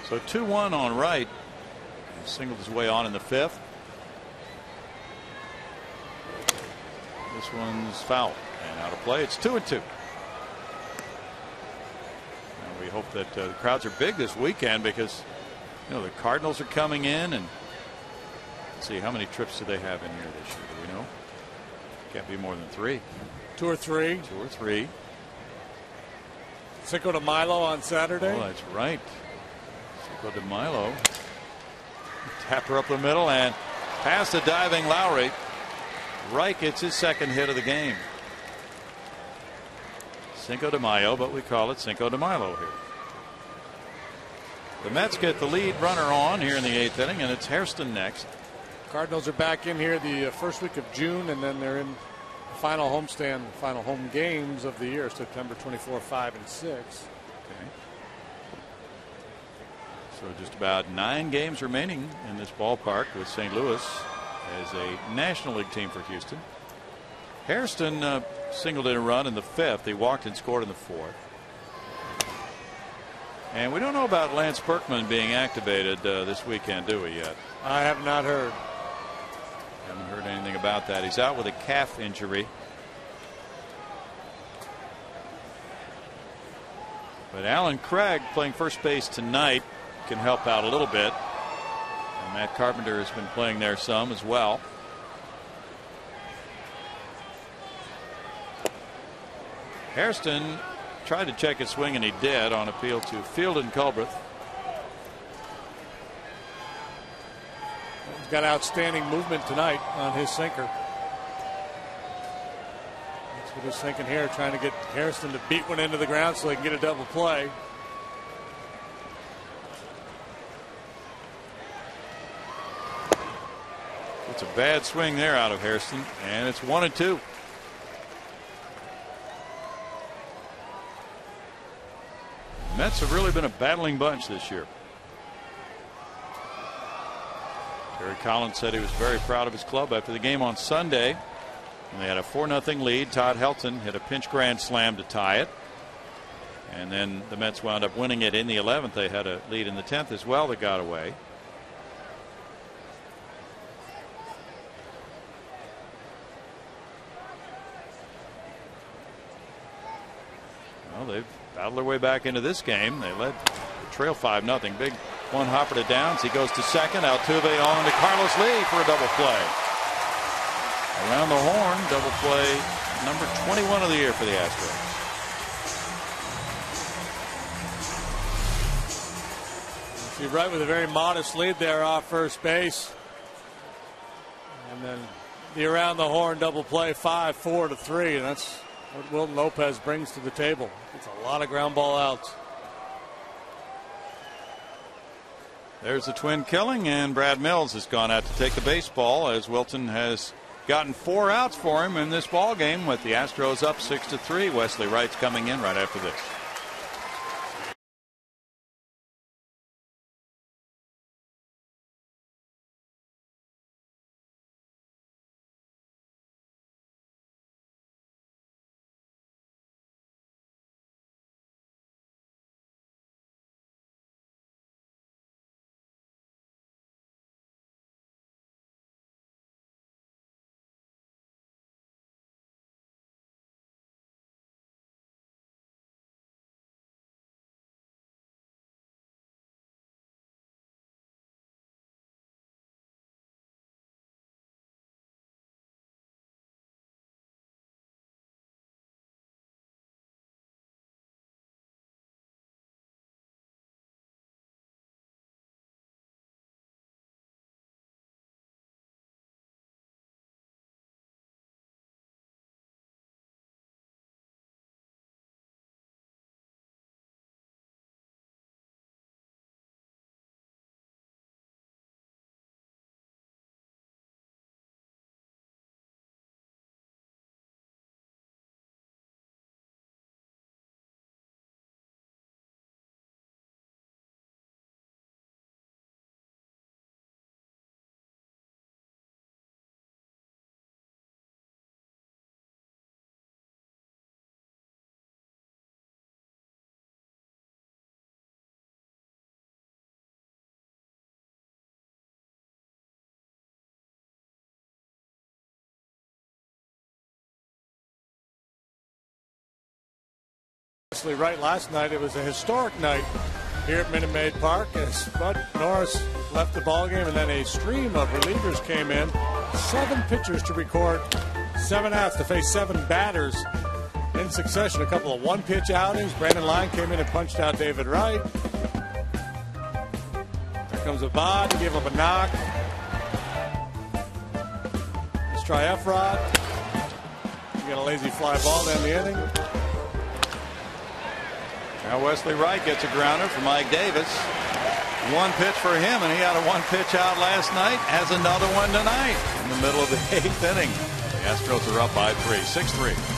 So 2-1 on Wright. He singled his way on in the 5th. This one's foul and out of play. It's 2-2. And we hope that the crowds are big this weekend because the Cardinals are coming in, and let's see, how many trips do they have in here this year? Do we know? Can't be more than 3. 2 or 3. 2 or 3. Cinco de Milo on Saturday. Oh, that's right. Cinco de Milo. Tap her up the middle and past the diving Lowry. Wright gets his 2nd hit of the game. Cinco de Mayo, but we call it Cinco de Milo here. The Mets get the lead runner on here in the 8th inning, and it's Hairston next. Cardinals are back in here the first week of June, and then they're in the final homestand, final home games of the year, September 24, 5, and 6. Okay. So just about 9 games remaining in this ballpark with St. Louis as a National League team for Houston. Hairston singled in a run in the 5th. He walked and scored in the 4th. And we don't know about Lance Berkman being activated this weekend, do we yet? I have not heard. Haven't heard anything about that. He's out with a calf injury. But Alan Craig, playing first base tonight, can help out a little bit. And Matt Carpenter has been playing there some as well. Hairston tried to check his swing, and he did on appeal to Field and Culbreth. He's got outstanding movement tonight on his sinker. That's what he's thinking here, trying to get Hairston to beat one into the ground so they can get a double play. It's a bad swing there out of Hairston, and it's 1-2. Mets have really been a battling bunch this year. Terry Collins said he was very proud of his club after the game on Sunday. And they had a 4-0 lead. Todd Helton hit a pinch grand slam to tie it. And then the Mets wound up winning it in the 11th. They had a lead in the 10th as well that got away. Well, they've battled their way back into this game. They led the trail 5-0. Big one hopper to Downs. He goes to second. Altuve on to Carlos Lee for a double play. Around the horn, double play number 21 of the year for the Astros. See, Wright with a very modest lead there off first base. And then the around the horn double play, 5-4-3, and that's what Wilton Lopez brings to the table. It's a lot of ground ball outs. There's the twin killing, and Brad Mills has gone out to take the baseball as Wilton has gotten 4 outs for him in this ball game with the Astros up 6-3. Wesley Wright's coming in right after this. Right, last night it was a historic night here at Minute Maid Park as Bud Norris left the ballgame, and then a stream of relievers came in. 7 pitchers to record 7 outs to face 7 batters in succession. A couple of one-pitch outings. Brandon Line came in and punched out David Wright. There comes Abad to give up a knock. Let's try Efrod. You got a lazy fly ball down the inning. Now Wesley Wright gets a grounder for Mike Davis. 1 pitch for him, and he had a 1-pitch out last night. Has another one tonight in the middle of the 8th inning. The Astros are up by 3, 6-3.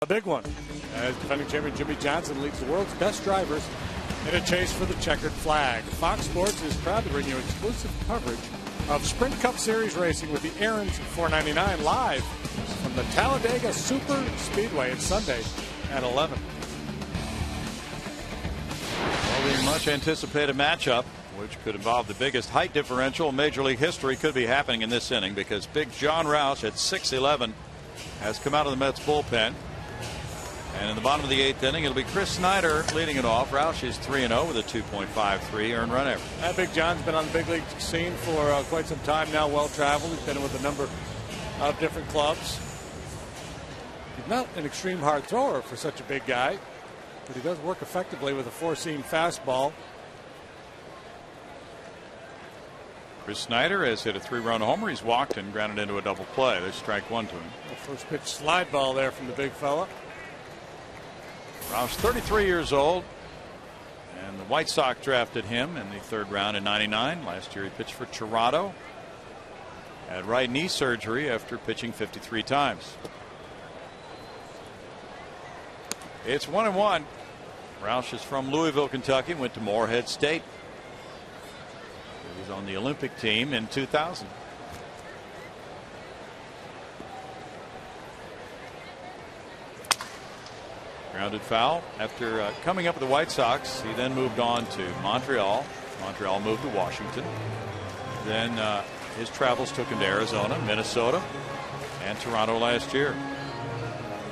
A big one, as defending champion Jimmy Johnson leads the world's best drivers in a chase for the checkered flag. Fox Sports is proud to bring you exclusive coverage of Sprint Cup Series racing with the Aaron's 499 live from the Talladega Super Speedway. It's Sunday at 11. Well, the much anticipated matchup, which could involve the biggest height differential in Major League history, could be happening in this inning because big John Roush at 6'11" has come out of the Mets bullpen. And in the bottom of the 8th inning, it'll be Chris Snyder leading it off. Roush is 3-0 with a 2.53 earned run average. Big John's been on the big league scene for quite some time now, well traveled. He's been with a number of different clubs. He's not an extreme hard thrower for such a big guy, but he does work effectively with a 4-seam fastball. Chris Snyder has hit a 3-run homer. He's walked and grounded into a double play. There's strike 1 to him. The first pitch slide ball there from the big fella. Roush, 33 years old, and the White Sox drafted him in the 3rd round in '99. Last year he pitched for Toronto. Had right knee surgery after pitching 53 times. It's 1-1. Roush is from Louisville, Kentucky, went to Morehead State. He was on the Olympic team in 2000. Grounded foul. After coming up with the White Sox, he then moved on to Montreal. Montreal moved to Washington. Then his travels took him to Arizona, Minnesota, and Toronto last year.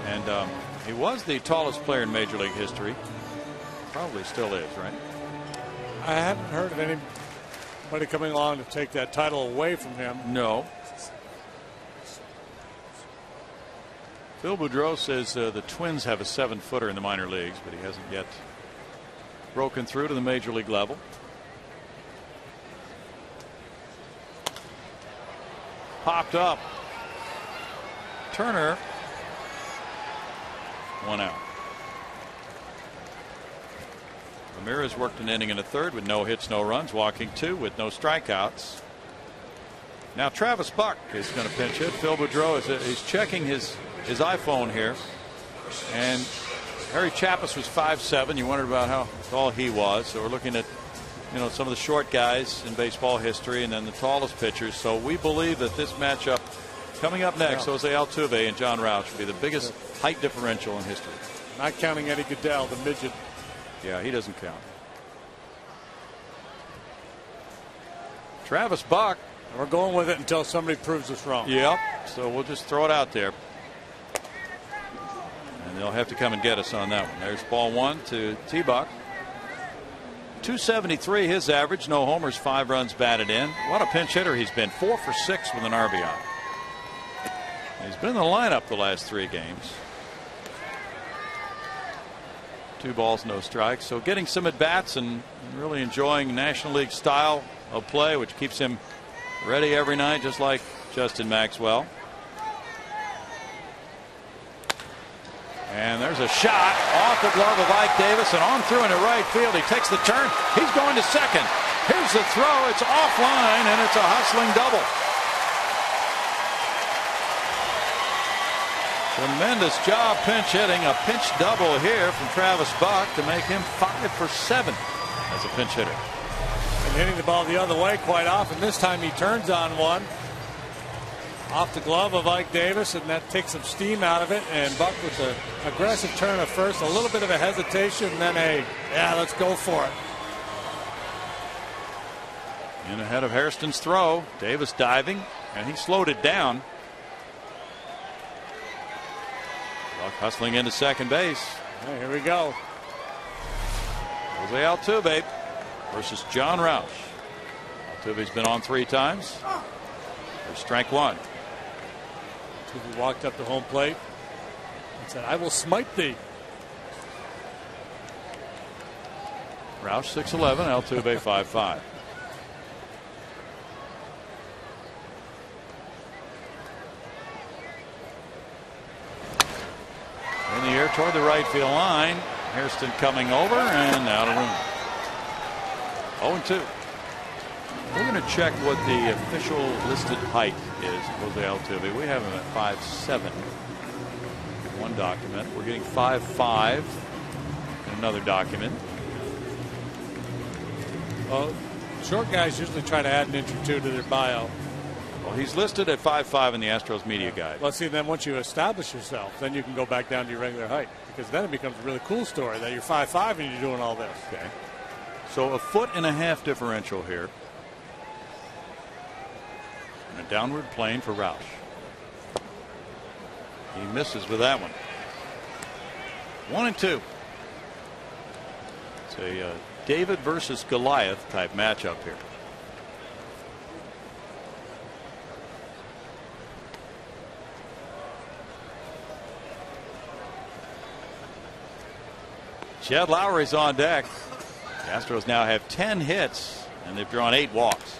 And he was the tallest player in Major League history. Probably still is, right? I haven't heard of anybody coming along to take that title away from him. No. Phil Boudreau says the Twins have a 7-footer in the minor leagues, but he hasn't yet broken through to the major league level. Popped up. Turner. 1 out. Ramirez worked an inning and a third with no hits, no runs, walking 2 with no strikeouts. Now Travis Buck is going to pinch hit. Phil Boudreau is checking his iPhone here, and Harry Chappis was 5'7". You wondered about how tall he was. So we're looking at, you know, some of the short guys in baseball history and then the tallest pitchers. So we believe that this matchup coming up next, Jose Altuve and John Roush, will be the biggest height differential in history. Not counting Eddie Goodell, the midget. Yeah, he doesn't count. Travis Buck. And we're going with it until somebody proves us wrong. Yep. So we'll just throw it out there. And they'll have to come and get us on that one. There's ball one to T-Buck. 273 his average. No homers, 5 runs batted in. What a pinch hitter he's been. 4 for 6 with an RBI. He's been in the lineup the last 3 games. 2 balls, no strikes. So getting some at bats and really enjoying National League style of play, which keeps him ready every night, just like Justin Maxwell. And there's a shot off the glove of Ike Davis and on through into right field. He takes the turn. He's going to second. Here's the throw. It's offline and it's a hustling double. Tremendous job pinch hitting. A pinch double here from Travis Buck to make him 5 for 7 as a pinch hitter. And hitting the ball the other way quite often. This time he turns on one off the glove of Ike Davis, and that takes some steam out of it. And Buck with an aggressive turn at first, a little bit of a hesitation, and then let's go for it. In ahead of Hairston's throw. Davis diving, and he slowed it down. Buck hustling into second base. Hey, here we go. Jose Altuve versus John Roush. Altuve's been on 3 times. There's strike 1. Altuve walked up to home plate and said, "I will smite thee." Roush 6'11", Altuve 5'5". In the air toward the right field line. Hairston coming over and out of room. 0-2. We're going to check what the official listed height is, Jose Altuve. We have him at 5'7". One document. We're getting 5'5" in another document. Well, short guys usually try to add an inch or 2 to their bio. Well, he's listed at 5'5" in the Astros media guide. Well, see, then once you establish yourself, then you can go back down to your regular height, because then it becomes a really cool story that you're 5'5" and you're doing all this. Okay. So a 1.5 foot differential here. And a downward plane for Roush. He misses with that one. 1-2. It's a David versus Goliath type matchup here. Jed Lowry's on deck. The Astros now have 10 hits and they've drawn 8 walks.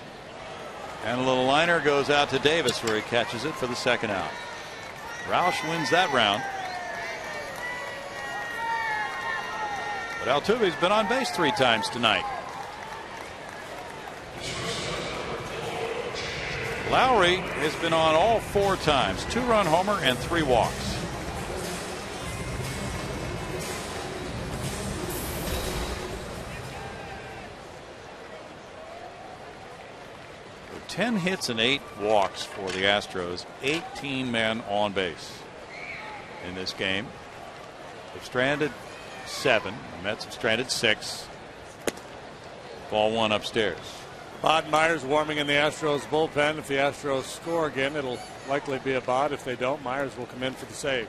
And a little liner goes out to Davis where he catches it for the second out. Roush wins that round. But Altuve's been on base 3 times tonight. Lowry has been on all 4 times. 2-run homer and 3 walks. 10 hits and 8 walks for the Astros. 18 men on base in this game. They've stranded 7. The Mets have stranded 6. Ball 1 upstairs. Bob Myers warming in the Astros bullpen. If the Astros score again, it'll likely be a Bod. If they don't, Myers will come in for the save.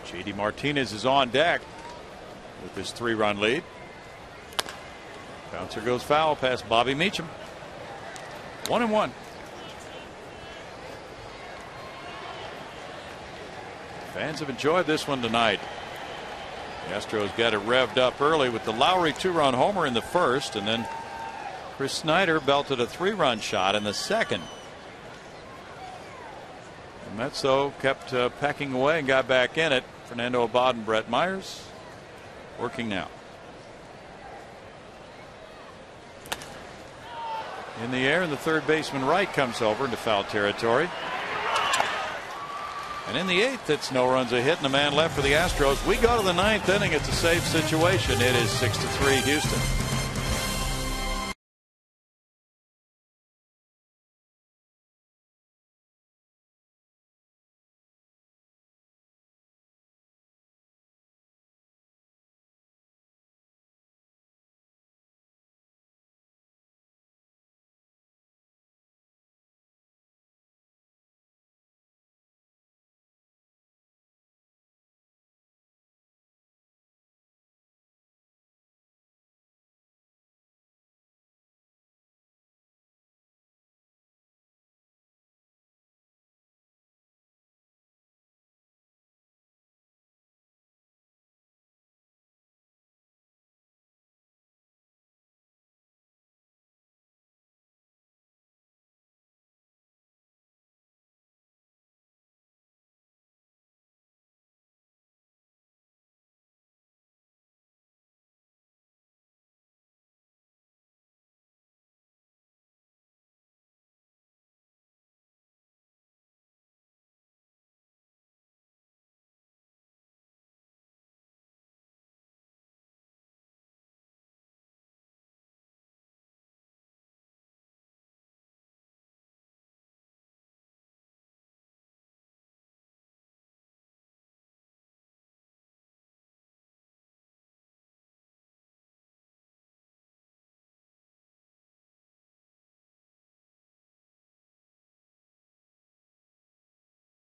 J.D. Martinez is on deck with this 3-run lead. Bouncer goes foul past Bobby Meacham. 1-1. Fans have enjoyed this one tonight. The Astros got it revved up early with the Lowry 2-run homer in the first, and then Chris Snyder belted a 3-run shot in the second. The Mets, though, kept pecking away and got back in it. Fernando Abad and Brett Myers working now. In the air, and the third baseman right comes over into foul territory. And in the 8th, it's no runs a hit and a man left for the Astros. We go to the 9th inning. It's a safe situation. It is 6-3 Houston.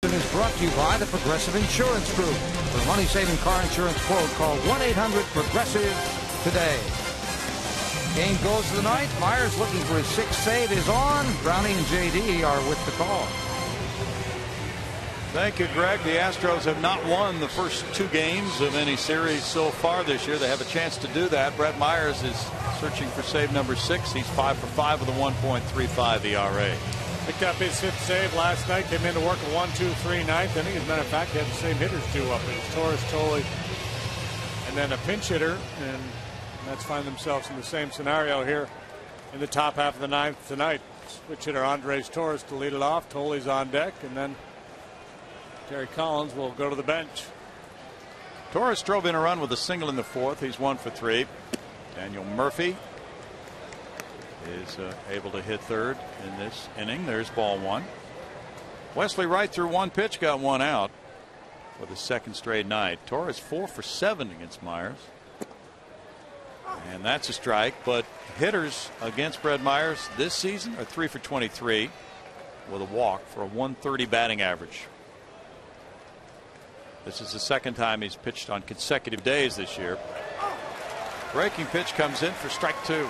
Is brought to you by the Progressive Insurance Group. For a money-saving car insurance quote, call 1-800-PROGRESSIVE today. Game goes to the 9th. Myers looking for his 6th save is on. Brownie and J.D. are with the call. Thank you, Greg. The Astros have not won the first 2 games of any series so far this year. They have a chance to do that. Brett Myers is searching for save number 6. He's 5 for 5 with a 1.35 ERA. Picked up his 5th save last night. Came in to work a 1-2-3 9th inning. As a matter of fact, he had the same hitters due up. It was Torres, Tolley, and then a pinch hitter. And Mets find themselves in the same scenario here in the top half of the 9th tonight. Switch hitter Andres Torres to lead it off. Tolley's on deck, and then Terry Collins will go to the bench. Torres drove in a run with a single in the 4th. He's 1 for 3. Daniel Murphy is able to hit 3rd in this inning. There's ball 1. Wesley Wright threw 1 pitch, got 1 out for the 2nd straight night. Torres 4 for 7 against Myers. And that's a strike, but hitters against Brett Myers this season are 3 for 23 with a walk for a 130 batting average. This is the 2nd time he's pitched on consecutive days this year. Breaking pitch comes in for strike 2.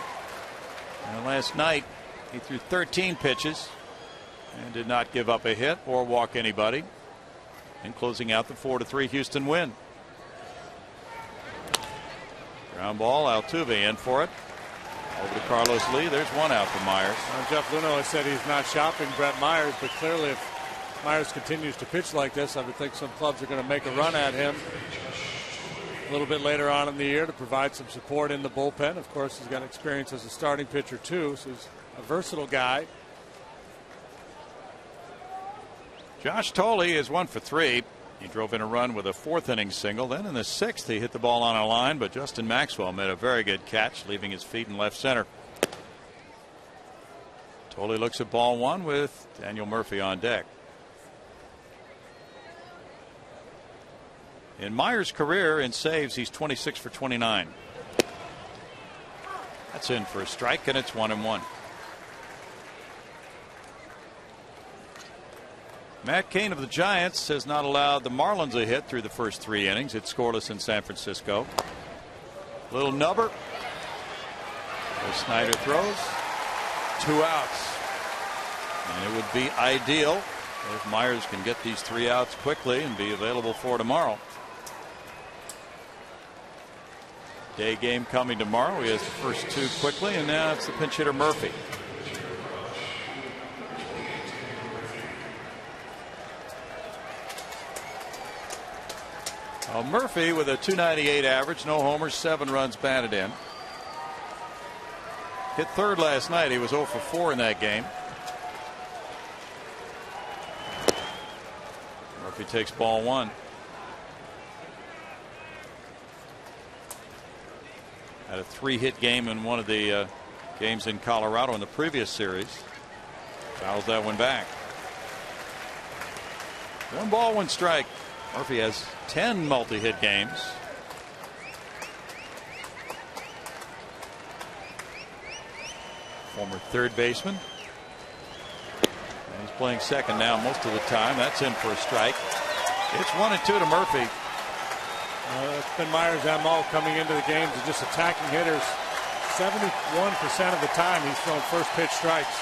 And last night he threw 13 pitches and did not give up a hit or walk anybody, and closing out the 4-3 Houston win. Ground ball, Altuve in for it. Over to Carlos Lee. There's 1 out for Myers. Jeff Luhnow has said he's not shopping Brett Myers, but clearly if Myers continues to pitch like this, I would think some clubs are going to make a run at him a little bit later on in the year to provide some support in the bullpen. Of course, he's got experience as a starting pitcher too, so he's a versatile guy. Josh Tolley is 1 for 3. He drove in a run with a 4th inning single. Then in the 6th he hit the ball on a line, but Justin Maxwell made a very good catch, leaving his feet in left center. Tolley looks at ball 1 with Daniel Murphy on deck. In Myers' career in saves, he's 26 for 29. That's in for a strike, and it's 1-1. Matt Cain of the Giants has not allowed the Marlins a hit through the first 3 innings. It's scoreless in San Francisco. Little nubber. As Snyder throws. 2 outs. And it would be ideal if Myers can get these 3 outs quickly and be available for tomorrow. Day game coming tomorrow. He has the first 2 quickly, and now it's the pinch hitter Murphy. Murphy with a .298 average, no homers, 7 runs batted in. Hit 3rd last night. He was 0 for 4 in that game. Murphy takes ball one. Had a 3-hit game in one of the games in Colorado in the previous series. Fouls that one back. 1 ball, 1 strike. Murphy has 10 multi-hit games. Former third baseman. And he's playing second now most of the time. That's in for a strike. It's 1-2 to Murphy. It's been Myers' MO coming into the games and just attacking hitters. 71% of the time he's throwing first pitch strikes.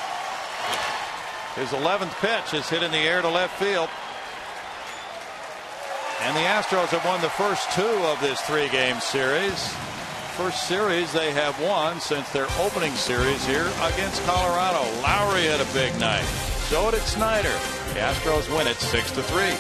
His 11th pitch is hit in the air to left field. And the Astros have won the first 2 of this 3-game series. First series they have won since their opening series here against Colorado. Lowry had a big night. So did Snyder. The Astros win it 6-3.